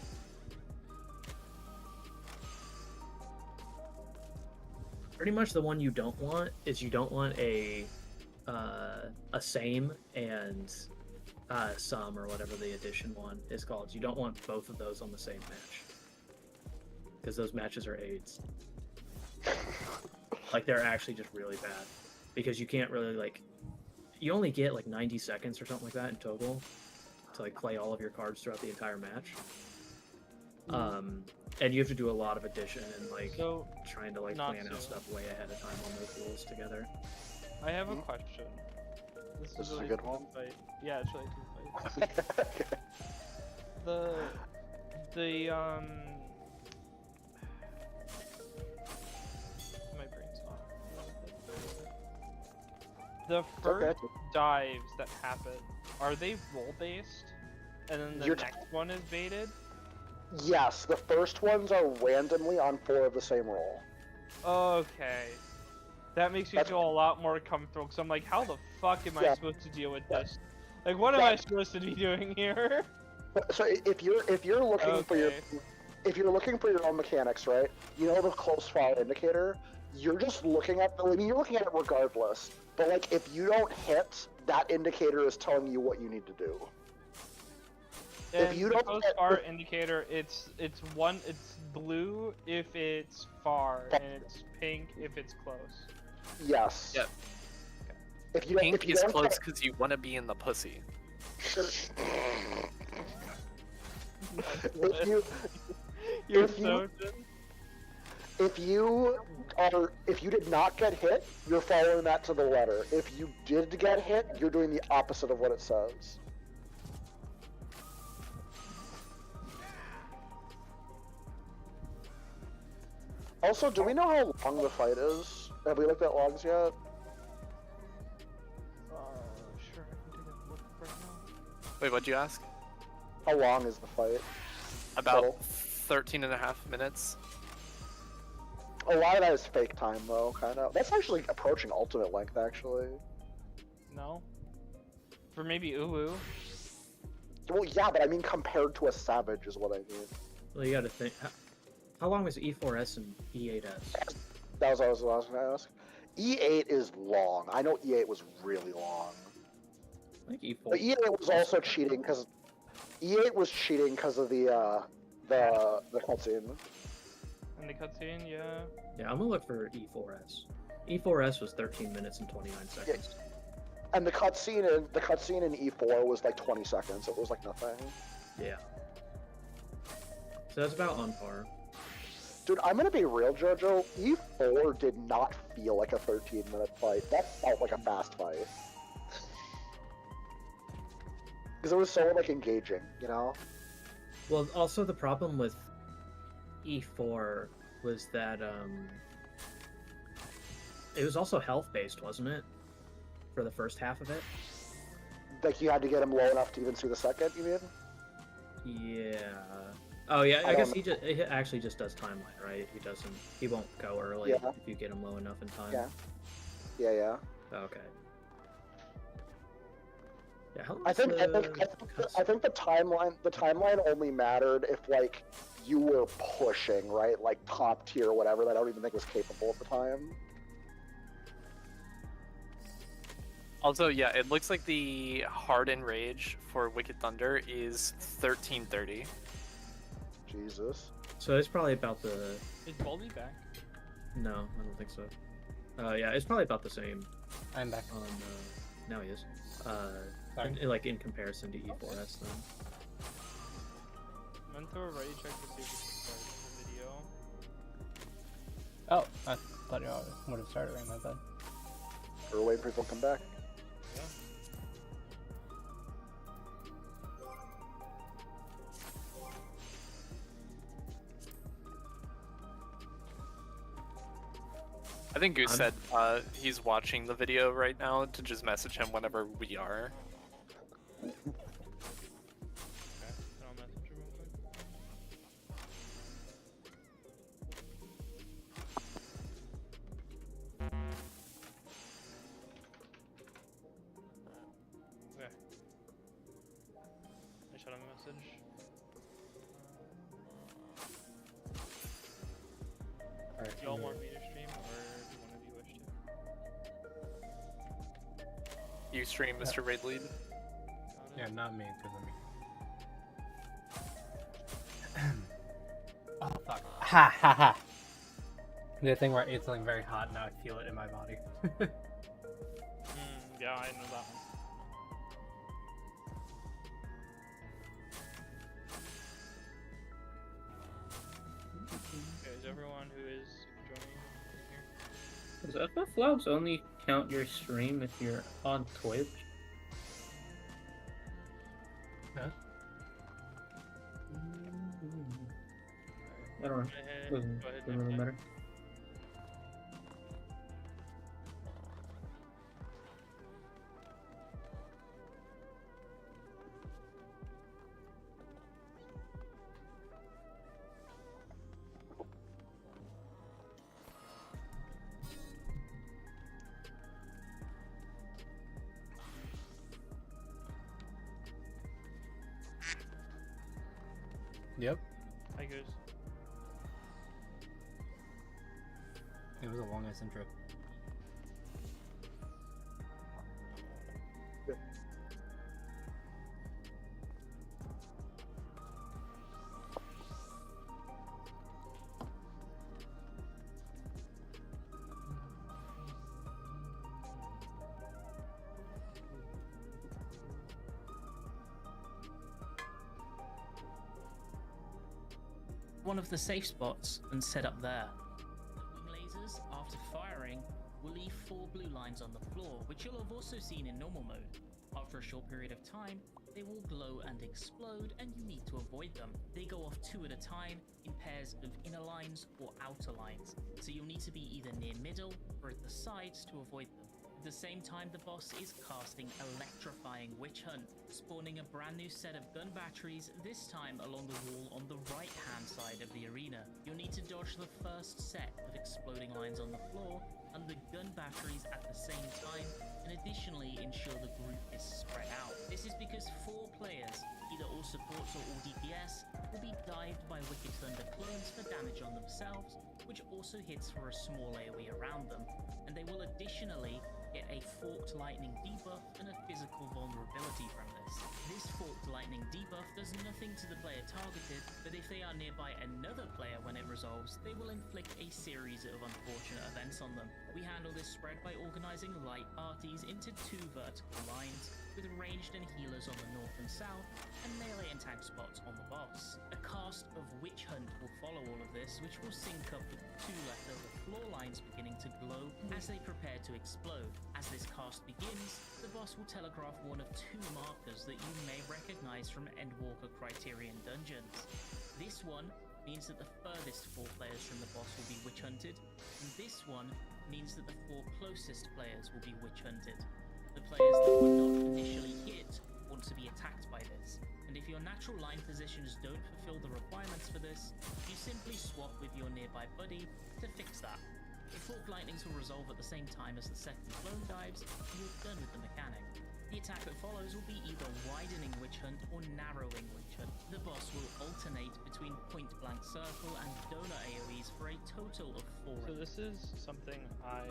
Pretty much the one you don't want is you don't want a same and sum, or whatever the addition one is called. You don't want both of those on the same match, because those matches are aids. Like, they're actually just really bad, because you can't really, like, you only get like 90 seconds or something like that in total to like play all of your cards throughout the entire match. And you have to do a lot of addition and like trying to like plan out stuff way ahead of time on those rules together. I have a question. This is really a good team one? Fight. Yeah, it's really team fight. the my brain's not. The first dives that happen, are they roll based? And then the next one is baited? Yes, the first ones are randomly on 4 of the same roll. Okay. That makes me feel a lot more comfortable, because I'm like, how the fuck am I supposed to deal with this? Like, what am I supposed to be doing here? So if you're looking for your own mechanics, right? You know the close fire indicator. You're just looking at. I mean, you're looking at it regardless. But like, if you don't hit, that indicator is telling you what you need to do. And if you the don't close far indicator, it's blue if it's far, and it's pink if it's close. Yes. Yep. If you Pink is don't close because you want to be in the pussy. If you did not get hit, you're following that to the letter. If you did get hit, you're doing the opposite of what it says. Also, do we know how long the fight is? Have we looked at logs yet? Sure, I can take a look right now. Wait, what'd you ask? How long is the fight? About 13.5 minutes. A lot of that is fake time, though, kind of. That's actually approaching ultimate length, actually. No? For maybe Uwu? Well, yeah, but I mean compared to a Savage is what I mean. Well, you gotta think, how long was E4S and E8S? That was what I was going to ask. E8 is long. I know E8 was really long. I think E4. But E8 was also cheating because E8 was cheating because of the cutscene. In the cutscene, yeah. Yeah, I'm gonna look for E4S. E4S was 13 minutes and 29 seconds. Yeah. And the cutscene in E4 was like 20 seconds. It was like nothing. Yeah. So that's about on par. Dude, I'm gonna be real, JoJo. E4 did not feel like a 13-minute fight. That felt like a fast fight. Because it was so like engaging, you know. Well, also the problem with E4 was that it was also health based, wasn't it? For the first half of it. Like you had to get him low enough to even see the second. You mean? Yeah. Oh yeah. I guess he actually just does timeline, right? He won't go early if you get him low enough in time. Yeah. Yeah. Okay. Yeah, how I think long's I think the timeline only mattered if like you were pushing, right? Like top tier, whatever. That I don't even think was capable at the time. Also, yeah, it looks like the hard enrage for Wicked Thunder is 1330. Jesus. So it's probably about the. Is Baldy back? No, I don't think so. Yeah, it's probably about the same. I'm back. On now he is. Sorry. Like in comparison to E4S then. I'm gonna throw a ready check to see if we can start the video. Oh, I thought you would have started right now then. We're waiting for people to come back. Yeah. I think Goose said he's watching the video right now to just message him whenever we are. Okay, I'll message him real quick. Okay. I shot him a message. Alright. Do y'all want me to stream, or do one of you wish to? You stream, Mr. Raid Lead. Yeah, not me, because I'm. Oh fuck! Ha ha ha! The thing where I ate something very hot, now I feel it in my body. Yeah, I know that one. Okay, is everyone who is joining in here? Does FF Labs only count your stream if you're on Twitch? Huh? I don't know. Doesn't really matter. Yep. Hi, Goose. It was a long ass intro. One of the safe spots and set up there. The wing lasers, after firing, will leave 4 blue lines on the floor, which you'll have also seen in normal mode. After a short period of time, they will glow and explode, and you need to avoid them. They go off 2 at a time in pairs of inner lines or outer lines, so you'll need to be either near middle or at the sides to avoid them. At the same time, the boss is casting Electrifying Witch Hunt, spawning a brand new set of gun batteries, this time along the wall on the right-hand side of the arena. You'll need to dodge the first set of exploding lines on the floor and the gun batteries at the same time, and additionally ensure the group is spread out. This is because 4 players, either all supports or all DPS, will be dived by Wicked Thunder clones for damage on themselves, which also hits for a small AoE around them, and they will additionally get a Forked Lightning debuff and a physical vulnerability from this. This Forked Lightning debuff does nothing to the player targeted, but if they are nearby another player when it resolves, they will inflict a series of unfortunate events on them. We handle this spread by organizing light parties into 2 vertical lines, with ranged and healers on the north and south, and melee and tank spots on the boss. A cast of Witch Hunt will follow all of this, which will sync up with 2 leftover floor lines beginning to glow as they prepare to explode. As this cast begins, the boss will telegraph one of 2 markers that you may recognize from Endwalker Criterion dungeons. This one means that the furthest 4 players from the boss will be witch hunted, and this one means that the 4 closest players will be witch hunted. The players that were not initially hit want to be attacked by this, and if your natural line positions don't fulfill the requirements for this, you simply swap with your nearby buddy to fix that. If Forked Lightnings will resolve at the same time as the second clone dives, you're done with the mechanic. The attack that follows will be either widening Witch Hunt or narrowing Witch Hunt. The boss will alternate between point blank circle and donut AoEs for a total of 4. So this is something I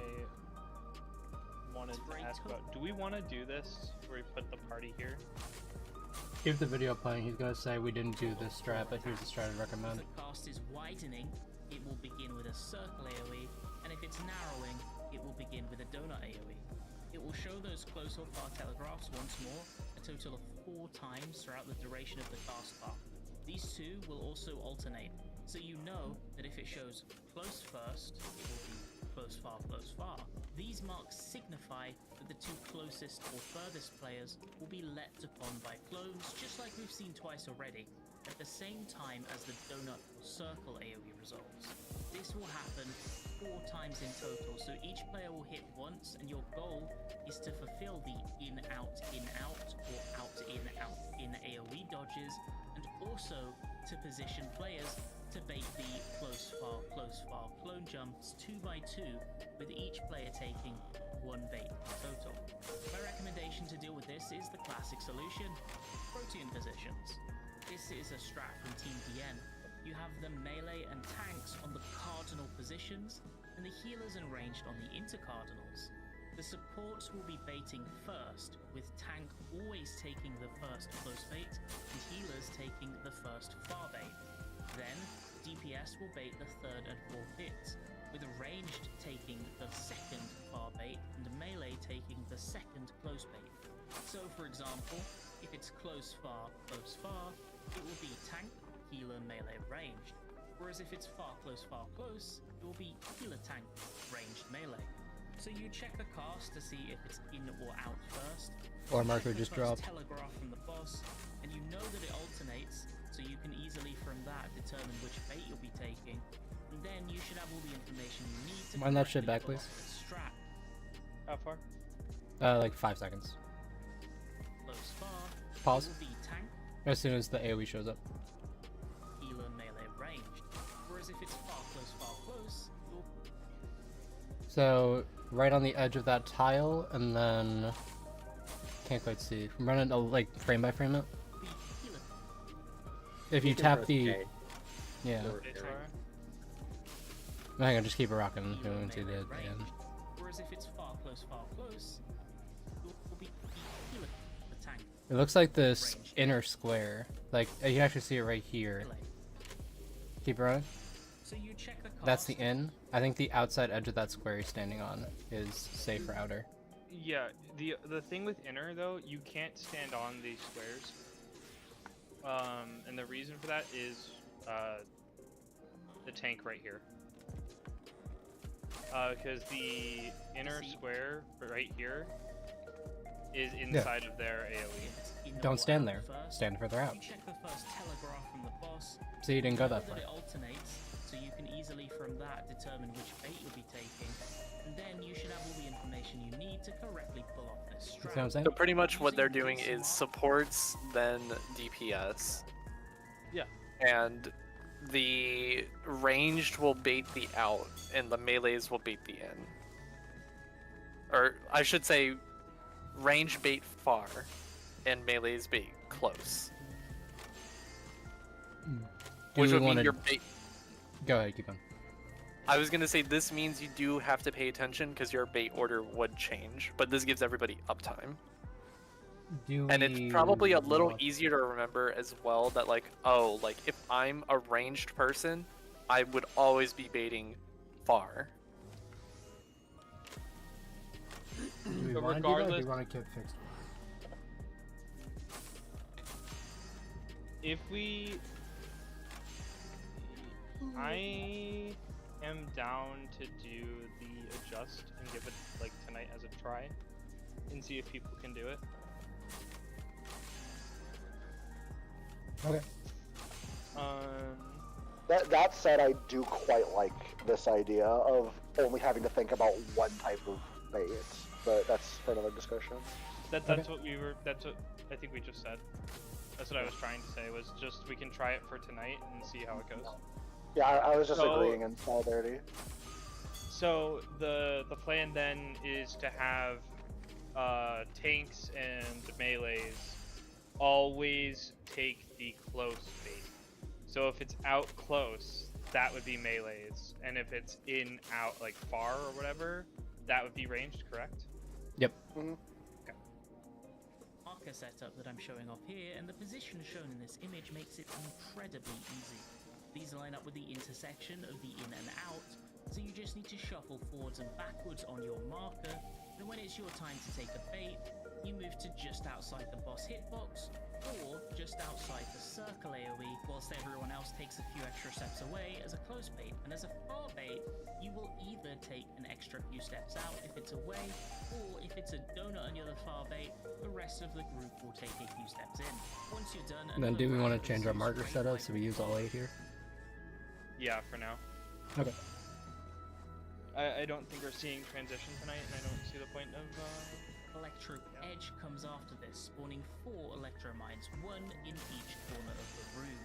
wanted to ask about. Do we want to do this where we put the party here? Keep the video playing. He's gonna say we didn't do this strat, but here's the strat I recommend. If the cast is widening, it will begin with a circle AoE, and if it's narrowing, it will begin with a donut AoE. It will show those close or far telegraphs once more, a total of 4 times throughout the duration of the cast path. These two will also alternate, so you know that if it shows close first, it will be close far, close far. These marks signify that the 2 closest or furthest players will be leapt upon by clones, just like we've seen twice already, at the same time as the donut or circle AoE resolves. This will happen 4 times in total, so each player will hit once, and your goal is to fulfill the in-out, in-out, or out-in AoE dodges, and also to position players to bait the close far clone jumps 2 by 2, with each player taking 1 bait total. My recommendation to deal with this is the classic solution, Protean positions. This is a strat from Team DN. You have the melee and tanks on the cardinal positions, and the healers and ranged on the intercardinals. The supports will be baiting first, with tank always taking the first close bait, and healers taking the first far bait. Then, DPS will bait the 3rd and 4th hits, with ranged taking the 2nd far bait, and melee taking the 2nd close bait. So for example, if it's close far, it will be tank, healer, melee, ranged. Whereas if it's far, close, it will be healer, tank, ranged, melee. So you check the cast to see if it's in or out first. Or marker just dropped. Telegraph from the boss, and you know that it alternates, so you can easily from that determine which bait you'll be taking. And then you should have all the information you need to Wind that shit back, pull please. off the strat. How far? Like 5 seconds. Close far. Pause. It will be tank, As soon as the AoE shows up. healer, melee, ranged. Whereas if it's far, close, you'll So right on the edge of that tile, and then can't quite see. I'm running like frame by frame it. be healer. If you can tap press the J. yeah, It's hang on, just keep it rocking. We Healer, won't see the melee, end. ranged. Whereas if it's far, close, you'll be healer, the tank, It looks like this inner square. Like you can actually see it right here. melee. Keep it running. So you check the cast. That's the in. I think the outside edge of that square you're standing on is safe for outer. Yeah, the thing with inner though, you can't stand on these squares. And the reason for that is the tank right here. Because the inner square right here is inside of their AoE. In or Don't stand out there. first. Stand further out. You check the first telegraph from the boss. So you didn't go know that far. It alternates, so you can easily from that determine which bait you'll be taking, and then you should have all the information you need to correctly pull off this You strat. see what I'm saying? So pretty much what they're doing is supports, then DPS. Yeah. And the ranged will bait the out, and the melees will bait the in. Or I should say, range bait far, and melees bait close. Do Which we would mean wanna- your bait. Go ahead, keep on. I was gonna say this means you do have to pay attention because your bait order would change, but this gives everybody uptime. And it's probably a little easier to remember as well that like, oh, like if I'm a ranged person, I would always be baiting far. Do we But want to do that, or do regardless- you want to keep fixed? If we... I am down to do the adjust and give it like tonight as a try and see if people can do it. Okay. That said, I do quite like this idea of only having to think about one type of bait, but that's for another discussion. That's what we were. That's what I think we just said. That's what I was trying to say. Was just we can try it for tonight and see how it goes. Yeah, I was just So- agreeing in solidarity. So the plan then is to have tanks and melees always take the close bait. So if it's out close, that would be melees, and if it's in out like far or whatever, that would be ranged, correct? Yep. Marker setup that I'm showing off here, and the position shown in this image makes it incredibly easy. These line up with the intersection of the in and out, so you just need to shuffle forwards and backwards on your marker, and when it's your time to take a bait, you move to just outside the boss hitbox, or just outside the circle AoE, whilst everyone else takes a few extra steps away as a close bait. And as a far bait, you will either take an extra few steps out if it's away, or if it's a donut on your far bait, the rest of the group will take a few steps in. Once you're done, And then do we want to change our marker setup so we use all 8 here? Yeah, for now. Okay. I don't think we're seeing transition tonight, and I don't see the point of. Electro Edge comes after this, spawning 4 Electro Mines, 1 in each corner of the room.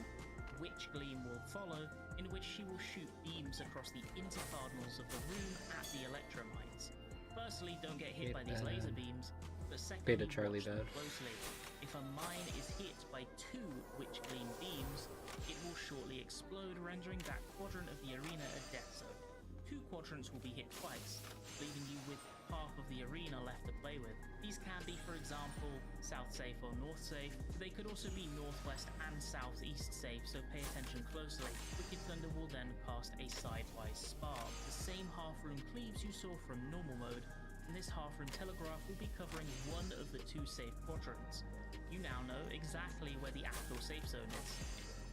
Witch Gleam will follow, in which she will shoot beams across the intercardinals of the room at the Electro Mines. Firstly, don't get hit by these laser beams, but secondly, Beta Charlie watch them bad. closely. If a mine is hit by 2 Witch Gleam beams, it will shortly explode, rendering that quadrant of the arena a death zone. 2 quadrants will be hit twice, leaving you with half of the arena left to play with. These can be, for example, south safe or north safe. They could also be northwest and southeast safe, so pay attention closely. Wicked Thunder will then cast a sidewise spark, the same half-room cleaves you saw from normal mode, and this half-room telegraph will be covering 1 of the 2 safe quadrants. You now know exactly where the actual safe zone is.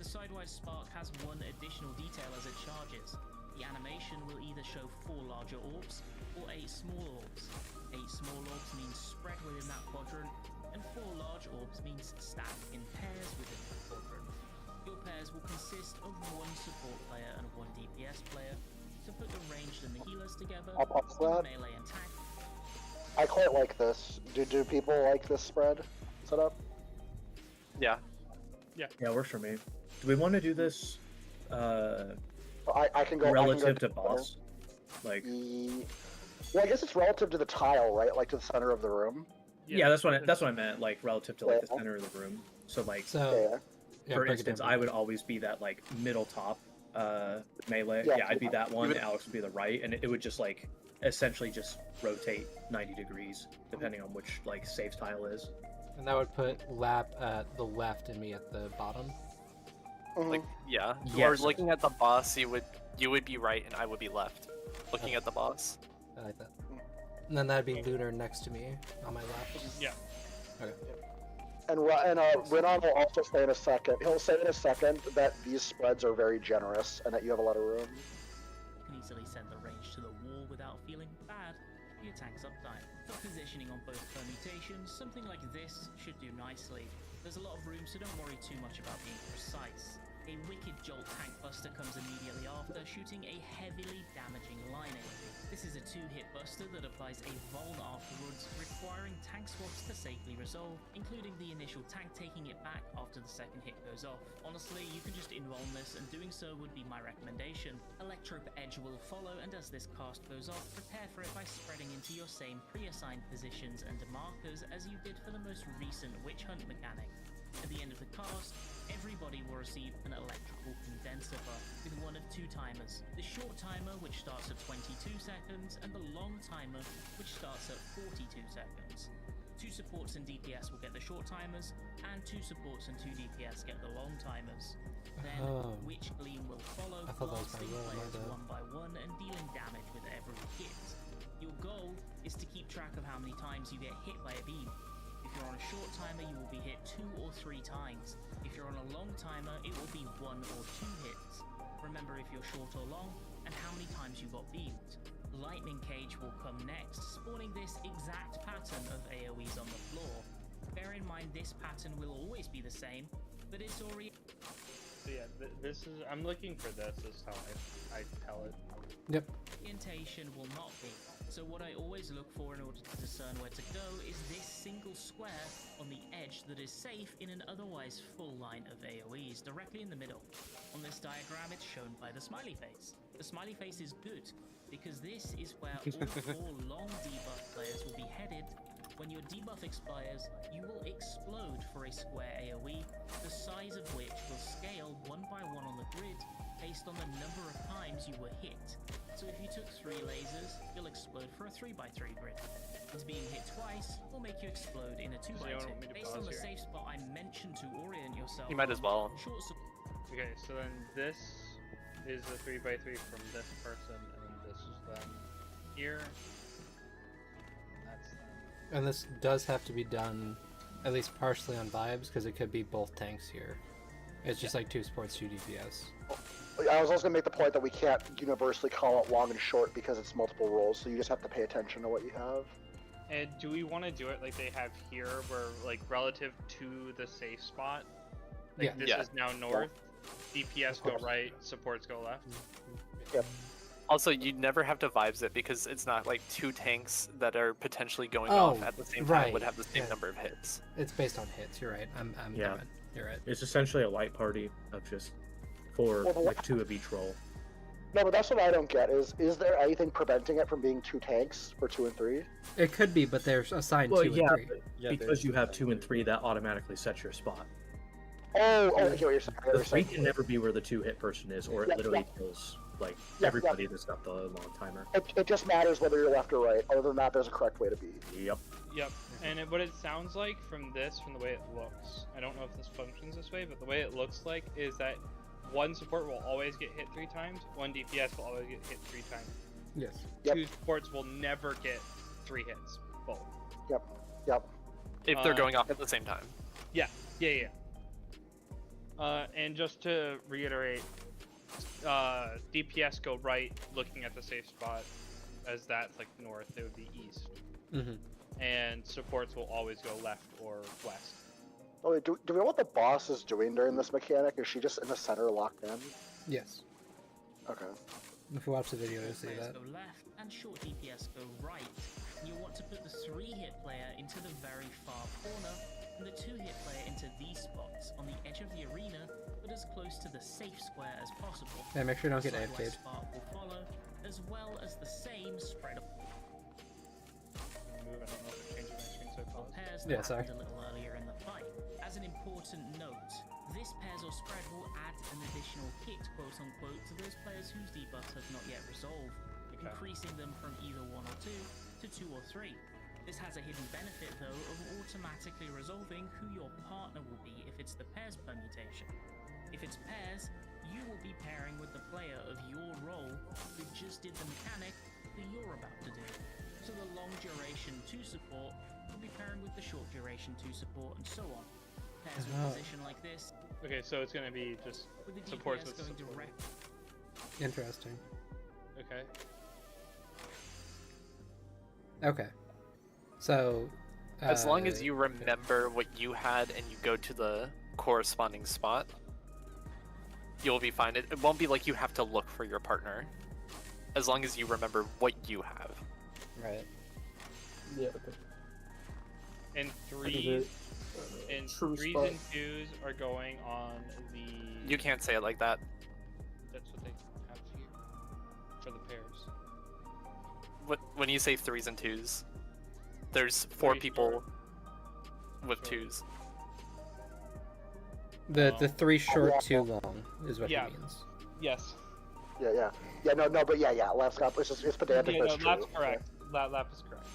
The sidewise spark has 1 additional detail as it charges. The animation will either show 4 larger orbs or 8 small orbs. 8 small orbs means spread within that quadrant, and 4 large orbs means stacked in pairs within that quadrant. Your pairs will consist of 1 support player and 1 DPS player. To put the ranged and the healers together, I'll pause one that. melee and tank. I quite like this. Do people like this spread setup? Yeah. Yeah, works for me. Do we want to do this I can go relative I can go to boss? Like, well, I guess it's relative to the tile, right? Like to the center of the room. yeah, that's what I meant. Like relative to like the center of the room. So like, So, for instance, I would always be that like middle top melee. Yeah. Yeah, I'd be that one. would- Alex would be the right, and it would just like essentially just rotate 90 degrees depending on which like safe tile is. And that would put Lap at the left and me at the bottom. Like, yeah. Yes. Or looking at the boss, you would be right and I would be left. Looking at the boss. I like that. And then that'd be Lunar next to me on my left. Yeah. Okay. And Renan will also say in a second. He'll say in a second that these spreads are very generous and that you have a lot of room. You can easily send the range to the wall without feeling bad for your tank's uptime. For positioning on both permutations, something like this should do nicely. There's a lot of room, so don't worry too much about being precise. A Wicked Jolt Tank Buster comes immediately after, shooting a heavily damaging line AoE. This is a 2-hit buster that applies a Vuln afterwards, requiring tank swaps to safely resolve, including the initial tank taking it back after the second hit goes off. Honestly, you can just invuln this, and doing so would be my recommendation. Electrope Edge will follow, and as this cast goes off, prepare for it by spreading into your same pre-assigned positions and markers as you did for the most recent Witch Hunt mechanic. At the end of the cast, everybody will receive an electrical condenser buff with 1 of 2 timers. The short timer, which starts at 22 seconds, and the long timer, which starts at 42 seconds. 2 supports and DPS will get the short timers, and 2 supports and 2 DPS get the long timers. Then, Witch Gleam will follow, I thought that was my blasting role, my players bad. 1 by 1 and dealing damage with every hit. Your goal is to keep track of how many times you get hit by a beam. If you're on a short timer, you will be hit 2 or 3 times. If you're on a long timer, it will be 1 or 2 hits. Remember if you're short or long, and how many times you got beamed. Lightning Cage will come next, spawning this exact pattern of AoEs on the floor. Bear in mind this pattern will always be the same, but it's already... So yeah, this is. I'm looking for this. Is how I tell it. Yep. Orientation will not be. So what I always look for in order to discern where to go is this single square on the edge that is safe in an otherwise full line of AoEs, directly in the middle. On this diagram, it's shown by the smiley face. The smiley face is good, because this is where all 4 long debuff players will be headed When your debuff expires, you will explode for a square AoE, the size of which will scale one by one on the grid based on the number of times you were hit. So if you took 3 lasers, you'll explode for a 3x3 grid. It's being hit twice will make you explode in a 2x2. Based on the safe spot I mentioned to orient yourself. You might as well. Okay, so then this is a 3x3 from this person, and then this is them here. That's them. And this does have to be done at least partially on vibes, because it could be both tanks here. It's just like 2 supports, 2 DPS. I was also going to make the point that we can't universally call it long and short because it's multiple roles, so you just have to pay attention to what you have. And do we want to do it like they have here, where like relative to the safe spot? Like this is now north, DPS go right, supports go left. Yep. Also, you never have to vibes it because it's not like 2 tanks that are potentially going off at the same time would have the same number of hits. It's based on hits. You're right. I'm done. You're right. It's essentially a light party of just 4, like 2 of each role. No, but that's what I don't get. Is there anything preventing it from being 2 tanks for 2 and 3? It could be, but they're assigned 2 and 3. But because you have 2 and 3, that automatically sets your spot. Oh, I get what you're saying. The 3 can never be where the 2 hit person is, or it literally kills like everybody that's got the long timer. It just matters whether you're left or right. Other than that, there's a correct way to be. Yep. Yep. And what it sounds like from the way it looks, I don't know if this functions this way, but the way it looks like is that 1 support will always get hit 3 times, 1 DPS will always get hit 3 times. Yes. 2 supports will never get 3 hits. Both. Yep. If they're going off at the same time. Yeah. And just to reiterate, DPS go right, looking at the safe spot, as that's like north, it would be east. Mm-hmm. And supports will always go left or west. Oh, wait, do we know what the boss is doing during this mechanic? Is she just in the center locked in? Yes. Okay. If you watch the video, you'll see that. Go left and short DPS go right. And you'll want to put the 3-hit player into the very far corner, and the 2-hit player into these spots on the edge of the arena, but as close to the safe square as possible. Yeah, make sure you don't get Sidewise AFK'd. spark will follow, as well as the same spread of pairs that happened a little earlier in the fight. As an important note, this pairs or spread will add an additional hit, quote unquote, to those players whose debuffs have not yet resolved, increasing them from either 1 or 2 to 2 or 3. This has a hidden benefit, though, of automatically resolving who your partner will be if it's the pairs permutation. If it's pairs, you will be pairing with the player of your role who just did the mechanic that you're about to do. So the long duration 2 support will be pairing with the short duration 2 support, and so on. Pairs with a position like this. Okay, so it's going to be just with the supports DPS with going support. direct. Interesting. Okay. So, as long as you remember what you had and you go to the corresponding spot, you'll be fine. It won't be like you have to look for your partner, as long as you remember what you have. Right. Yeah. And 3s and 2s are going on the. You can't say it like that. That's what they have here for the pairs. When you say 3s and 2s, there's 4 people with 2s. The 3 short, 2 long is what he means. Yes. Yeah. No, but yeah. Lap's got it's pedantic. Yeah, but it's Lap's true. correct. Lap is correct.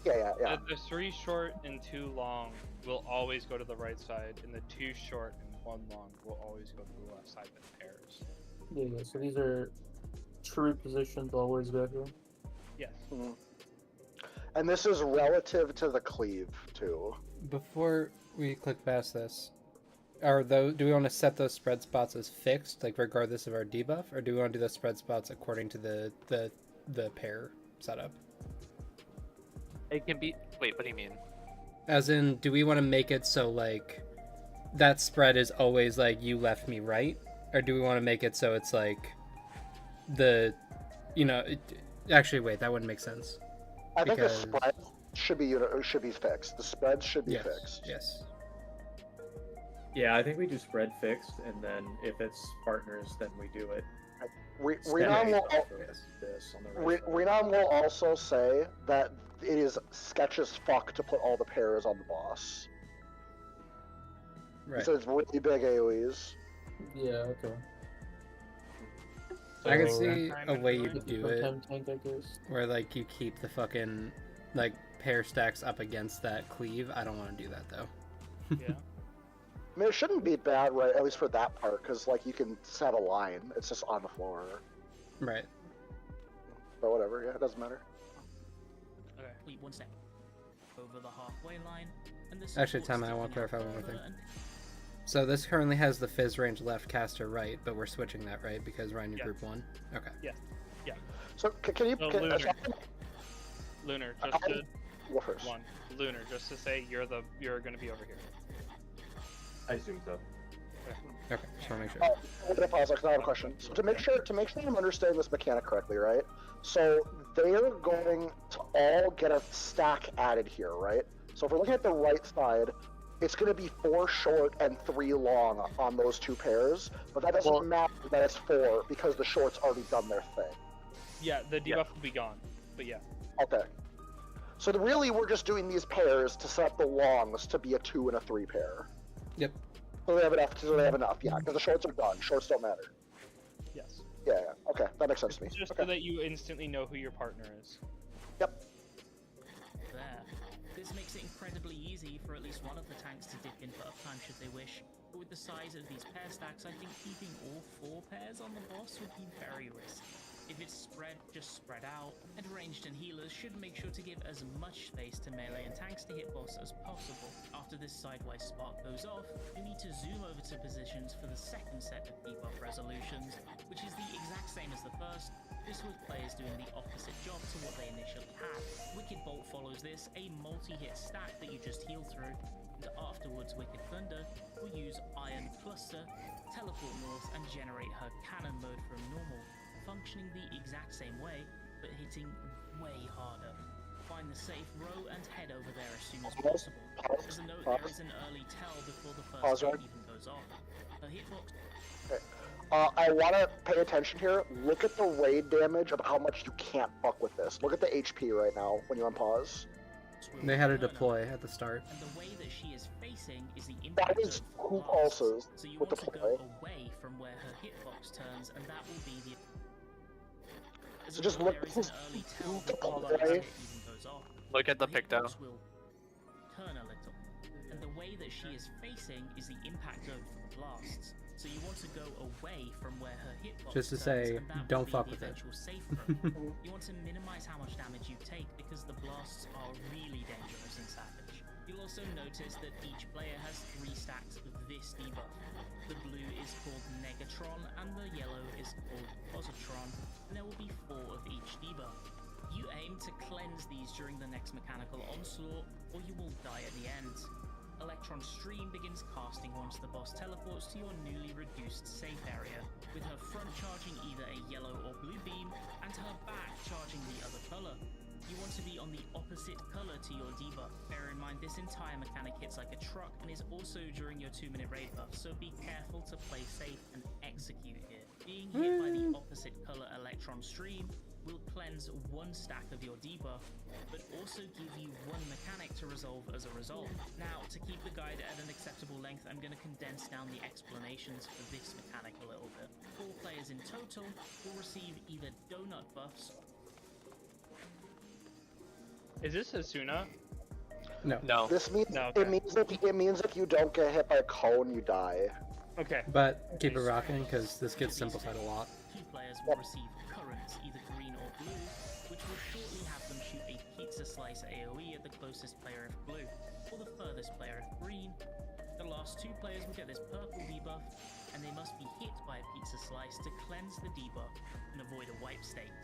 Yes. Yeah. The 3 short and 2 long will always go to the right side, and the 2 short and 1 long will always go to the left side with pairs. Yeah. So these are true positions always back here. Yes. Mm-hmm. And this is relative to the cleave too. Before we click past this, do we want to set those spread spots as fixed, like regardless of our debuff, or do we want to do the spread spots according to the pair setup? It can be. Wait, what do you mean? As in, do we want to make it so like that spread is always like you left me right, or do we want to make it so it's like actually wait, that wouldn't make sense. I think the spread should be fixed. The spread should be fixed. Yes. Yeah, I think we do spread fixed, and then if it's partners, then we do it Renan will also say that it is sketch as fuck to put all the pairs on the boss. Right. So it's really big AoEs. Yeah, okay. I can So, see a way you Tank, do it, tank, I guess. where like you keep the fucking like pair stacks up against that cleave. I don't want to do that though. Yeah. I mean, it shouldn't be bad, right? At least for that part, because like you can set a line. It's just on the floor. Right. But whatever, yeah, it doesn't matter. Okay. Wait, one sec. Over the halfway line, and this. Actually, time I want to clarify one more thing. So this currently has the Fizz range left, caster right, but we're switching that, right? Because Ryan, you're group 1? Okay. Yeah. Yeah. So can you... So Lunar, just to... Go first. Lunar, just to say you're gonna be over here. I assume so. Okay, just want to make sure. I'm gonna pause, because I have a question. So to make sure I'm understanding this mechanic correctly, right? So they're going to all get a stack added here, right? So if we're looking at the right side, it's going to be 4 short and 3 long on those 2 pairs, but that doesn't matter that it's 4 because the short's already done their thing. Yeah, the debuff will be gone, but yeah. Okay. So really, we're just doing these pairs to set up the longs to be a 2 and a 3 pair. Yep. So they have enough, yeah, because the shorts are done. Shorts don't matter. Yes. Yeah, okay, that makes sense to me. It's just okay. so that you instantly know who your partner is. Yep. There. This makes it incredibly easy for at least one of the tanks to dip in for uptime should they wish. But with the size of these pair stacks, I think keeping all 4 pairs on the boss would be very risky. If it's spread, just spread out, and ranged and healers should make sure to give as much space to melee and tanks to hit boss as possible. After this sidewise spark goes off, you need to zoom over to positions for the second set of debuff resolutions, which is the exact same as the first, just with players doing the opposite job to what they initially had. Wicked Bolt follows this, a multi-hit stack that you just heal through, and afterwards Wicked Thunder will use Iron Cluster, teleport north and generate her cannon mode from normal, functioning the exact same way, but hitting way harder. Find the safe row and head over there as soon as possible. As a note, there is an early tell before the first hit even goes off. Her hitbox... Okay. I want to pay attention here. Look at the raid damage of how much you can't fuck with this. Look at the HP right now when you're on pause. They had to deploy at the start. And the way that she is facing is the impact that is who of also so you with want the to play. go away from where her hitbox turns, and that will be the... So just look at this play. Look at the Picto. Will turn a little, and the way that she is facing is the impact of the blasts. So you want to go away from where her hitbox Just to turns, say, and that don't will be fuck the with it. eventual safe room. You want to minimize how much damage you take because the blasts are really dangerous in Savage. You'll also notice that each player has 3 stacks of this debuff. The blue is called Negatron and the yellow is called Positron, and there will be 4 of each debuff. You aim to cleanse these during the next mechanical onslaught, or you will die at the end. Electron Stream begins casting once the boss teleports to your newly reduced safe area, with her front charging either a yellow or blue beam, and her back charging the other color. You want to be on the opposite color to your debuff. Bear in mind this entire mechanic hits like a truck and is also during your 2-minute raid buff, so be careful to play safe and execute here. Being hit by the opposite color Electron Stream will cleanse 1 stack of your debuff, but also give you 1 mechanic to resolve as a result. Now, to keep the guide at an acceptable length, I'm going to condense down the explanations for this mechanic a little bit. 4 players in total will receive either donut buffs. Is this Asuna? No. No. This means No, okay. it means if you don't get hit by a cone, you die. Okay. But keep it rocking, because this gets simplified a lot. 2 players will receive currents, either green or blue, which will shortly have them shoot a pizza slice AoE at the closest player if blue, or the furthest player if green. The last 2 players will get this purple debuff, and they must be hit by a pizza slice to cleanse the debuff and avoid a wipe state.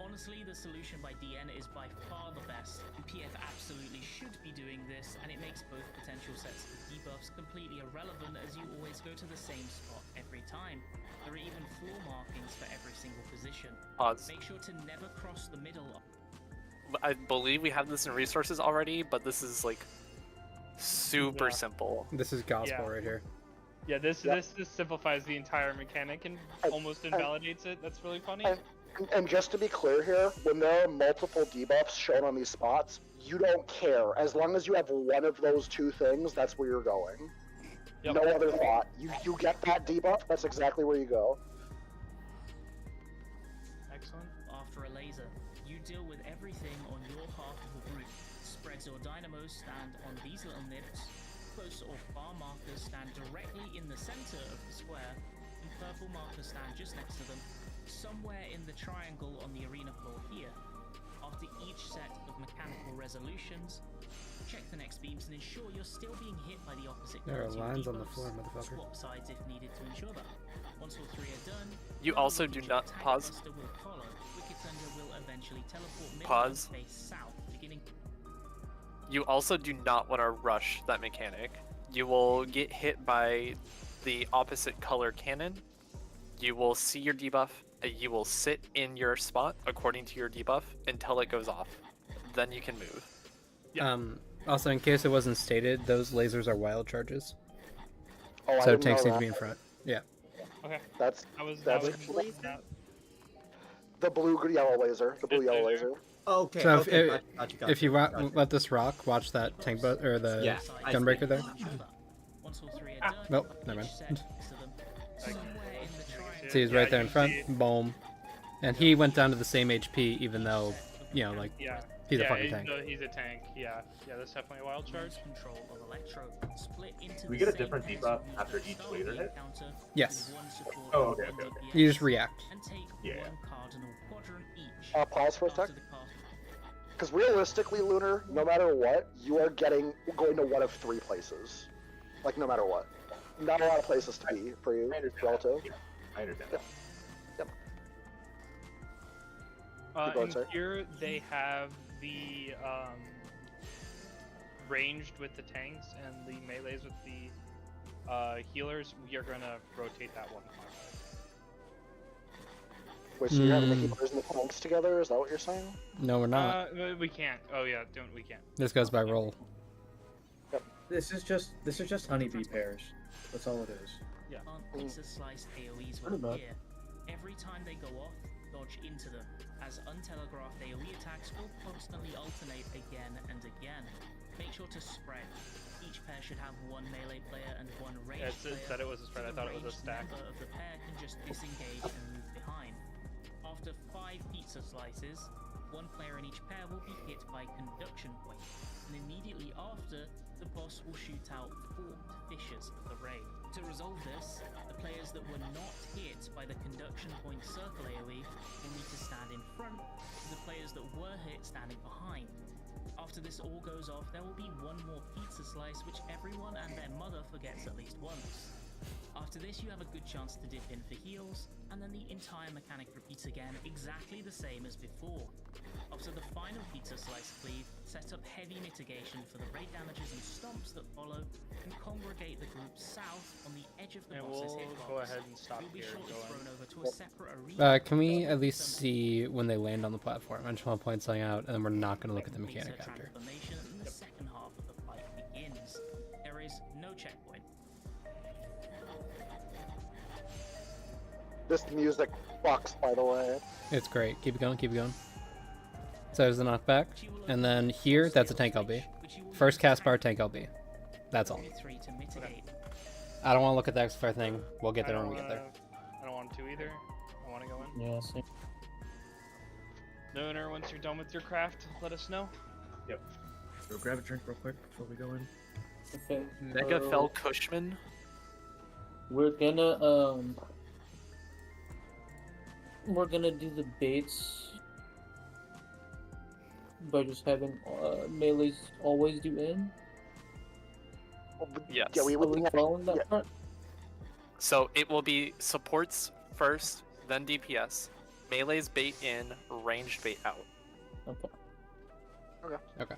Honestly, the solution by DN is by far the best, and PF absolutely should be doing this, and it makes both potential sets of debuffs completely irrelevant as you always go to the same spot every time. There are even floor markings for every single position. Pause. Make sure to never cross the middle. I believe we have this in resources already, but this is like super simple. This is gospel right here. Yeah, this simplifies the entire mechanic and almost invalidates it. That's really funny. And just to be clear here, when there are multiple debuffs shown on these spots, you don't care. As long as you have one of those two things, that's where you're going. Yep. No other thought. You get that debuff, that's exactly where you go. Excellent. After a laser, you deal with everything on your half of the group. Spreads or dynamos stand on these little nips. Close or far markers stand directly in the center of the square, and purple markers stand just next to them, somewhere in the triangle on the arena floor here. After each set of mechanical resolutions, check the next beams and ensure you're still being hit by the opposite. There are quality of lines on the debuffs. floor, motherfucker. Swap sides if needed to ensure that. Once all three are done, You also do not pause. Will follow. Wicked Thunder will eventually teleport middle Pause. and face south, beginning. You also do not want to rush that mechanic. You will get hit by the opposite color cannon. You will see your debuff. You will sit in your spot according to your debuff until it goes off. Then you can move. Also, in case it wasn't stated, those lasers are wild charges. Oh, I So didn't tanks know need to that. be in front. Yeah. Okay. That's That was the blue yellow laser. The blue yellow laser. Okay. So okay. if you let this rock, watch that tank or the gunbreaker there. Nope, never mind. See, he's right there in front. Boom. And he went down to the same HP, even though, you know, like, he's a fucking tank. He's a tank. Yeah, that's definitely a wild charge. Do we get a different debuff after each laser hit? Yes. Oh, okay. You just react. Yeah. Pause for a sec. Because realistically, Lunar, no matter what, you are going to one of three places. Like, no matter what. Not a lot of places to be for you, relative. I understand. Yep. And here they have the ranged with the tanks and the melees with the healers. We are going to rotate that one. Wait, so you're having the healers and the tanks together? Is that what you're saying? No, we're not. We can't. Oh yeah, we can't. This goes by roll. This is just honeybee pairs. That's all it is. Yeah. Pizza slice AoEs will appear. Every time they go off, dodge into them, as untelegraphed AoE attacks will constantly alternate again and again. Make sure to spread. Each pair should have one melee player and one ranged player. It said it was a spread. I thought it was a stack. The member of the pair can just disengage and move behind. After 5 pizza slices, one player in each pair will be hit by conduction point, and immediately after, the boss will shoot out forked fissures of the raid. To resolve this, the players that were not hit by the conduction point circle AoE will need to stand in front, with the players that were hit standing behind. After this all goes off, there will be one more pizza slice which everyone and their mother forgets at least once. After this, you have a good chance to dip in for heals, and then the entire mechanic repeats again exactly the same as before. After the final pizza slice cleave, set up heavy mitigation for the raid damages and stomps that follow, and congregate the group south on the edge of the boss's we'll hitbox. go ahead and stop You'll be here. shortly thrown over to a separate arena. Can we at least see when they land on the platform? I just want to point something out, and then we're not going to look at the mechanic after. Transformation, and the second half of the fight begins. There is no checkpoint. This music fucks, by the way. It's great. Keep it going, keep it going. So there's the knockback. And then here, that's a tank LB. First cast bar, tank LB. That's all. I don't want to look at the X-Fire thing. We'll get there when we get there. I don't want to either. I want to go in. Yeah, same. Lunar, once you're done with your craft, let us know. Yep. Go grab a drink real quick before we go in. Okay. Mega Fell Cushman. We're gonna do the baits by just having melees always do in. Yes. Yeah, we would Are we following that part? So it will be supports first, then DPS. Melee's bait in, ranged bait out. Okay. Okay.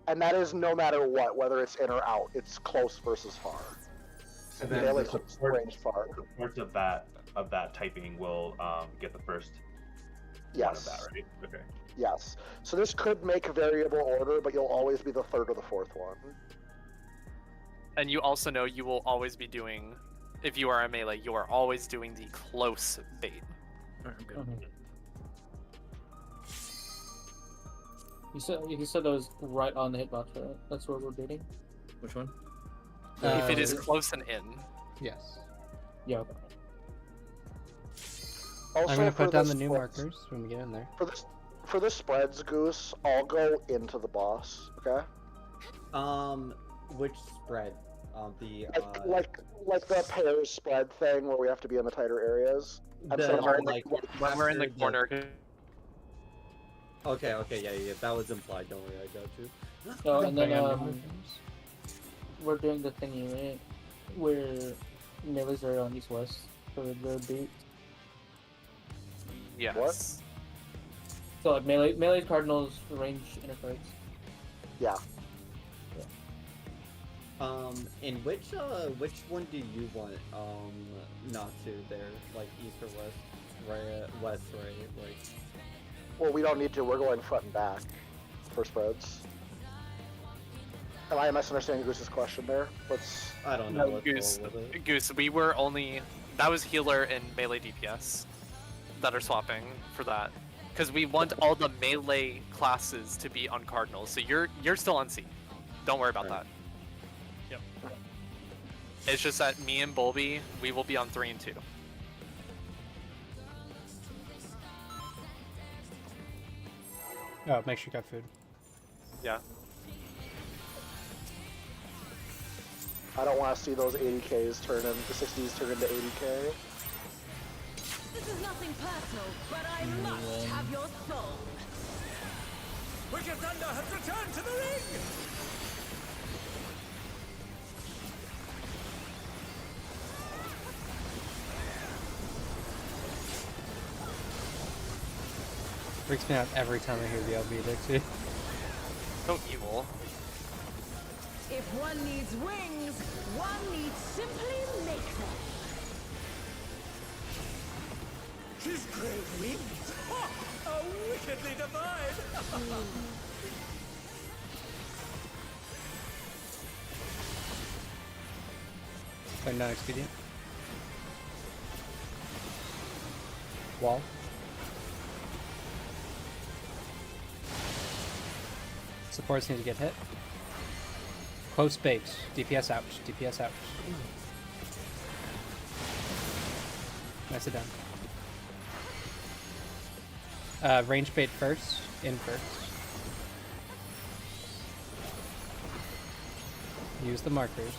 And that is no matter what, whether it's in or out. It's close versus far. And then Melee the close, support, range far. supports of that typing will get the first Yes. one of that, right? Okay. Yes. So this could make a variable order, but you'll always be the third or the fourth one. And you also know you will always be doing, if you are a melee, you are always doing the close bait. Alright, I'm good. You said that was right on the hitbox, right? That's where we're baiting. Which one? If it is close and in. Yes. Yeah. Okay. Also, I'm gonna for put down this the new spreads- markers when we get in there. For the spreads, Goose, I'll go into the boss. Okay. Which spread? The Like the pairs spread thing where we have to be in the tighter areas. I'm saying When we're in the after corner. Okay, yeah, that was implied. Don't worry, I got you. So and then we're doing the thingy, right? Where melees are on east-west for the bait. Yes. So like melee cardinals, range interface. Yeah. And which one do you want not to there, like east or west, right? West, right? Like. Well, we don't need to. We're going front and back for spreads. Am I misunderstanding Goose's question there? I don't know. Goose, we were only, that was healer and melee DPS that are swapping for that. Because we want all the melee classes to be on Cardinals, so you're still on C. Don't worry about that. Yep. It's just that me and Bulby, we will be on 3 and 2. Oh, make sure you got food. Yeah. I don't want to see those 80Ks turn into 60s turn into 80K. This is nothing personal, but I must have your soul. Wicked Thunder has returned to the ring! Freaks me out every time I hear the LB Dixie. So evil. If one needs wings, one needs simply make them. His great wings! Ha! How wickedly divine! But not expedient. Wall. Supports need to get hit. Close bait. DPS out. DPS out. Nice it down. Range bait first. In first. Use the markers.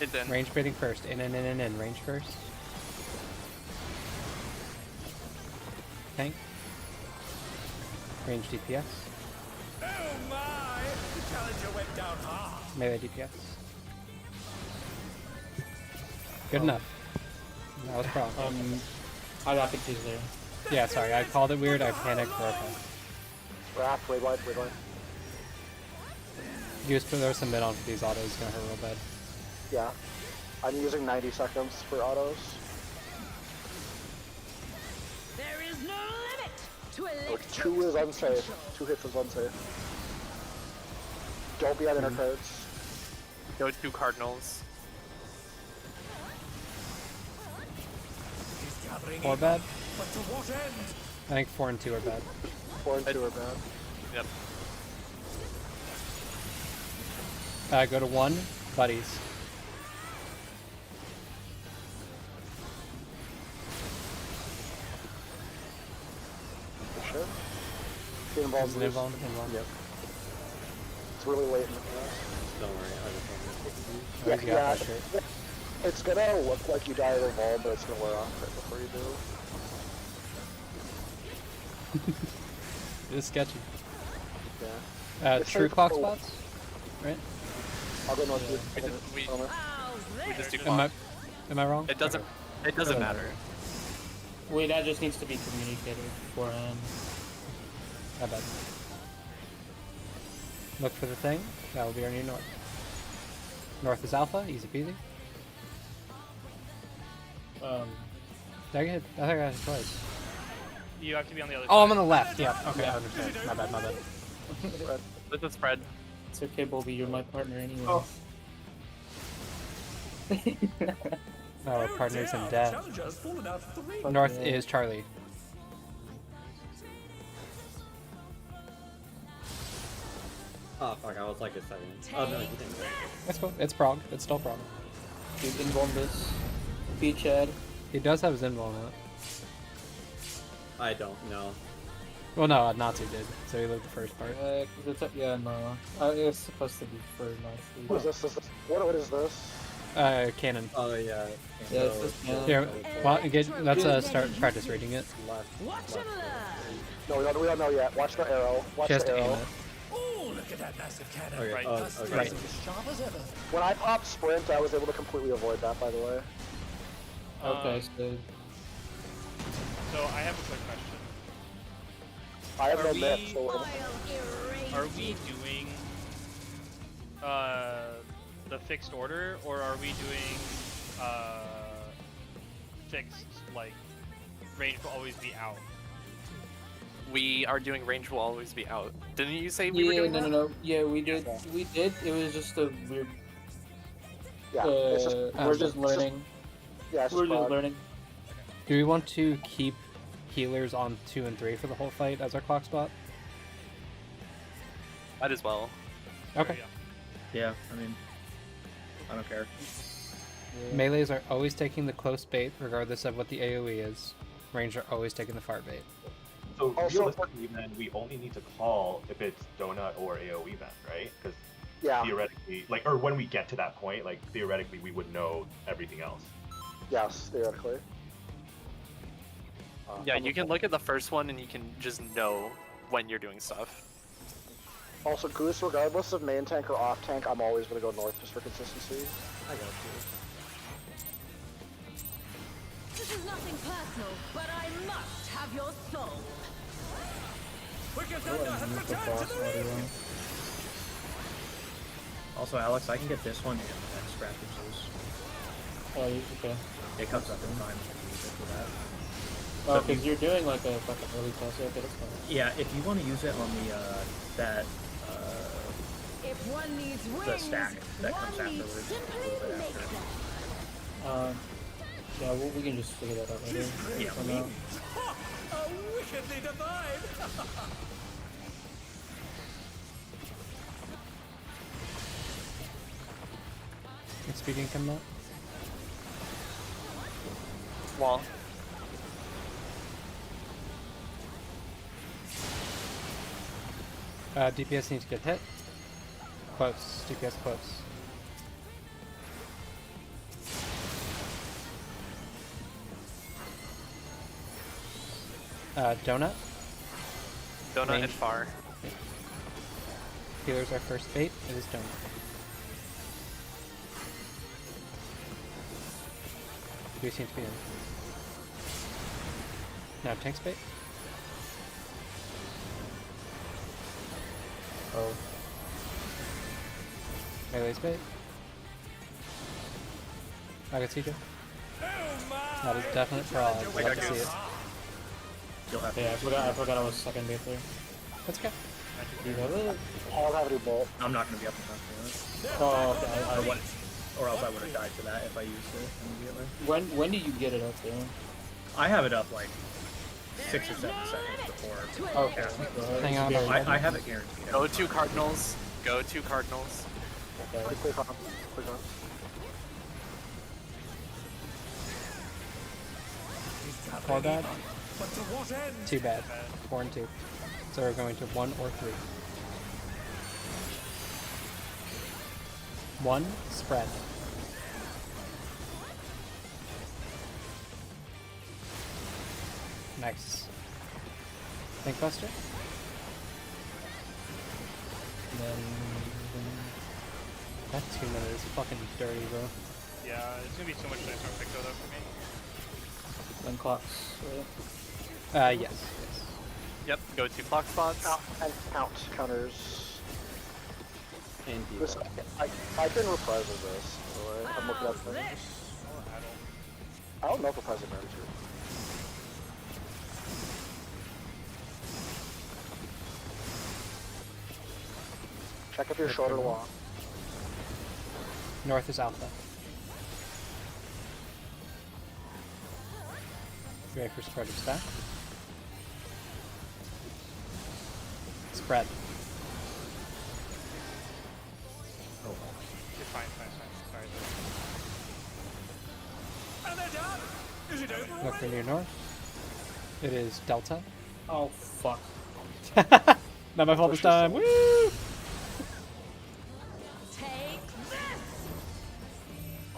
It's in. Range baiting first. In. Range first. Tank. Range DPS. Oh my! The challenger went down hard. Melee DPS. Good enough. That was problem. I got pictures there. Yeah, sorry, I called it weird, I panicked for okay. Wrath, red light. Use put there some mid on for these autos, it's gonna hurt real bad. Yeah. I'm using 90 seconds for autos. There is no limit to Oh, 2 is unsafe. 2 hits is unsafe. Don't be on inner cards. Go 2 Cardinals. 4 bad? But to what end? I think 4 and 2 are bad. 4 and 2 are bad. Yep. Go to 1, buddies. For sure. Get involved. Is it involved? Involved. Yep. It's really late in the class. Don't worry, I just Oh, he's got that shit. It's gonna look like you die of a ball, but it's gonna wear off right before you do. It's sketchy. Yeah. True safe clock for- spots? Right? I'll go north. We just do Am clock. I wrong? It doesn't matter. Wait, that just needs to be communicated beforehand. I bet. Look for the thing. That will be our new north. North is alpha, easy peasy. Did I get hit? I think I got hit twice. You have to be on the other Oh, side. I'm on the left. Yeah. Okay, I understand. My bad. This is spread. It's okay, Bobby. You're my partner anyway. Oh, we're partners in death. North is Charlie. Oh fuck, I was like a second. Oh no, you didn't. That's cool. It's Prague. It's still Prague. Dude, invuln this. Beachhead. He does have his invuln out. I don't know. Well, no, Natsu did, so he lived the first part. Yeah, no. It's supposed to be for Natsu. What is this? What is this? Cannon. Oh yeah. Yeah, it's just cannon. Here, well, let's start practice reading it. No, we don't know yet. Watch the arrow. Watch Just the aim arrow. it. Oh, look at that massive cannon. Okay. Right. Okay. Right. As sharp as ever. When I popped sprint, I was able to completely avoid that, by the way. Okay, so So I have a quick question. I have Are no we- myth, so Are we doing the fixed order, or are we doing fixed, like, range will always be out? We are doing range will always be out. Didn't you say we were doing that? no. Yeah, we did. We did. It was just a weird. yeah, it's just, we're just learning. yeah, it's We're just just learning. Do we want to keep healers on 2 and 3 for the whole fight as our clock spot? Might as well. Okay. Yeah, I mean, I don't care. Melees are always taking the close bait, regardless of what the AoE is. Range are always taking the far bait. So Also- realistically, then we only need to call if it's donut or AoE then, right? Because yeah, theoretically, like, or when we get to that point, like theoretically, we would know everything else. yes, theoretically. Yeah, you can look at the first one and you can just know when you're doing stuff. Also, Goose, regardless of main tank or off tank, I'm always gonna go north just for consistency. I got you. This is nothing personal, but I must have your soul. Wicked Thunder has returned to the ring. Also, Alex, I can get this one and the next Raptor Zeus. Oh, okay. It comes up in time if you use it for that. Oh, because you're doing like a fucking early toss. Yeah, okay, that's fine. Yeah, if you want to use it on the If one needs the wings, stack that comes one needs afterwards, a simply little bit make after. them. Yeah, we can just figure that out later. Yeah, For now. Oh, wickedly divine. Expedient coming out. Wall. DPS needs to get hit. Close. DPS close. Donut. Donut Range. and far. Healers are first bait. It is donut. We seem to be in. Now tank's bait. Oh. Melee's bait. I can see you. That is definite fraud. Love to see it. You'll have to. Yeah, I forgot I was second bait there. That's okay. Do you have it? I don't have any bolt. I'm not going to be up in time for that. Oh, okay. Or else I would have died to that if I used it immediately. When do you get it up there? I have it up like 6 or 7 seconds before. Okay. Hang on. I have it guaranteed. Go to Cardinals. Go to Cardinals. Okay. Click on. Click on. All bad? But to what end? Too bad. 4 and 2. So we're going to 1 or 3. 1, spread. Nice. Thinkbuster? And then... That 2 minutes is fucking dirty, bro. Yeah, it's gonna be so much nicer on Pico though for me. Then clocks, right? Yes. Yep, go to clock spots. Count counters. And This, I can reprise this. By the way. I'm looking up things. I don't know if reprise matters here. Check if you're short or long. North is alpha. Ready for spread of stack. Spread. You're fine. Sorry. And they're done. Is it over? Look for near north. It is delta. Oh fuck. Not my fault this time. Woo! Take this.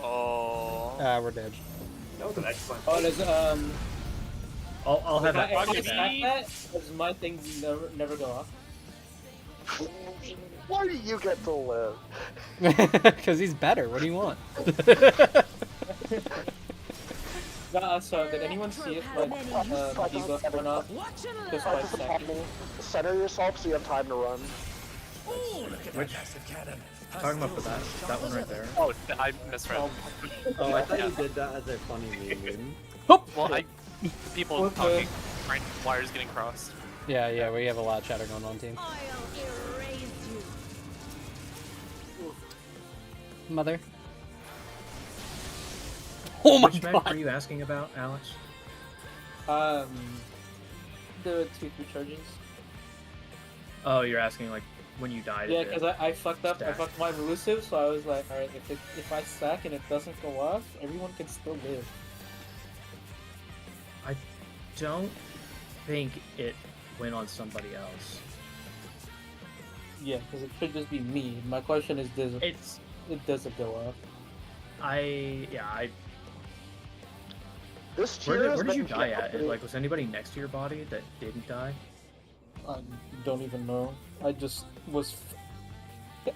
Oh. We're dead. That was an excellent. Oh, there's I'll have that. If I I'll get stack that, does my thing never go off? Why do you get to live? Because he's better. What do you want? So did anyone see if like debuff went off just by stacking? Center yourself so you have time to run. Oh, look at Which- that massive cannon. Talking about that one right there. Oh, I misread. Oh, I thought you did that as a funny meme. Well, people talking, right, wires getting crossed. Yeah, we have a lot of chatter going on, team. I'll erase you. Mother. Oh my Which god! map are you asking about, Alex? The 2 charges. Oh, you're asking like when you died. Yeah, because I fucked up. stack. I fucked my elusive, so I was like, alright, if I stack and it doesn't go off, everyone can still live. I don't think it went on somebody else. Yeah, because it should just be me. My question is, does it doesn't go off? This tier Where has did you been die at? pretty- Like, was anybody next to your body that didn't die? I don't even know. I just was.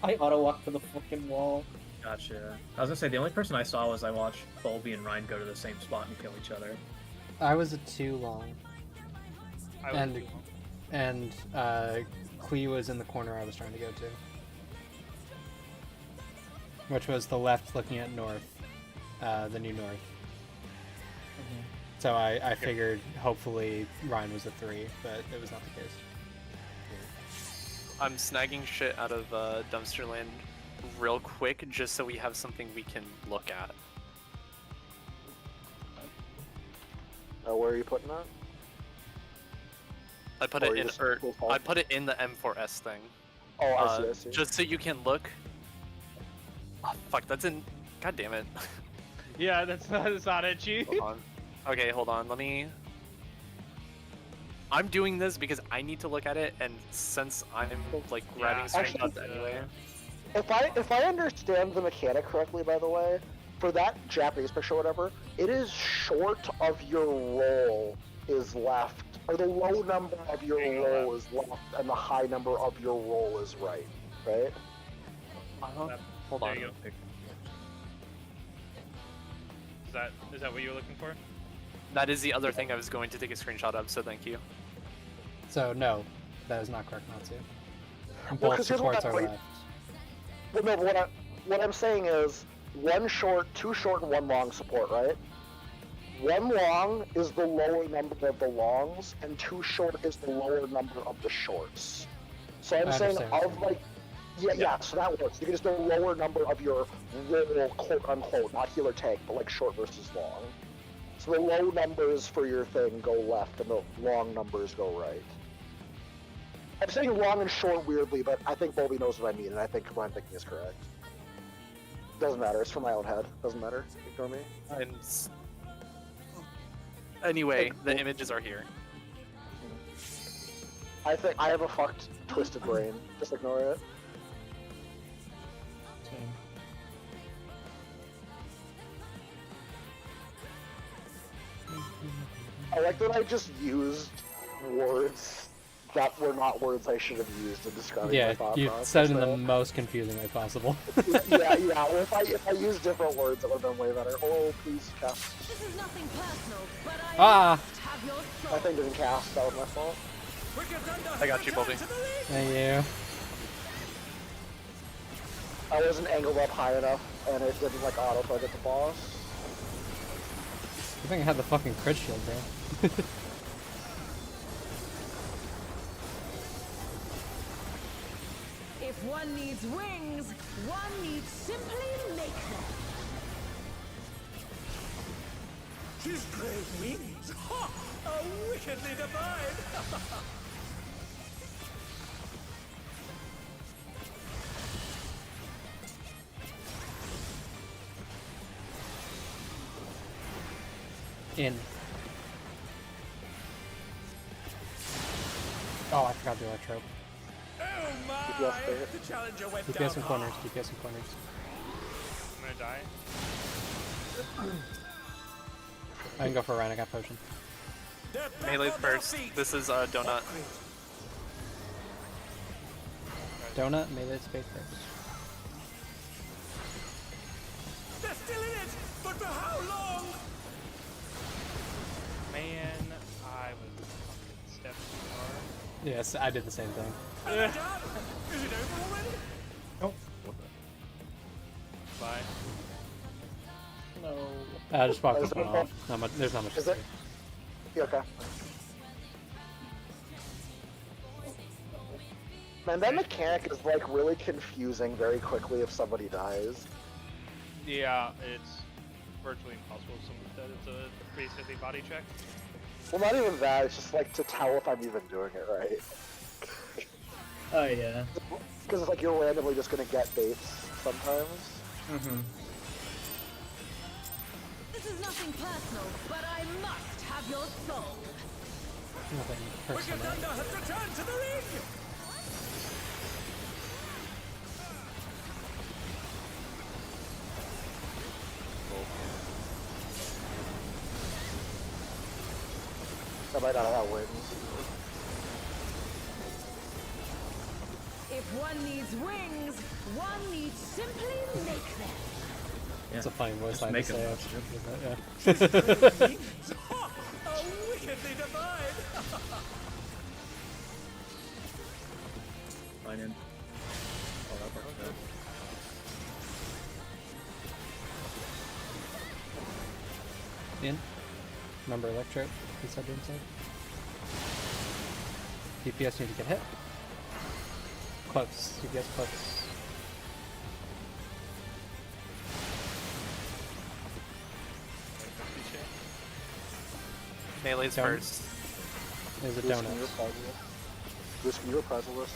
I auto walked to the fucking wall. Gotcha. I was gonna say the only person I saw was I watched Bulby and Ryan go to the same spot and kill each other. I was a 2 long. I was And Clee was in the corner I was trying to go to. Which was the left looking at north. The new north. So I figured hopefully Ryan was a 3, but it was not the case. I'm snagging shit out of Dumpster Land real quick just so we have something we can look at. Where are you putting that? I put Or it you in, just or pull I put it in the M4S thing. Oh, I see. Just so you can look. Oh fuck, that's in. God damn it. Yeah, that's not edgy. Hold on. Okay, hold on. Let me. I'm doing this because I need to look at it, and since I'm like grabbing screenshots anyway. If I understand the mechanic correctly, by the way, for that Japanese picture or whatever, it is short of your roll is left, or the low number of your roll is left, and the high number of your roll is right, right? Hold There on. you go. Is that what you were looking for? That is the other thing I was going to take a screenshot of, so thank you. So no, that is not correct, Natsu. Well, Both 'cause here's what supports are I- left. Well, no, but what I'm saying is 1 short, 2 short, and 1 long support, right? 1 long is the lower number of the longs, and 2 short is the lower number of the shorts. So I'm I saying understand. of like, yeah, so that works. You can just do a lower number of your roll, quote unquote, not heal or tank, but like short versus long. So the low numbers for your thing go left, and the long numbers go right. I'm saying long and short weirdly, but I think Bulby knows what I mean, and I think what I'm thinking is correct. Doesn't matter. It's from my own head. Doesn't matter. Ignore me. Anyway, the images are here. I think I have a fucked, twisted brain. Just ignore it. I like that I just used words that were not words I should have used in describing my Yeah, thought you process. said it in the so- most confusing way possible. yeah. Well, if I used different words, it would have been way better. Oh, please cast. This is nothing personal, but I Ah! have your My thing didn't cast. That was my fault. I got you, Bulby. Thank you. I wasn't angled up high enough, and it didn't like auto target the boss. I think I had the fucking crit shield, bro. If one one needs wings, one needs simply make them. His great wings! Ha! Are wickedly divine! In. Oh, I forgot the electro. Oh my! DPS there. The challenger went DPS down in corners, hard. DPS in corners. I'm gonna die. I can go for a run, I got potion. They're back Melee on their first. feet. This is Donut. Donut, melee space first. They're still in it, but for how long? Man, I was fucking stepping too hard. Yes, I did the same thing. Are they done? Is it over already? Oh. Bye. No. I just walked Is this it one okay? off. Not much, there's not much Is to it? say. Yeah, okay. Man, that mechanic is like really confusing very quickly if somebody dies. Yeah, it's virtually impossible if someone's dead. It's a basically body check. Well, not even that, it's just like to tell if I'm even doing it right. Oh yeah. Because it's like you're randomly just gonna get baits sometimes. Mm-hmm. This is nothing personal, but I must have your soul. Nothing Wicked personal. Thunder has returned to the ring! I might not allow wins. If one needs wings, one needs simply make them. It's a funny voice Just line to make say. them. Yeah. Ha! Are wickedly divine! Fine in. Oh, that worked out. In. Remember electro? He said to himself. DPS need to get hit. Close. DPS close. Melee's Donut. first. There's a This donut. can you reprise this? Can you reprise this?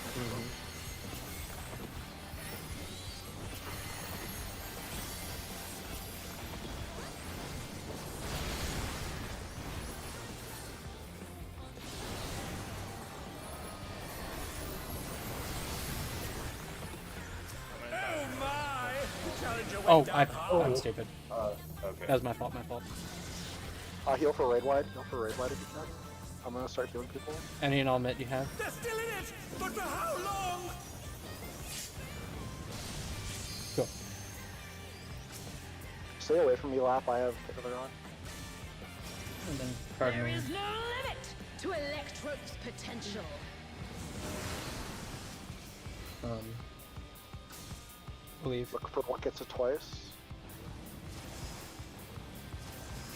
Oh my! The challenger went Oh, down hard. I'm stupid. Okay. That was my fault, my fault. Heal for raid wide. Heal for raid wide if you can. I'm gonna start healing people. Any and all mit you have? They're still in it, but for how long? Cool. Stay away from me, Lap. I have another on. And then There Cardinal. is no limit to Electro's potential. Believe. Look for what gets it twice.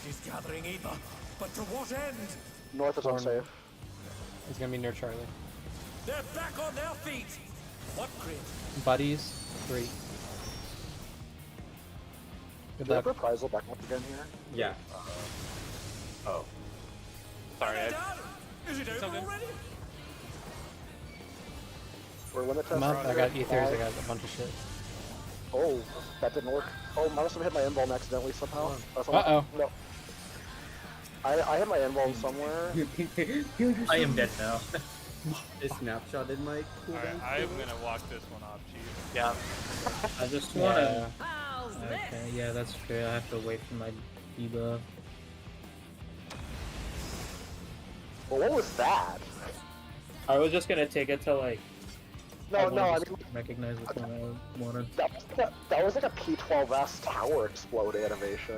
He's gathering ether, but to what end? North is unsafe. It's gonna be near Charlie. They're back on their feet. What grid? Buddies, 3. Good Do I have luck. reprisal back up again here? Yeah. Oh. Sorry, They're I done. Is it over already? We're limit test. Come up, I got ethers, I 5. got a bunch of shit. Oh, that didn't work. Oh, I must have hit my end ball accidentally somehow. That's a- Uh-oh. No. I hit my end ball somewhere. I am dead now. I snapshotted my cooldown. Alright, I'm gonna walk this one off, Chief. Yeah. I just Yeah. wanna. How's Okay, this? yeah, that's true. I have to wait for my debuff. Well, what was that? I was just gonna take it to like. No, wanna no, I just mean, recognize which one I wanted. that was like a P12S tower explode animation.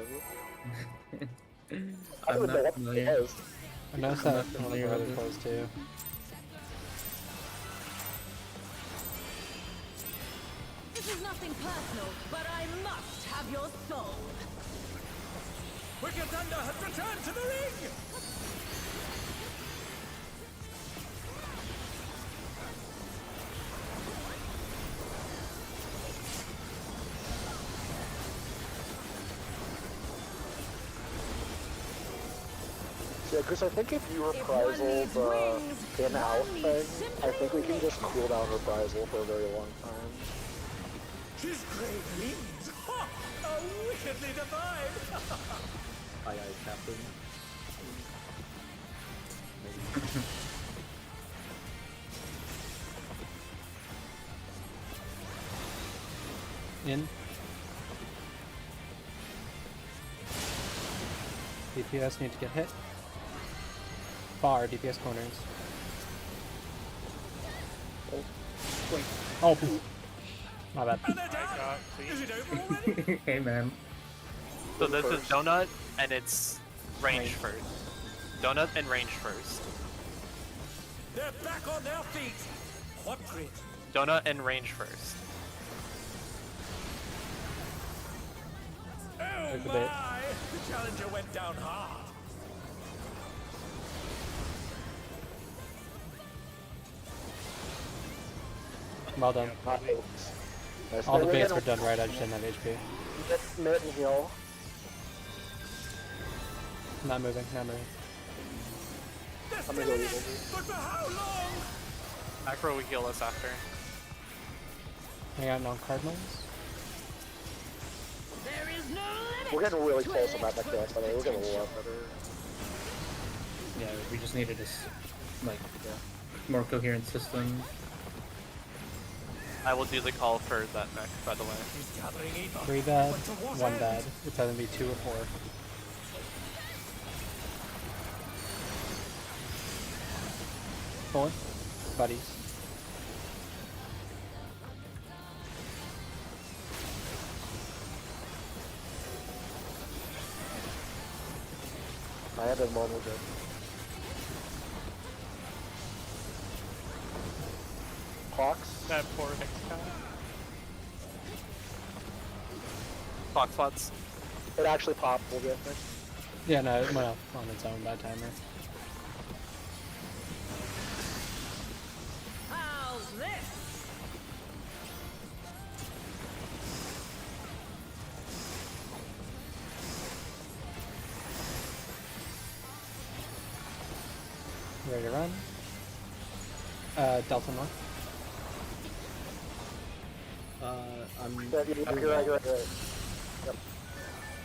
I I'm don't even know not what familiar. it is. I noticed I'm that not in one of familiar our with other it. clothes too. This is nothing personal, but I must have your soul. Wicked Thunder has returned to the ring. Yeah, because I think if you reprisal the in-out thing, I think we can just cool down reprisal for a very long time. His great wings! Ha! A wickedly divine! Aye, aye, Captain. In. DPS need to get hit. Bar, DPS corners. Wait. Oh, my bad. Is it over already? Hey, man. So this is donut, and it's range first. Donut and range first. They're back on their feet. What grit? Donut and range first. Oh There's a my! bit. The challenger went down hard. Well done. Nice. All the We're baits gonna- were done right, I just didn't have HP. Get mid and heal. Not moving, not moving. I'm gonna go evil. But for how long? Macro will heal us after. Hang out non-cardinals. There is no limit. We're getting really close on that next dance, by the way. We're getting a lot better. Yeah, we just needed a more coherent system. I will do the call for that mech, by the way. 3 bad, 1 bad. It's either be 2 or 4. Four. Buddies. I had that moment good. Hawks. That poor Hex guy. Fox Pots. It actually popped, we'll get there. Yeah, no, it went off on its own by timer. How's this? Ready to run. Delta North. I'm. Yeah, you're right. Yep.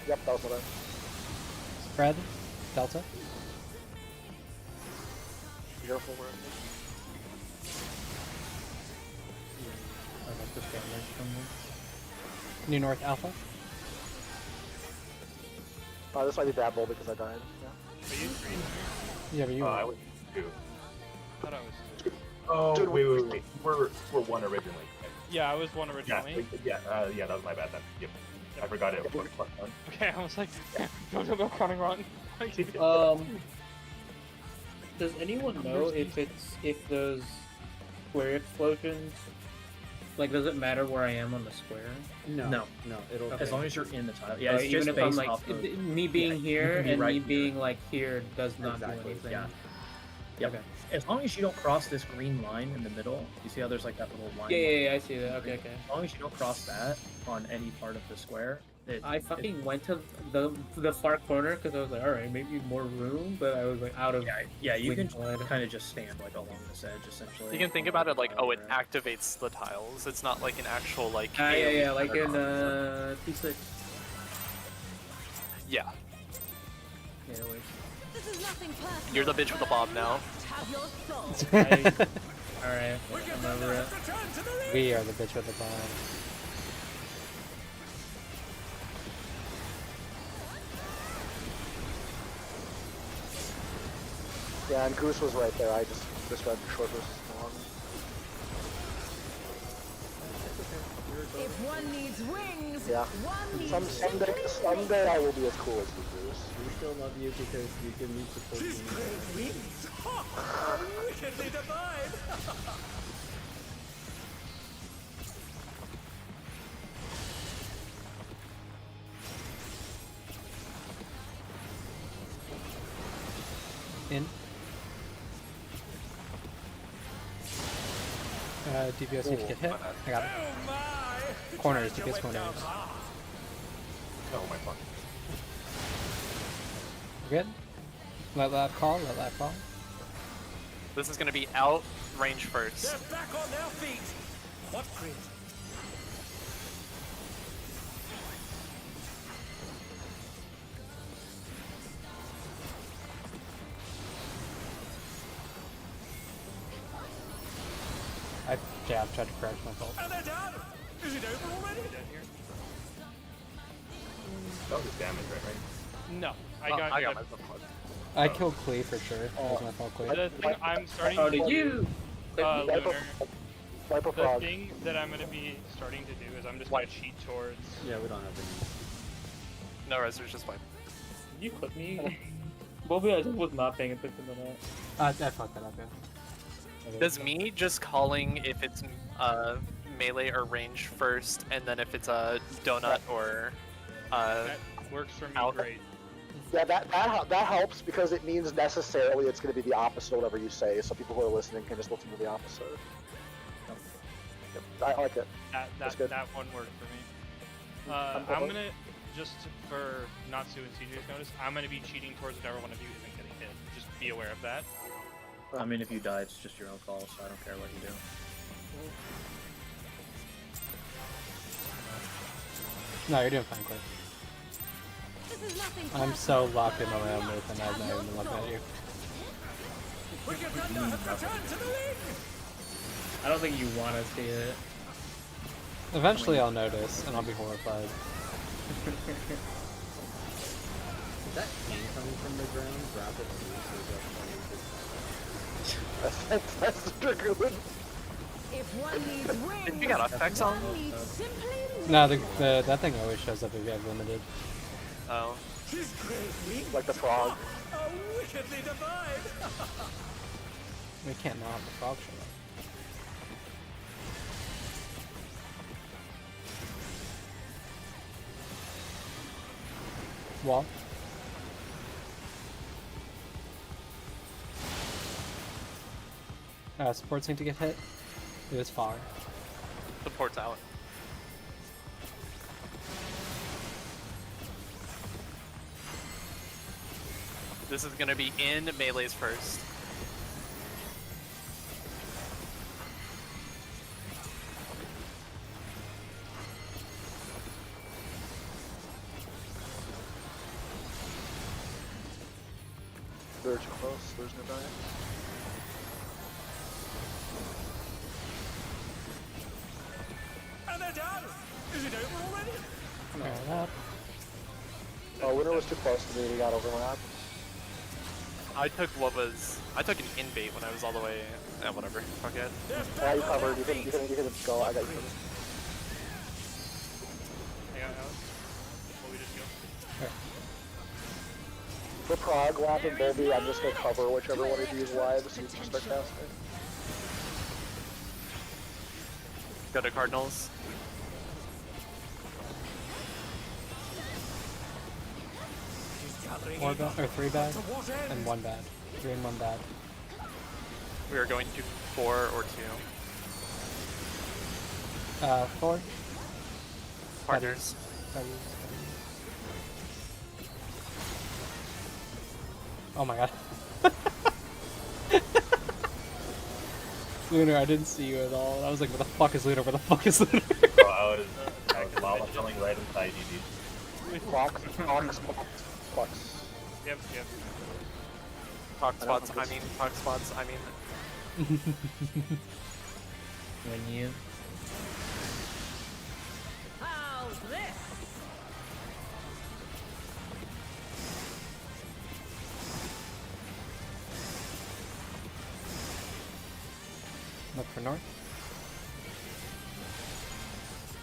Yep, that was what I... Spread. Delta. Careful where I got this damage from this. New North Alpha. this might be bad bowl because I died. Yeah. Are you three? Yeah, but you. I was 2. I thought I was two. Oh, Dude, wait. We're 1 originally. Yeah, I was one originally. Yeah, that was my bad then. Yep. I forgot it was +1. Okay, I was like, don't know counting wrong. Does anyone know if those square explosions, like, does it matter where I am on the square? No. It'll. As long as you're in the tile. Yeah, Yeah, it's even just if I'm based like off of... me being yeah, here you can be and right me here. being like here does not Exactly, do anything. yeah. Yep. Okay. As long as you don't cross this green line in the middle, you see how there's like that little line? Yeah, I see that. Okay. As long as you don't cross that on any part of the square, I fucking went to the far corner because I was like, all right, maybe more room, but I was like out of. Yeah, you can blood. kind of just stand like along this edge essentially. You can think about it like, oh, it activates the tiles. It's not like an actual like. Yeah, like in P6. Yeah. Yeah, wait. This is nothing personal. You're the bitch with the bob now. Have your soul. Alright, I'm over it. We are the bitch with the bomb. Yeah, and Goose was right there. I just misread short versus long. If one needs wings, Yeah. one needs Someday I will be as cool as you, Goose. We still love you because you give me support. His great wings! Ha! Wickedly divine! In. DPS need to get hit. I got it. Corners, DPS corners. Oh my fuck. We're good? Let that fall, let that fall. This is gonna be out range first. They're back on their feet. What crit? I've tried to correct my fault. And they're down. Is it over already? That was damage, right? No, I got myself close. I killed Klee for sure. That was my fault, Klee. The thing I'm starting How to did you? Lunar, Viper the Frog. thing that I'm gonna be starting to do is I'm just gonna cheat towards. Yeah, we don't have any. No res, there's just wipe. Did you clip me? Bobby, I just was not paying attention to that. I fucked that up, yeah. Does me just calling if it's melee or range first, and then if it's a donut or That works for me great. Yeah, that helps because it means necessarily it's going to be the opposite of whatever you say, so people who are listening can just listen to the opposite. Yep, I like it. That's good. That one worked for me. I'm gonna just for Natsu and CJ's notice, I'm gonna be cheating towards whatever one of you isn't getting hit. Just be aware of that. I mean, if you die, it's just your own call, so I don't care what you do. No, you're doing fine, Clay. I'm so locked in on my own move and I'm not even looking at you. I don't think you want to see it. Eventually I'll notice and I'll be horrified. Is that king coming from the ground? Grab it. That's the Dragoon. If one needs wings, You got effects on? one needs simply No, that thing always shows up if you have limited. Oh. Like the frog. A wickedly divine. We can't not have the frog show up. Wall. Support seemed to get hit. It was far. Support's out. This is gonna be in melees first. They're too close. There's no dying. And they're down. Is it over already? Oh, Winter was too close to me. He got overlapped. I took an invade when I was all the way. Whatever. Fuck it. Yeah, you covered. You can go. I got you. Hang on, Alex. Before we just go. For Prague, Lap, and Bulby, I'm just gonna cover whichever one of these lives so you can start casting. Go to Cardinals. Four bad, or 3 bad, and 1 bad. 3 and 1 bad. We are going to 4 or 2. 4. Partners. Oh my god. Lunar, I didn't see you at all. I was like, where the fuck is Lunar? Where the fuck is Lunar? Oh, I was attacking while I was chilling right inside you, dude. Fox. Yep. Talk spots, I mean. When you. how's this? Look for north.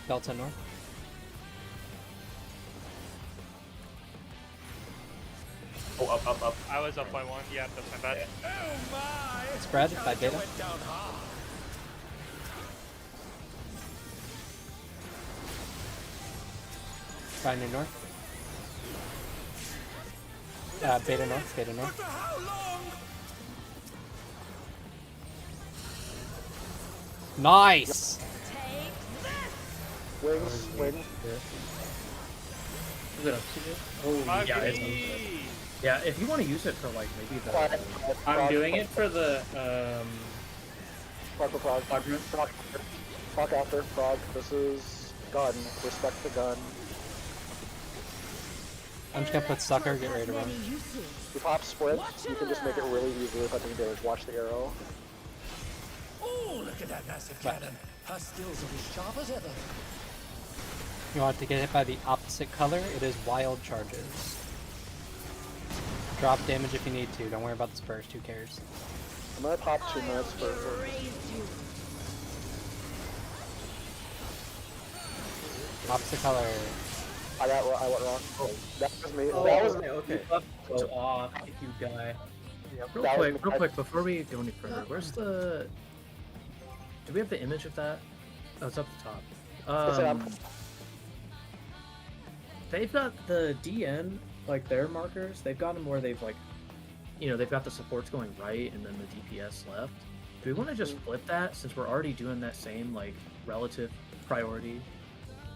Delta north. Oh, up. I was up by 1. Yeah, that's my bad. Oh my! Spread by data. Went down hard. Binary north. Beta north. For how long? Nice! Take this. Wings. Is it up to you? Oh, My yeah, it's baby! Yeah, if you want to use it for like maybe the. I'm doing it for the Frog for frog. Frog. Frog after frog. This is gun. Respect the gun. I'm just gonna put sucker, get ready to run. If you pop sprint, you can just make it really easy without taking damage. Watch the arrow. Oh, look at that massive cannon. Her skills are as sharp as ever. You want to get hit by the opposite color, it is wild charges. Drop damage if you need to, don't worry about the burst, who cares? I'm gonna pop 2 minutes for. Opposite color. I went wrong. Oh, that was me. Oh, that was okay. Go off, you guy. Real quick, before we go any further, where's the? Do we have the image of that? Oh, it's up the top. They've got the DN, like their markers. They've got them where they've like, you know, they've got the supports going right and then the DPS left. Do we want to just flip that since we're already doing that same like relative priority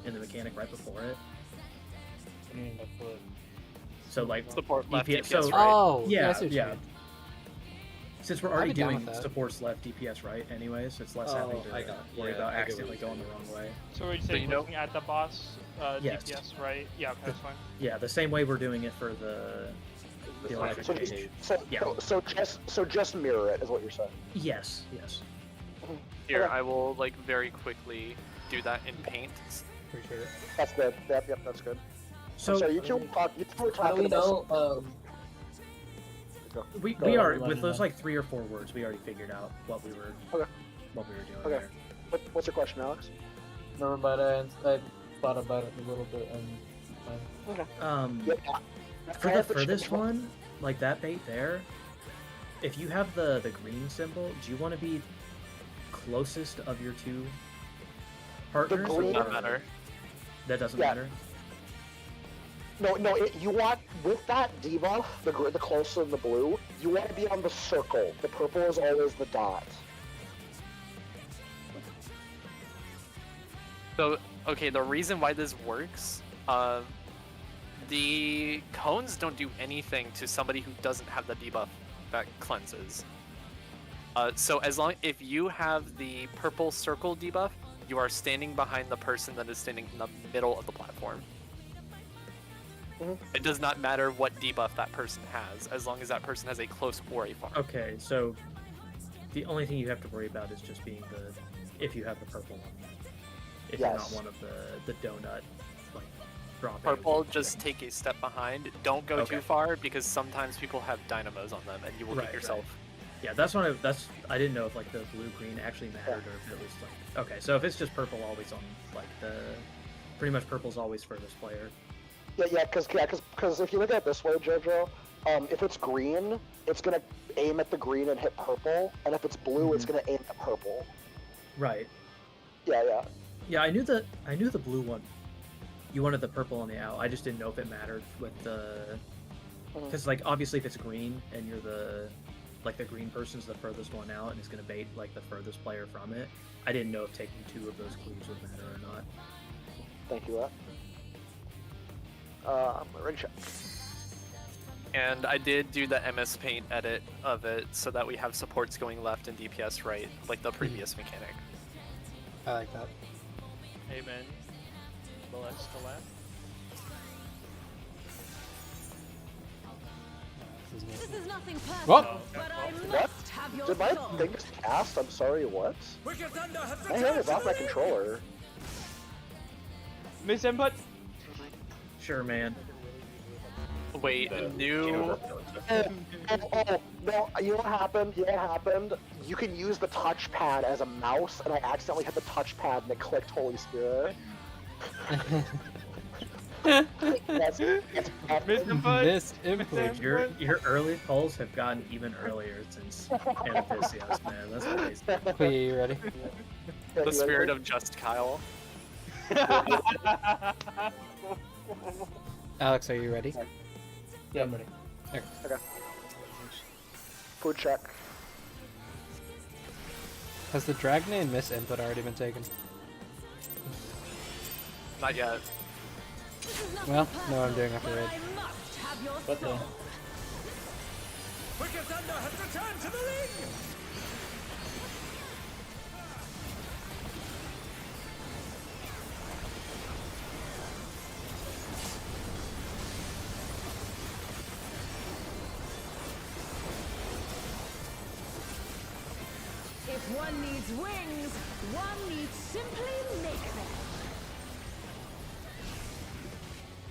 in the mechanic right before it? So like support left, DPS. DPS So right. Oh, yeah, I see what you yeah. mean. Since we're I'd already be down doing with that. supports left, DPS right, anyways, it's less having to worry about accidentally going the wrong way. So we're just So you know- looking at the boss, Yes. DPS, right? Yeah, okay, that's fine. Yeah, the same way we're doing it for the electric So just, gauge. so just mirror it is what you're saying. Yes, yes. Here, I will like very quickly do that in paint. Appreciate it. That's good. Yep, that's good. So you two were talking How do we know? we Go are on, with run those that. like 3 or 4 words. We already figured out what we were doing Okay. there. What's your question, Alex? Never mind. I thought about it a little bit and. For this one, like that bait there, if you have the green symbol, do you want to be closest of your 2 partners? green- Doesn't matter. That doesn't Yeah. matter. No, you want with that debuff, the closer in the blue, you want to be on the circle. The purple is always the dot. So, okay, the reason why this works, the cones don't do anything to somebody who doesn't have the debuff that cleanses. So if you have the purple circle debuff, you are standing behind the person that is standing in the middle of the platform. It does not matter what debuff that person has, as long as that person has a close or a far. Okay, so the only thing you have to worry about is just being if you have the purple one. If you're not Yes. one of the donut, like, dropping. Purple, just take a step behind. Don't go Okay. too far, because sometimes people have dynamos on them, and you will Right, get yourself. Yeah, I didn't know if like the blue green actually mattered or if it was like okay, so if it's just purple always on like pretty much purple's always furthest player. Yeah, because if you look at it this way, JoJo, if it's green, it's gonna aim at the green and hit purple, and if it's blue, it's gonna aim at purple. Right. Yeah. Yeah, I knew the blue one. You wanted the purple on the out. I just didn't know if it mattered with the because like obviously if it's green and you're the green person's the furthest one out and it's gonna bait like the furthest player from it. I didn't know if taking 2 of those clues would matter or not. Thank you, I'm ready to check. And I did do the MS Paint edit of it so that we have supports going left and DPS right, like the previous mechanic. I like that. Amen. Bless the left. This is nothing personal, Whoa. but I What? must have your Did my soul. thing just cast? I'm sorry, what? Wicked Thunder has My hand is off my controller. Miss input. Sure, man. Wait, new. Oh, no, you know what happened? You can use the touchpad as a mouse, and I accidentally hit the touchpad and it clicked Holy Spirit. that's Miss input. Your early polls have gotten even earlier since Anapisios, man. That's amazing. Wait, you ready? The spirit of Just Kyle. Alex, are you ready? Yeah, I'm ready. Okay. Food check. Has the Dragon and Miss input already been taken? Not yet. Well, know what I'm doing after raid. What the? Wicked Thunder has returned to the ring! If one needs wings, one needs simply make them.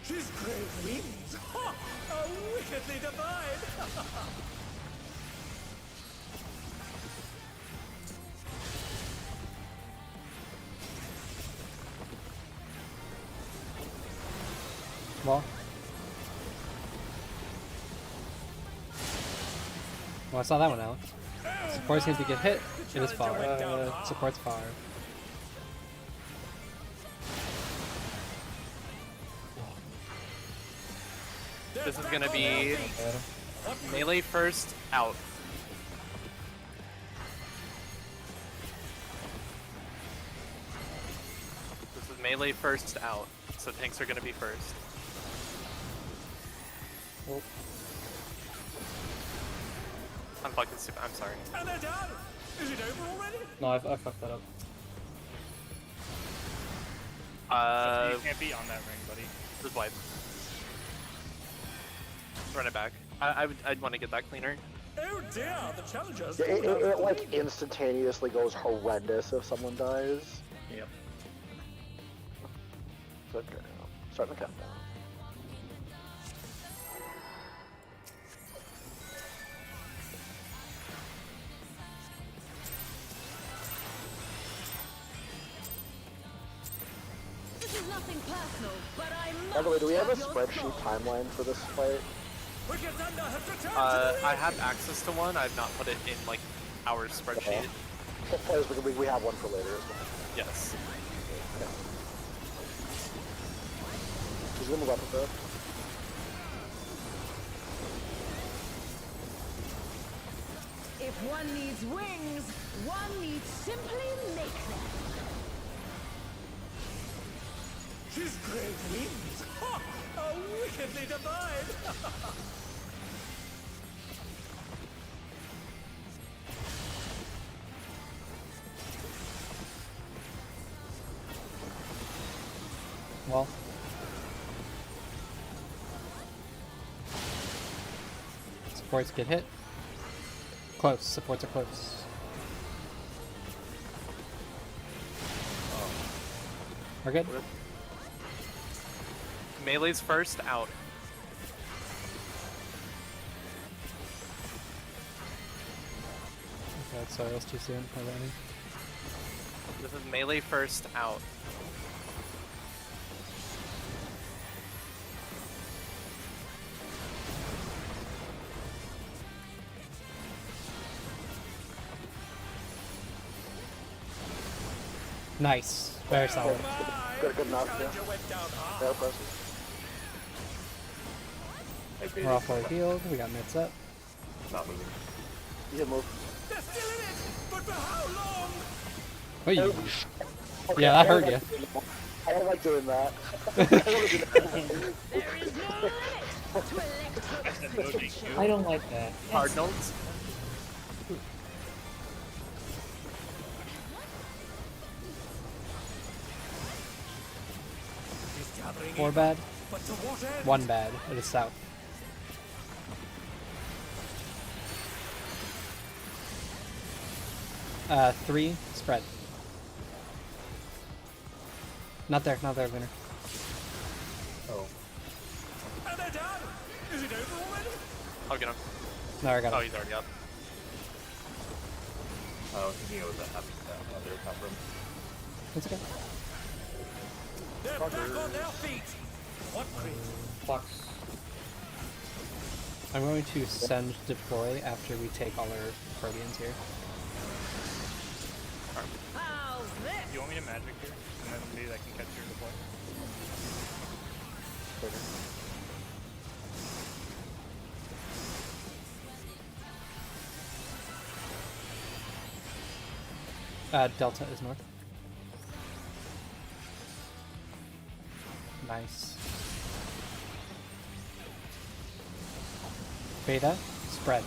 She's great wings! Ha! A wickedly divine! Well, I saw that one, Alex. Support seems to get hit. It is far. Support's far. This is gonna be melee first out. This is melee first out, so tanks are gonna be first. Oh. I'm fucking stupid. I'm sorry. And they're done! Is it over already? No, I fucked that up. You can't be on that ring, buddy. Just wipe. Run it back. I'd want to get that cleaner. Oh dear, the challengers. It like instantaneously goes horrendous if someone dies. Yep. So, okay, starting the countdown. This is nothing personal, but I must. By the way, do we have a your spreadsheet soul. timeline for this fight? Wicked Thunder has returned to I have access to one. I've not put it in like our spreadsheet. Players, we have one for later as well. Yes. Okay. He's gonna move up a bit. If one needs wings, one needs simply make them. She's great wings! Ha! A wickedly divine! Well. Supports get hit. Close. Supports are close. We're good? Melee's first out. Okay, sorry, that's too soon already. This is melee first out. Nice. Very solid. Good enough, yeah. Very impressive. We're all fully healed. We got mitts up. Not moving. You can move. They're still in it! But for how long? Wait. Okay, Yeah, that hurt you. I don't like doing that. I don't like that. Cardinals. Four bad. But to what end? One bad. It is south. Three spread. Not there, winner. Oh. And they're done! Is it over already? I'll get him. No, I got Oh, him. he's already up. I was thinking it was that other top room. It's okay. They're back on their feet! What crazy? Fox. I'm going to send deploy after we take all our Proteans here. How's this? You want me to magic here? And then maybe I can catch your deploy? Delta is north. Nice. Beta, spread.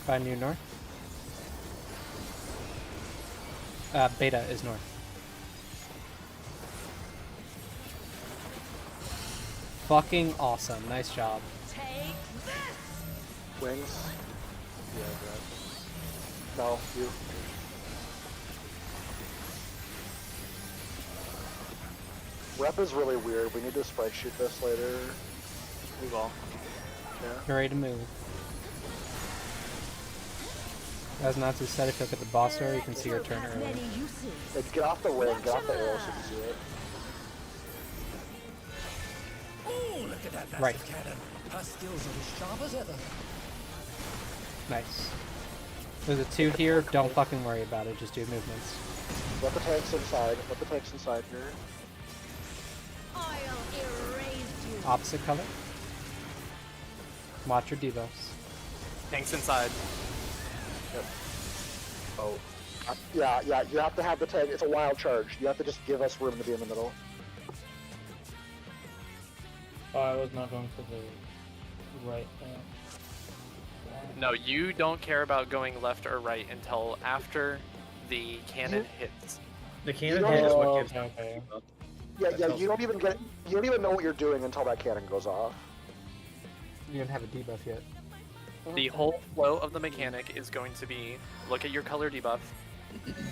Find you north. Beta is north. Fucking awesome. Nice job. Take this! Wings. Yeah, Brad. No, you. Rep is really weird. We need to spreadsheet this later. We will. Yeah. You're ready to move. As Natsu said, if you look at the boss area, you can see your turn early. Hey, get off the ring, get off the arrow so you can see it. Oh, look at that massive Right. cannon. Her skills are as sharp as ever. Nice. There's a 2 here, don't fucking worry about it, just do movements. Let the tanks inside. Let the tanks inside here. I'll erase you. Opposite color. Watch your debuffs. Tanks inside. Yep. Oh. Yeah, you have to have the tank. It's a wild charge. You have to just give us room to be in the middle. Oh, I was not going for the right. No, you don't care about going left or right until after the cannon hits. The cannon You hit is don't- what gives okay. Yeah, you don't even know what you're doing until that cannon goes off. You don't have a debuff yet. The whole flow of the mechanic is going to be look at your color debuff,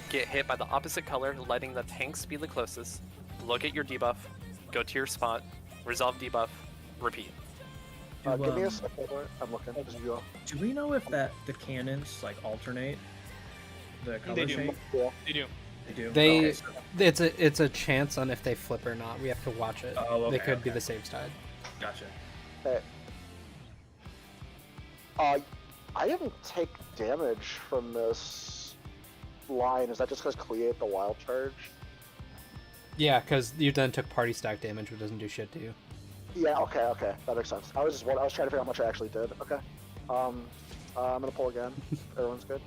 get hit by the opposite color, letting the tanks be the closest, look at your debuff, go to your spot, resolve debuff, repeat. Give me a second. I'm looking. Just go. Do we know if the cannons like alternate the color They do. change? Yeah. They do. They do. They, Okay, so- it's a chance on if they flip or not. We have to watch it. Oh, okay, They could be okay. the safe side. Gotcha. Hey. I didn't take damage from this line. Is that just because Clea ate the wild charge? Yeah, because you then took party stack damage, which doesn't do shit to you. Yeah. Okay. That makes sense. I was trying to figure out how much I actually did. Okay. I'm gonna pull again. Everyone's good.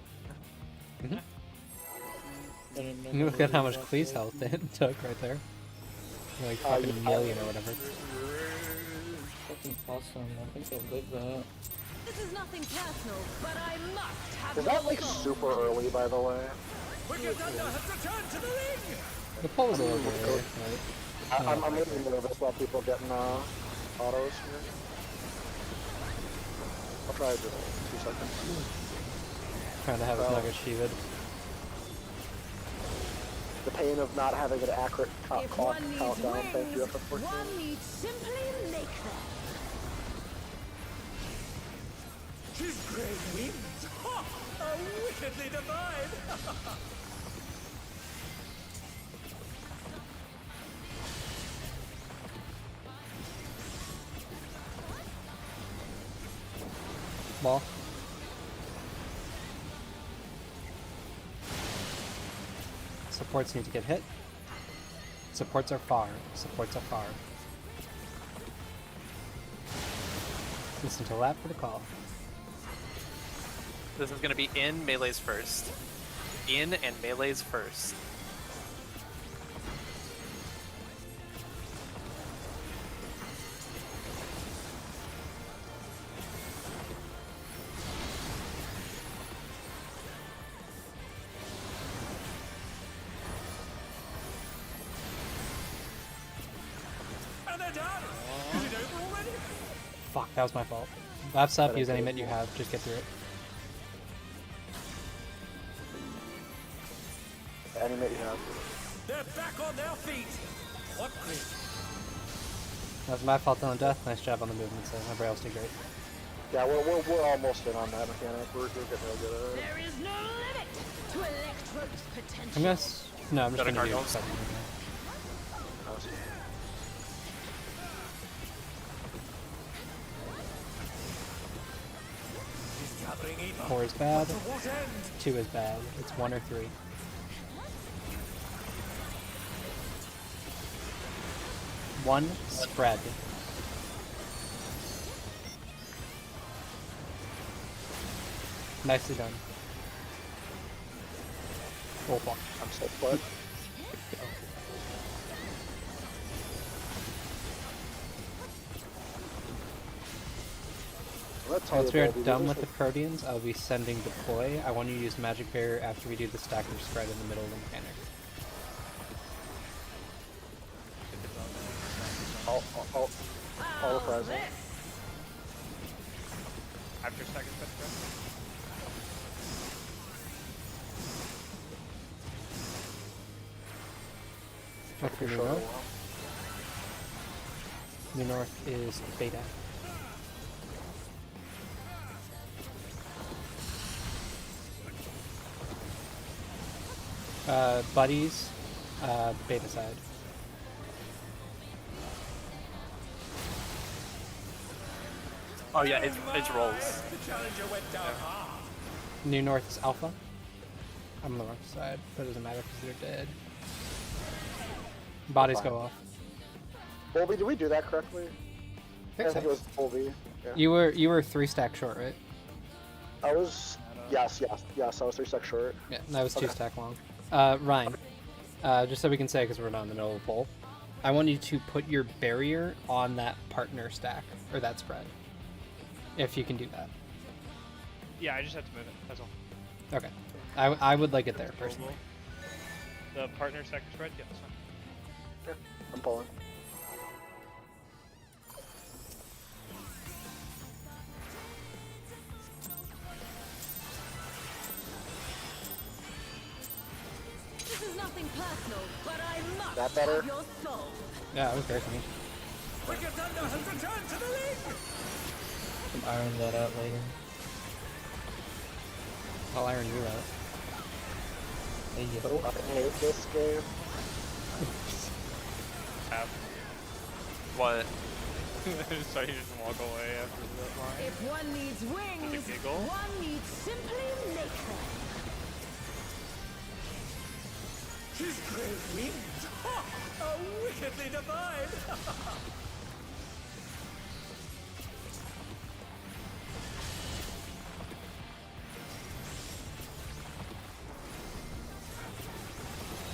You look at how much Clee's health it took right there. Like fucking a million or whatever. Fucking awesome. I think I did that. This is nothing personal, but I must have Is that like your soul. super early, by the way? Wicked Thunder has returned to the ring! The poll was a little bit early, right? I'm really nervous about people getting autos here. I'll try just 2 seconds. Trying to have his nugget sheathed. The pain of not having an accurate If one needs countdown. Thank you, wings, FF14. one needs simply make them. She's great wings! Ha! A wickedly divine! Ball. Supports need to get hit. Supports are far. Supports are far. Listen to lap for the call. This is going to be in melees first. In and melees first. And they're done! Is it over already? Fuck, that was my fault. Laps up, use any mid you have, just get through it. Any minute you have. They're back on their feet! What great! That was my fault on death. Nice job on the movement, so everybody else did great. Yeah, we're almost in on that mechanic. We're getting real good at it. There is no limit to Electro's potential. I'm gonna no, I'm just Got a gonna do Cardinals? second. She's gathering even. 4 is bad. To what end? 2 is bad. It's 1 or 3. One spread. Nicely done. Oh fuck. I'm so fucked. tell Once you, we are Baldy, done these with are- the Proteans, I'll be sending deploy. I want you to use Magic Barrier after we do the stacker spread in the middle of the mechanic. All the present. After second step, Look for New Sure. North. New North is Beta. Buddies, Beta side. Oh yeah, it's rolls. The challenger went down hard. New North is Alpha. I'm on the wrong side, but it doesn't matter because they're dead. Bodies go off. Bolby, did we do that correctly? I think it was Bolby. Yeah. You were 3 stack short, right? I was. Yes. I was 3 stacks short. Yeah, that was 2 Okay. stack long. Ryan, just so we can say, because we're not in the middle of the bowl, I want you to put your barrier on that partner stack, or that spread. If you can do that. Yeah, I just have to move it. That's all. Okay. I would like it there, personally. The partner sector spread? Yeah, that's fine. I'm pulling. This is nothing personal, but I must That better? have your soul. Yeah, that was great for me. Wicked Thunder has returned to the league. Iron that out later. I'll iron you out. Hey, yo. I hate this game. What? Sorry, you just walk away after that line. If one needs wings, giggle. one needs simply make them. His great wings. Ha! How wickedly divine.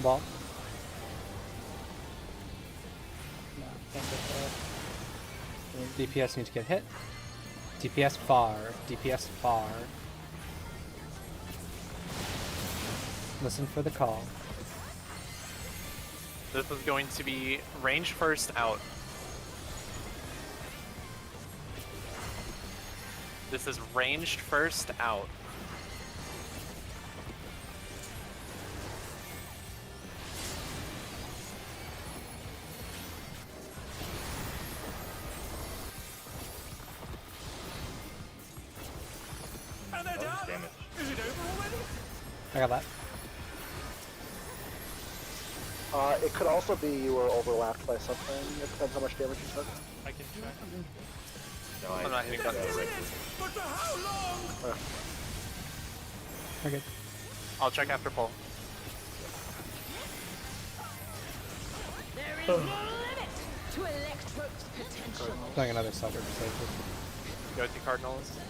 Ball. No, can't get that. DPS needs to get hit. DPS far. DPS far. Listen for the call. This is going to be range first out. This is ranged first out. And they're done. Damage. Is it over already? I got that. It could also be you were overlapped by something. It depends how much damage you took. I can check. No, I'm not hitting that. But for how long? Okay. I'll check after pull. There is no limit to Electro's potential. Playing another sucker to save Go to Cardinals. it.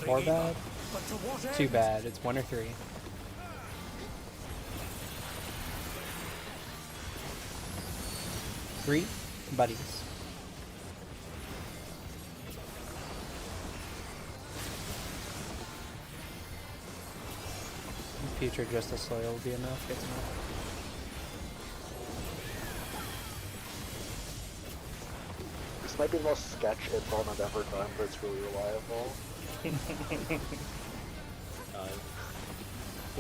4 bad. But to what 2 end? bad. It's 1 or 3. Three buddies. In future, just a soil will be enough. It's enough. This might be the most sketch info I've ever done, but it's really reliable. Put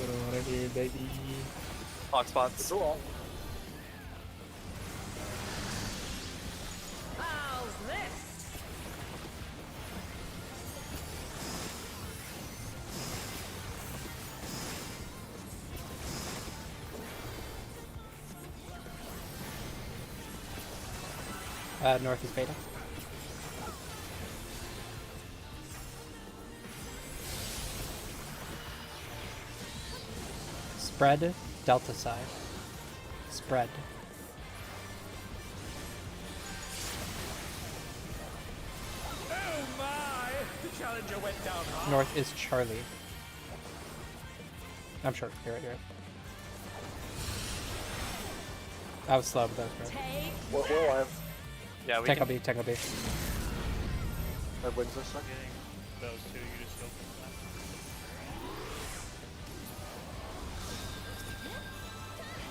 on it here, baby. Clock spots. Cool. How's this? North is beta. Spread, delta side. Spread. Oh my! The challenger went down hard. North is Charlie. I'm sure. You're right, you're right. I was slow, but that was correct. We're alive. Yeah, we Tech can... will be, tech will be. That wins this one. Those two, you just killed them.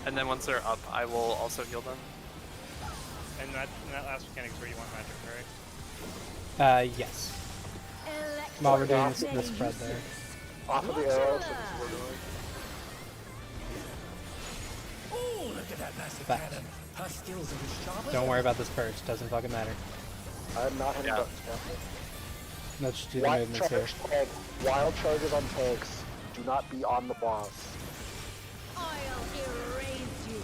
And then once they're up, I will also heal them. And that last mechanic is where you want magic, right? Yes. While we're doing this spread there. Off of the arrow, so this is what we're doing. Oh, look at that massive Back. cannon. Her skills are as sharp as Don't worry about this perch. Doesn't fucking matter. I'm not hitting buttons, Let's just do the Wild movements here. Wild charges on tanks. Do not be on the boss. I'll erase you.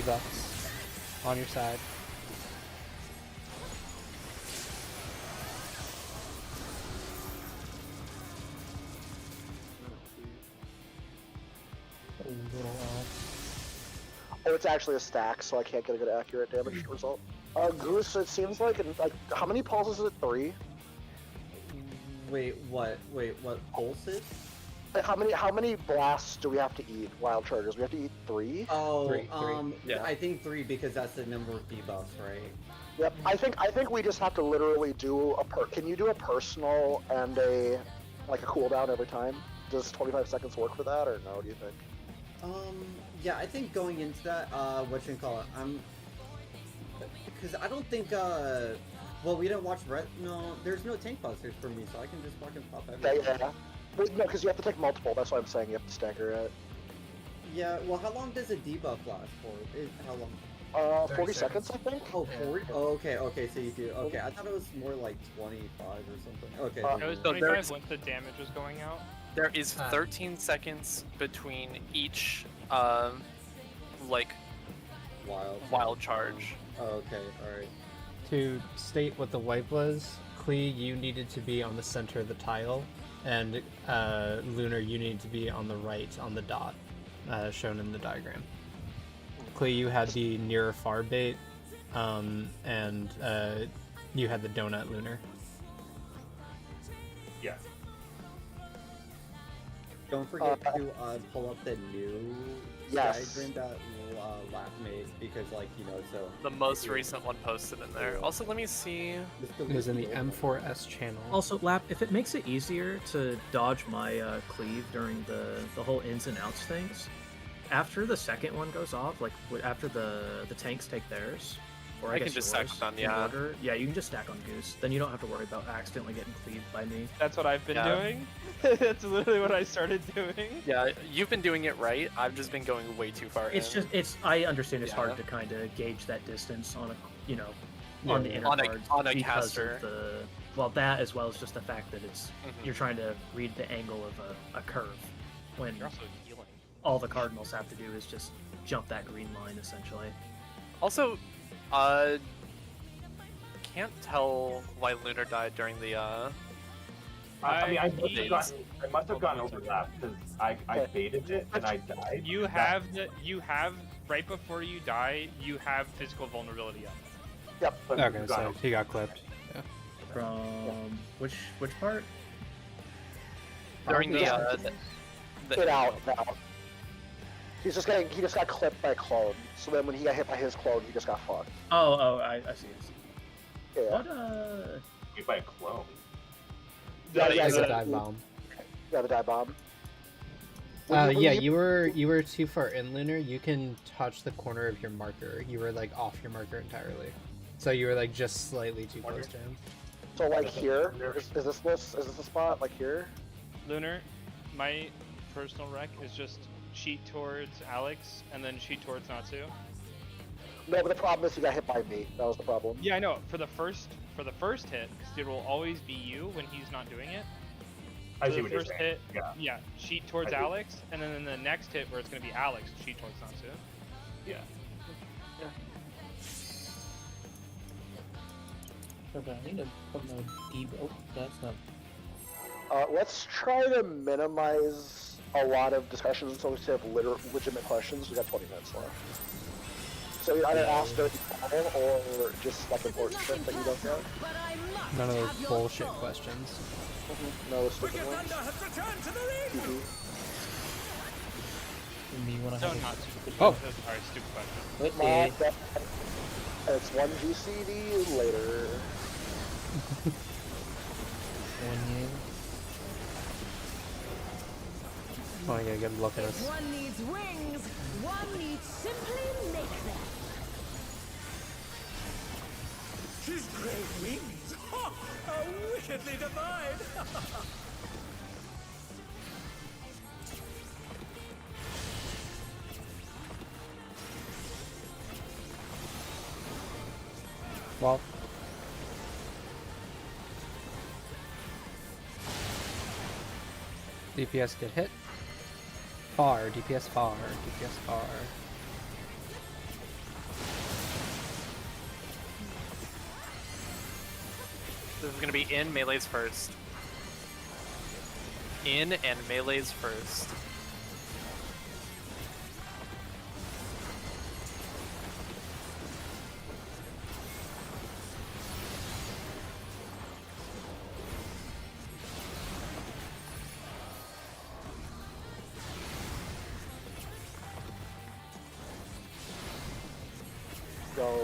Debuffs. On your side. Oh, it's actually a stack, so I can't get a good accurate damage result. Goose, it seems like how many pulses is it? 3? Wait, what? Wait, what pulses? Like, how many blasts do we have to eat? Wild charges. We have to eat 3. Oh, Three. Yeah. I think 3 because that's the number of debuffs, right? Yep. I think we just have to literally do Can you do a personal and a cooldown every time? Does 25 seconds work for that, or no? Do you think? Yeah, I think going into that, what you call it, because I don't think, well, we didn't watch no, there's no tank busters for me, so I can just fucking pop everything. Yeah. But no, because you have to take multiple. That's why I'm saying you have to stagger it. Yeah, well, how long does a debuff last for? How long? 40 seconds, I think. Oh, 40? Oh, okay, so you do. Okay, I thought it was more like 25 or something. Okay. It was So 25 there's- once the damage was going out. There is 13 seconds between each, wild charge. Oh, okay, alright. To state what the wipe was, Klee, you needed to be on the center of the tile, and Lunar, you needed to be on the right on the dot, shown in the diagram. Klee, you had the near far bait, and you had the donut, Lunar. Yeah. Don't forget to pull up the new Yes. diagram that Lap made, because, so... The most recent one posted in there. Also, let me see. It was in the M4S channel. Also, Lap, if it makes it easier to dodge my cleave during the whole ins and outs things, after the second one goes off, after the tanks take theirs, or I can guess just stack yours, on, in yeah. order, yeah, you can just stack on Goose. Then you don't have to worry about accidentally getting cleaved by me. That's what I've been Yeah. doing. That's literally what I started doing. Yeah, you've been doing it right. I've just been going way too far It's in. just I understand it's Yeah. hard to kind of gauge that distance on on the inner On a- cards on a because caster. of that, as well as just the fact that it's Mhm. you're trying to read the angle of a curve when You're also healing. all the cardinals have to do is just jump that green line essentially. Also, can't tell why Lunar died during the, I must have gotten overlapped because I baited it and I died. You have right before you die, you have physical vulnerability up. Yep. Okay, so he got clipped. Yeah. From which part? during the, Get out now. He just got clipped by a clone. So then when he got hit by his clone, he just got fucked. I see. Yeah. What Hit by a clone. Yeah, It's yeah, a dive bomb. Yeah, the dive bomb. Yeah, you were too far in, Lunar. You can touch the corner of your marker. You were off your marker entirely. So you were just slightly too close to him. So here, is this the spot? Here? Lunar, my personal rec is just cheat towards Alex and then cheat towards Natsu. No, but the problem is he got hit by me. That was the problem. Yeah, I know. For the first hit, because it will always be you when he's not doing it. I So see the what you're first saying. hit, Yeah. cheat towards I see. Alex, and then in the next hit where it's going to be Alex, cheat towards Natsu. Yeah. Okay, I need to put my deep. Oh, that's not. Let's try to minimize a lot of discussions until we have legitimate questions. We got 20 minutes left. So we either ask dirty problem or just important shit that you don't know. None of those bullshit questions. No stupid ones. Thunder has returned to the ring! me when I No, have a not stupid Oh. Sorry, stupid question. Wait, It's 1 GCD later. One year. Oh, I gotta get a look at If this. one needs wings, one needs simply make them. His great wings! Ha! Are wickedly divine! Well, DPS get hit. Far, DPS far, DPS far. This is gonna be in melees first. In and melees first. Go.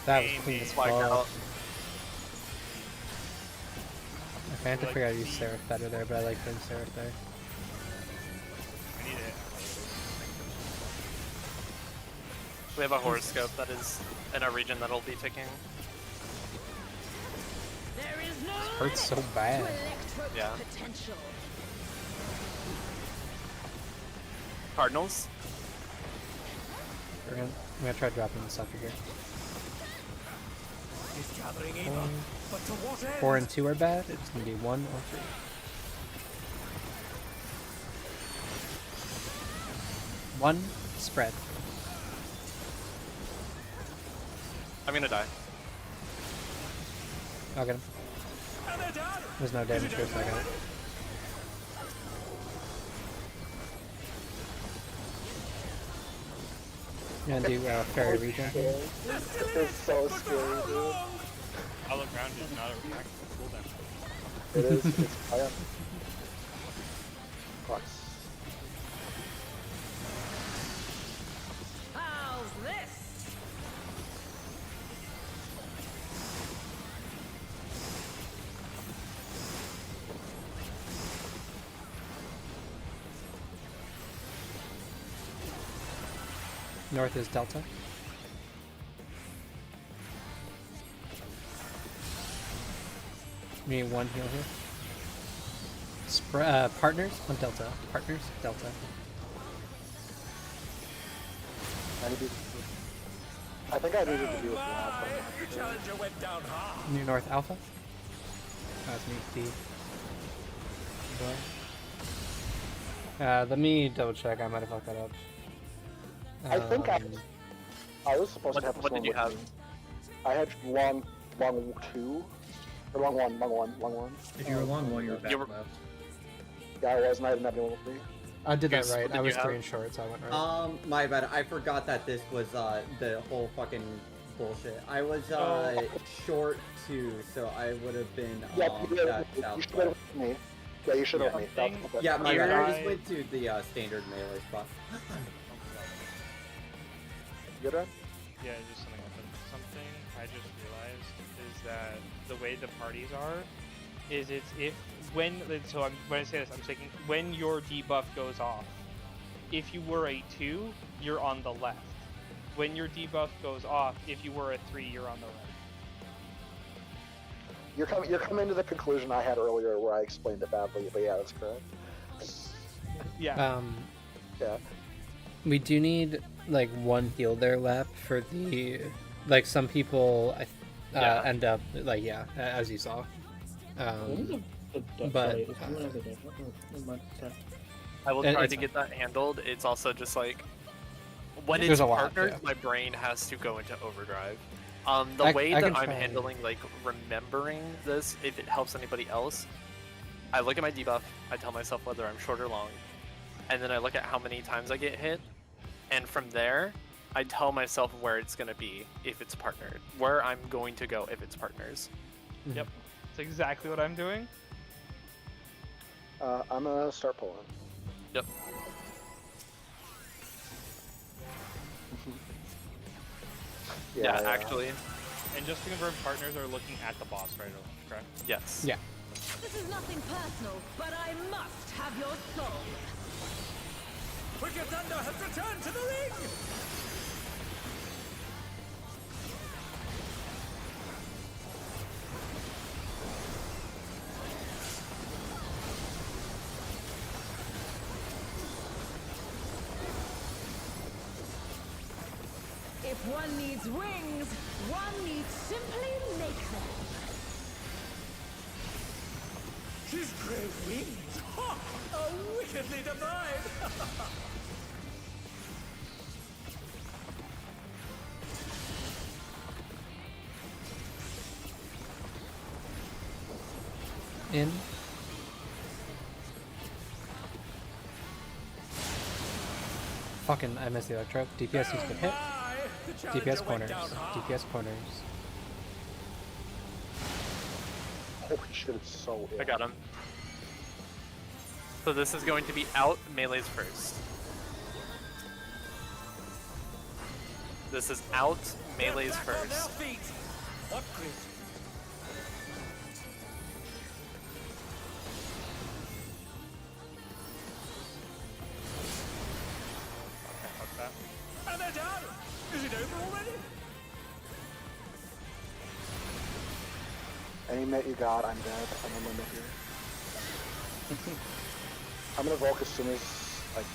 That was clean as Flag fuck. out. I had to figure out how to use Seraph better there, but I like putting Seraph there. I need it. We have a horoscope that is in a region that'll be ticking. There is no Hurts so bad. Yeah. potential. Cardinals. I'm gonna try dropping this after here. He's gathering Eva, but to what end? 4 and 2 are bad. It's gonna be 1 or 3. One spread. I'm gonna die. I'll get him. And they're done! There's no damage here, so I got it. You gonna do fairy regen? It's so scary, dude. Hollow ground is not a reactive cooldown. It is. It's fire. Plus. How's this? North is Delta. We need 1 heal here. Partners on Delta. Partners, Delta. I think I needed to be with My, Lab. the challenger went down hard. New North Alpha. That's me, D. Let me double check. I might have fucked that up. I think Um, I was supposed to have What did you have? I had long 2. Or long 1. If you were long one, you were back left. Yeah, I was, and I didn't have anyone with me. I did that Goose, right. what did I you was have? 3 and short, so I went right. My bad. I forgot that this was the whole fucking bullshit. I was short 2, so I would have been Yeah, that you south should have left. with me. Yeah, you should have with me. Something- That's- Yeah, my bad. I Here just I- went to the standard melee spot. Good run? Yeah, just something happened. Something I just realized is that the way the parties are, is it's if when I say this, I'm thinking when your debuff goes off. If you were a 2, you're on the left. When your debuff goes off, if you were a 3, you're on the right. You're coming to the conclusion I had earlier where I explained it badly, but yeah, that's correct. Yeah. Yeah. We do need like 1 heal there left for the like some people Yeah. end up like as you saw. But I will And try it's to fine. get that handled. It's also just like when There's it's a lot, partnered, yeah. my brain has to go into overdrive. The I way can that I'm try. handling like remembering this, if it helps anybody else, I look at my debuff, I tell myself whether I'm short or long, and then I look at how many times I get hit, and from there, I tell myself where it's gonna be if it's partnered, where I'm going to go if it's partners. Yep. That's exactly what I'm doing. I'm gonna start pulling. Yep. Yeah, actually. And just to confirm, partners are looking at the boss right away, correct? Yes. Yeah. This is nothing personal, but I must have your soul. Wicked Thunder has returned to the ring! If one needs wings, one needs simply make them. His great wings! Ha! Are wickedly divine! In. Fucking, I missed the electro. DPS used to hit. DPS corners. DPS corners. Holy shit, it's so I got him. So this is going to be out melees first. This is out melees first. What grit? Okay, fuck that. And they're done! Is it over already? Any mate you got, I'm dead. I'm on limit here. I'm gonna Volk as soon as I can.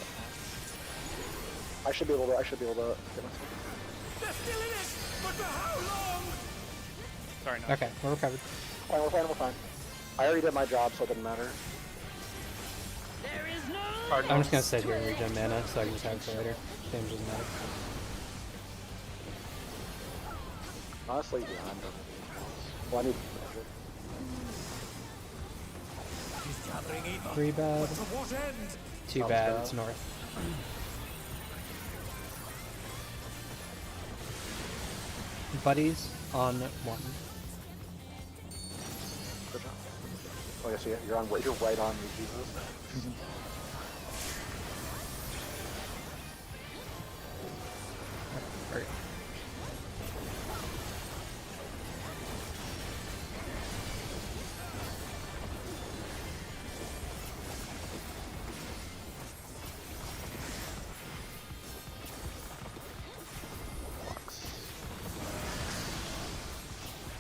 I should be able to get myself. They're still in it! But for how long? Sorry, no. Okay, we're recovered. Fine, we're fine. I already did my job, so it didn't matter. There is no I'm just gonna sit here and regen mana so I can just have it for later. Damage doesn't matter. Honestly, yeah, I'm done. Well, I need magic. He's gathering ether. 3 bad. But to what end? 2 Sounds bad, bad. it's north. Buddies on 1. Good job. Oh, yeah, so you're on. You're right on me, Jesus. Alright.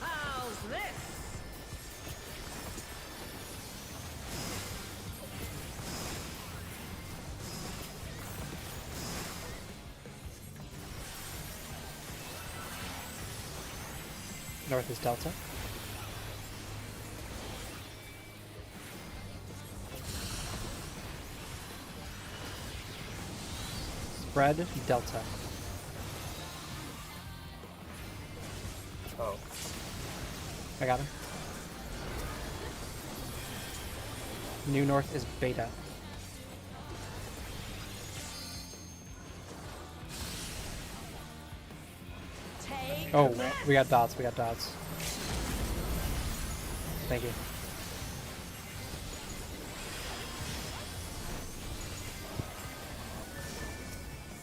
How's this? North is Delta. Spread Delta. Oh. I got him. New North is Beta. Take Oh, that. we got dots, Thank you.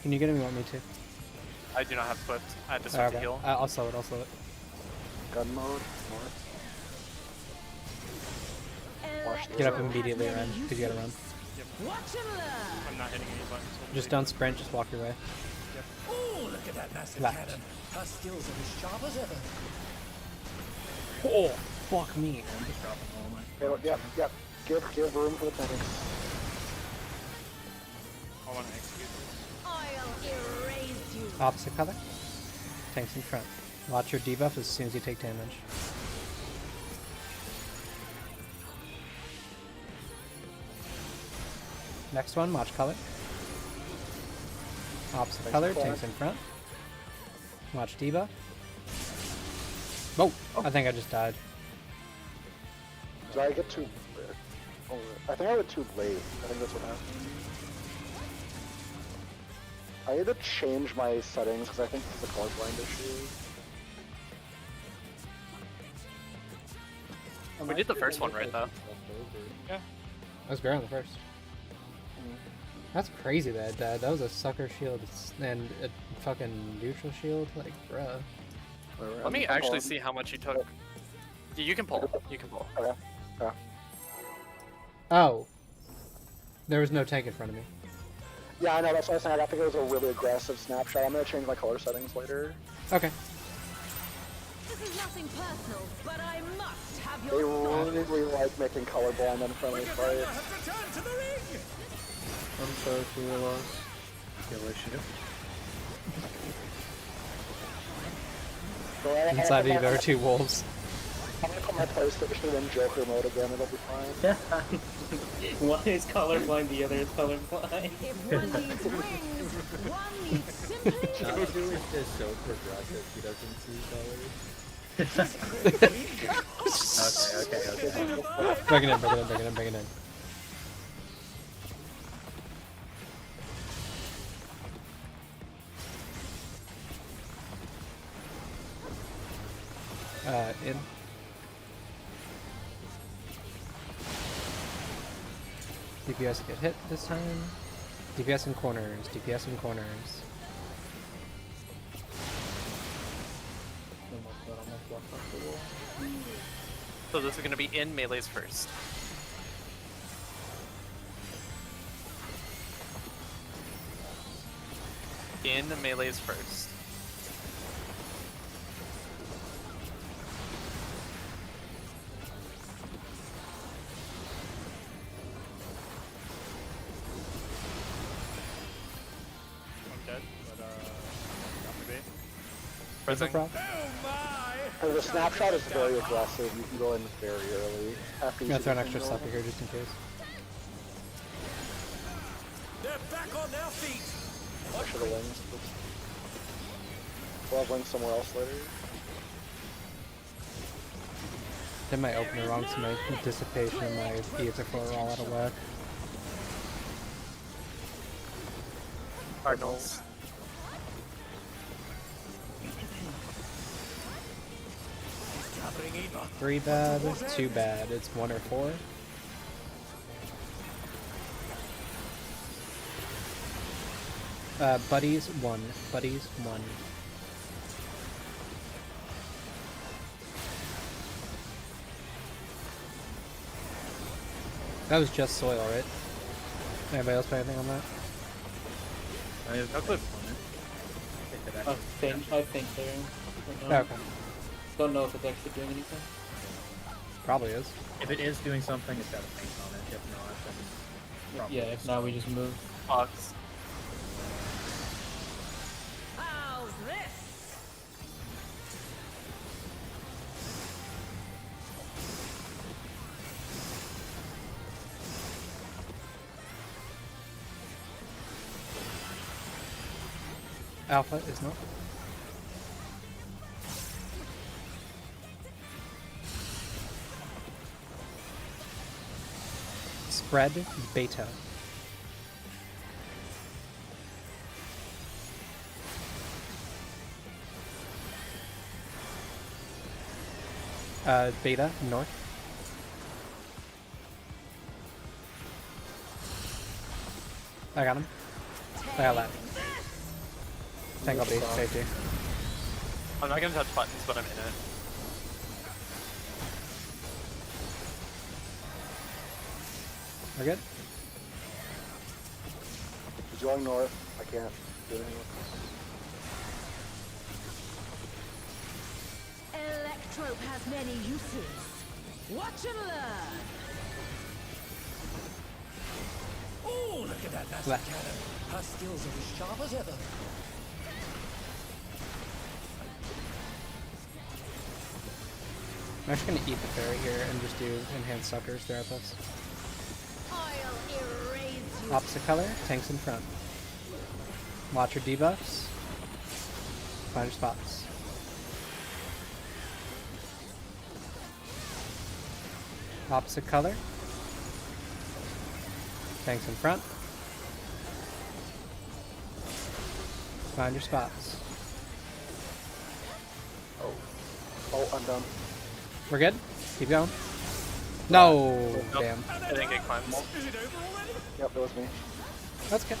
Can you get him? You want me to? I do not have Swift. I had to switch Okay. to heal. I'll slow it, Gun mode, north. Watch Get up this. immediately, Ren, because you gotta run. Watch and learn. I'm not hitting any buttons. so Just don't sprint, just walk your way. Oh, look at that massive Left. cannon. Her skills are as sharp as ever. Oh, fuck me. I'm just dropping all my. Yep. Give room for the tanks. I want to execute this. I'll erase you. Opposite color. Tanks in front. Watch your debuff as soon as you take damage. Next one, watch color. Opposite color, tanks in front. Watch debuff. Oh, I think I just died. Did I get too... Oh, I think I went too late. I think that's what happened. I need to change my settings because I think this is a colorblind issue. We did the first one right though. Yeah. I was great on the first. That's crazy that I died. That was a sucker shield and a fucking neutral shield, like, bruh. Let me actually see how much you took. Yeah, you can pull. You can pull. Okay. Oh. There was no tank in front of me. Yeah, I know, that's what I was saying. I think it was a really aggressive snapshot. I'm gonna change my color settings later. Okay. This is nothing personal, but I must have They your really like making colorblind unfriendly fights. I'm sorry if we were lost. Kill issue. Inside of you, there are 2 wolves. I'm gonna put my PlayStation in Joker mode again, it'll be fine. One is colorblind, the other is colorblind. If one needs wings, one needs simply Joker is just so progressive, he doesn't see colors. Okay. Bring it in, bring it in, bring it in, bring it in. In. DPS get hit this time. DPS in corners, DPS in corners. So this is going to be in melees first. In melees first. Pressing. The snapshot is very aggressive. You can go in very early. After I'm you gonna throw an see extra the sucker here just in case. They're back on their feet. I should have wings. We'll have wings somewhere else later. Did my opener wrong, so my dissipation and my EXF are all out of whack. Cardinals. Gathering Eva. 3 bad, 2 bad. It's 1 or 4. Buddies 1. Buddies 1. That was just soil, right? Anybody else play anything on that? I have no clip on it. I think there. Oh, okay. Don't know if it's actually doing anything. Probably is. If it is doing something, it's got a paint on it. If not, then probably Yeah, if not, we just move. Fox. how's this? Alpha is not. Spread beta. Beta north. I got him. I got that. Tangle base safety. I'm not going to touch buttons, but I'm in it. We're good. He's going north. I can't do anything with Electrope has many uses. Watch and learn. Oh, look at that master Left. cannon. Her skills are as sharp as ever. I'm actually gonna eat the fairy here and just do enhanced suckers throughout this. I'll erase you. Opposite color, tanks in front. Watch your debuffs. Find your spots. Opposite color. Tanks in front. Find your spots. Oh, I'm done. We're good? Keep going. No! Nope. Damn. I didn't get cleansed. Yep, that was me. That's good.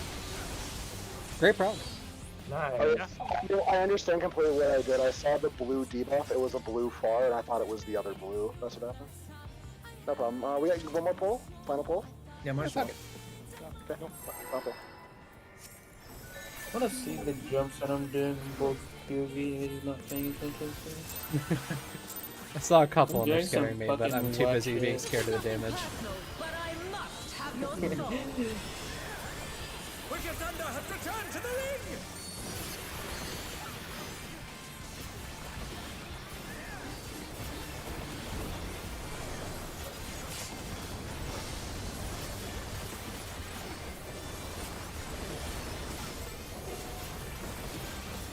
Great problem. Nice. I understand completely what I did. I saw the blue debuff. It was a blue far, and I thought it was the other blue. That's what happened. No problem. We got one more pull. Final pull. Yeah, might as well. Okay. Final pull. I want to see the jumps that I'm doing in both POV and he's not paying attention to. I saw a couple and they're doing some scaring me, but I'm fucking too whack busy being shit. scared of the damage. But I must have your soul. Wicked Thunder has returned to the ring!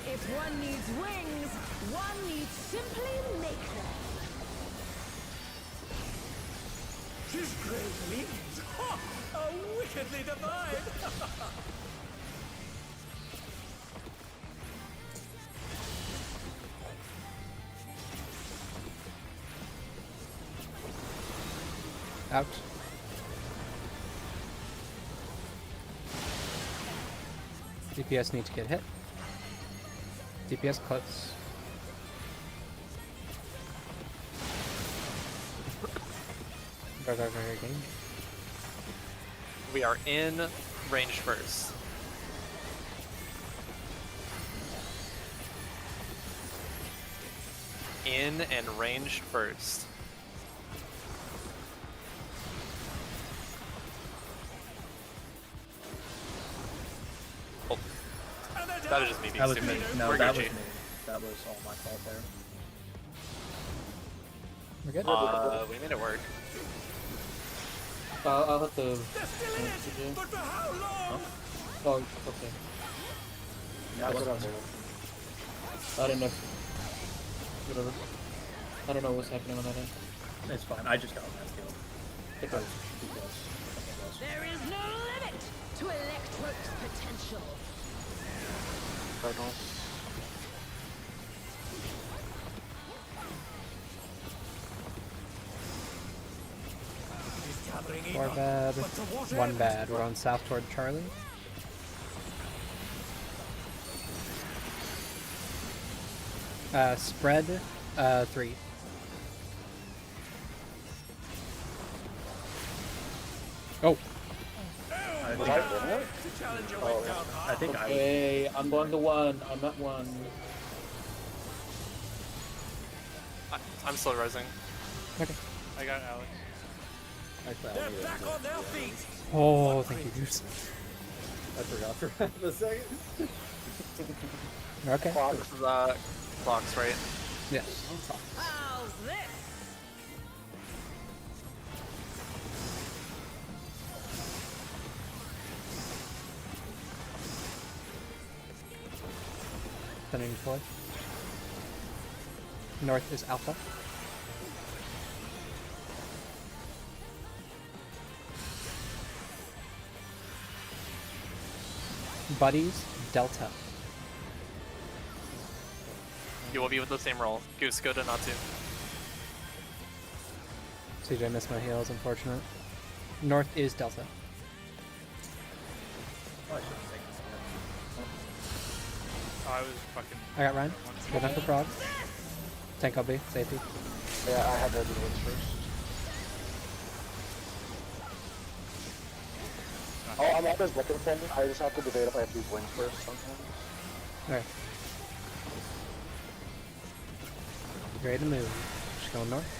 If one needs wings, one needs simply make them. His great wings! Ha! Are wickedly divine! Out. DPS need to get hit. DPS close. Game. We are in range first. In and ranged first. Oh. That was just me being That was stupid. me. No, We're that was Gucci. me. That was all my fault there. We're good. We made it work. I'll have to. But for how long? Oh, okay. Yeah, That's what I'm doing. I don't know. Whatever. I don't know what's happening on that end. It's fine. I just got on that field. Okay. There is no limit to Electro's potential. Cardinals. Four bad, one bad. We're on south toward Charlie. Spread, 3. Oh. I think I. Hey, I'm going to 1. I'm at 1. I'm still rising. Okay. I got Alex. They're back on their feet! Oh, thank you, Goose. I forgot for half a second. Okay. Clocks, right? Yes. How's this? Sending deploy. North is Alpha. Buddies, Delta. You will be with the same roll. Goose, go to Natsu. CJ missed my heals, unfortunate. North is Delta. Oh, I should have taken Oh, I was fucking. I got Ryan. Good enough for frogs. Tank LB, safety. Yeah, I had to do the wins first. Oh, I'm always looking for them. I just have to debate if I have to do wins first sometimes. Alright. Ready to move. Just going north.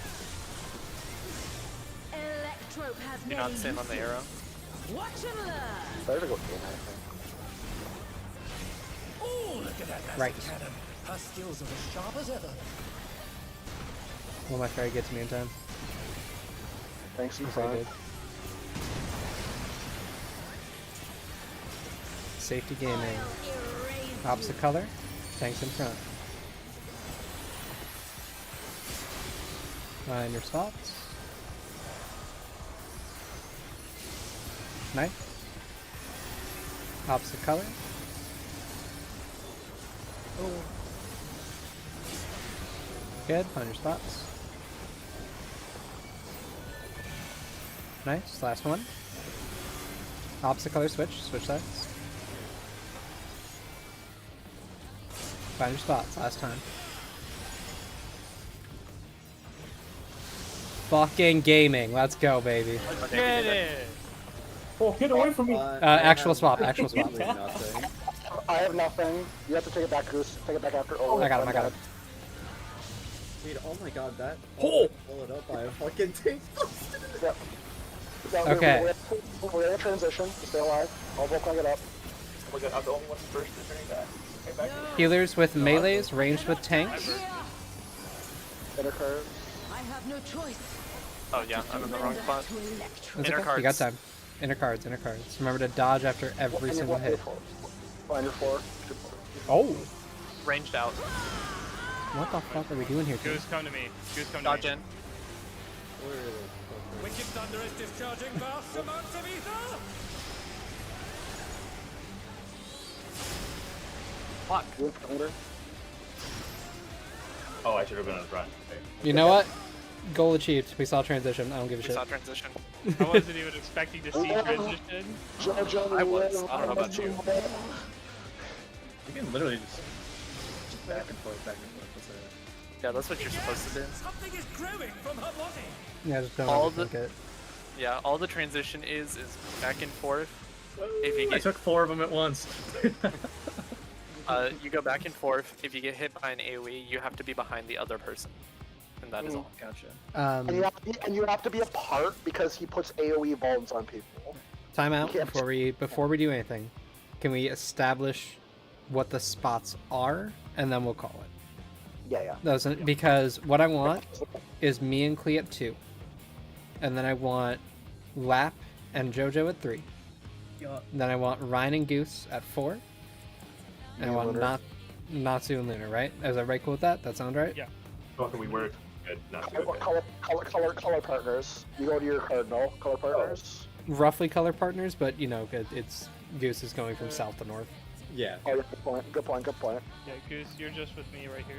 Electrope has Do not stand on the arrow. Watch and learn. Better to go in, I think. Oh, look at that massive Right. cannon. Her skills are as sharp as ever. Will my fairy get to me in time? Thanks, Yes, I Fine. did. Safety gaming. Opposite color. Tanks in front. Find your spots. Knife. Opposite color. Oh. Good. Find your spots. Nice. Last one. Opposite color switch. Switch sides. Find your spots. Last time. Fucking gaming. Let's go, baby. Get it! Oh, get away from me! Actual swap. Actual swap. I have nothing. You have to take it back, Goose. Take it back after. Oh, I got him. I got him. Dude, oh my god, that. Oh! Pull it up by a fucking tank. Yep. Okay. We're in a transition. Stay alive. I'll clean it up. Oh my god, I'm the only one first to turn back. Okay, back here. Healers with melees, ranged with tanks. Inner curve. I have no choice. Oh yeah, I'm in the wrong spot. That's Inner okay. cards. You got time. Inner cards. Inner cards. Remember to dodge after every single hit. Find your floor. Oh! Ranged out. What the fuck are we doing here, dude? Goose, come to me. Goose, come to Dodge me. in. Wicked Thunder is discharging vast amounts of ether! Fuck. Oh, I should have been on the front. Okay. You know what? Goal achieved. We saw transition. I don't give a We shit. saw transition. I wasn't even expecting to see transition. I was. I don't know about you. You can literally just back and forth, back and forth. Yeah, that's what you're supposed to do. Something is growing from her body! Yeah, just don't All the overthink it. Yeah, all the transition is back and forth. If you I get took 4 of them at once. you go back and forth. If you get hit by an AoE, you have to be behind the other person, and that is all. Gotcha. And you have to be apart because he puts AoE vulns on people. Time out You can't- before we do anything. Can we establish what the spots are, and then we'll call it? Yeah. Doesn't because what I want is me and Clee at 2, and then I want Lap and JoJo at 3. Then I want Ryan and Goose at 4, and I want Natsu and Lunar. Right? Is everybody cool with that? That sound right? Yeah. Oh, can we work? Good. Not good. Color partners. You go to your cardinal. Color partners. Roughly color partners, but you know, it's Goose is going from south to north, Yeah. Oh, yeah, good point. Good point. Good point. Yeah, Goose, you're just with me right here.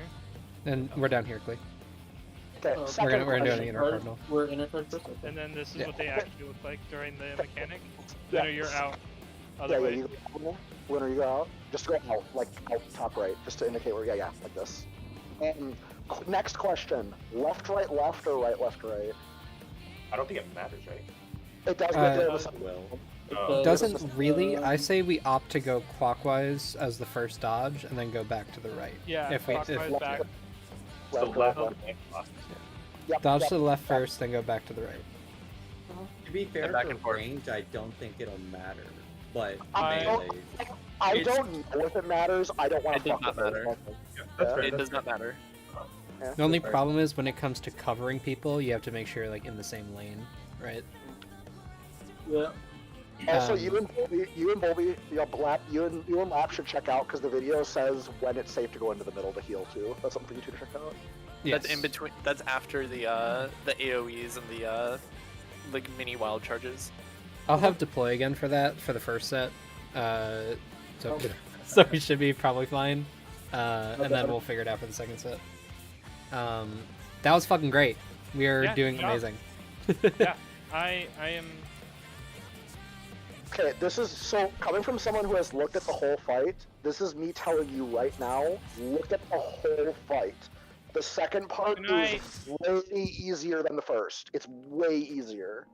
and we're down here, Clee. Okay. We're Second we're gonna do question. an inner cardinal. We're inner card first. Okay. And then this is Yeah. what they actually look like during the mechanic. Yeah. Then you're out. Yeah, Other way. you go winner, you go out. Just go out, like out top right, just to indicate where. Yeah, like this. Next question: left, right, or right, left, right? I don't think it matters, right? It does. Well. Doesn't really. I say we opt to go clockwise as the first dodge, and then go back to the right. Yeah, If we clockwise back. So left. dodge to the left first, then go back to the right. To be fair, back for and forth. range, I don't think it'll matter. But I don't- melee, I don't know if it matters. I don't want It to does fuck not with matter. That's fair. It does not matter. Yeah. The only problem is when it comes to covering people, you have to make sure you're like in the same lane, right? Yeah. Also, Um, you and Bolby, you and Lap should check out because the video says when it's safe to go into the middle to heal too. That's something for you two to check out. Yes. That's in between. That's after the AoEs and the like mini wild charges. I'll have deploy again for that for the first set. So Okay. so we should be probably fine. And then we'll figure it out for the second set. That was fucking great. We are Yeah, doing good job. amazing. Yeah, I am. Okay, this is so coming from someone who has looked at the whole fight. This is me telling you right now. Look at the whole fight. The second part Good night. is way easier than the first. It's way easier.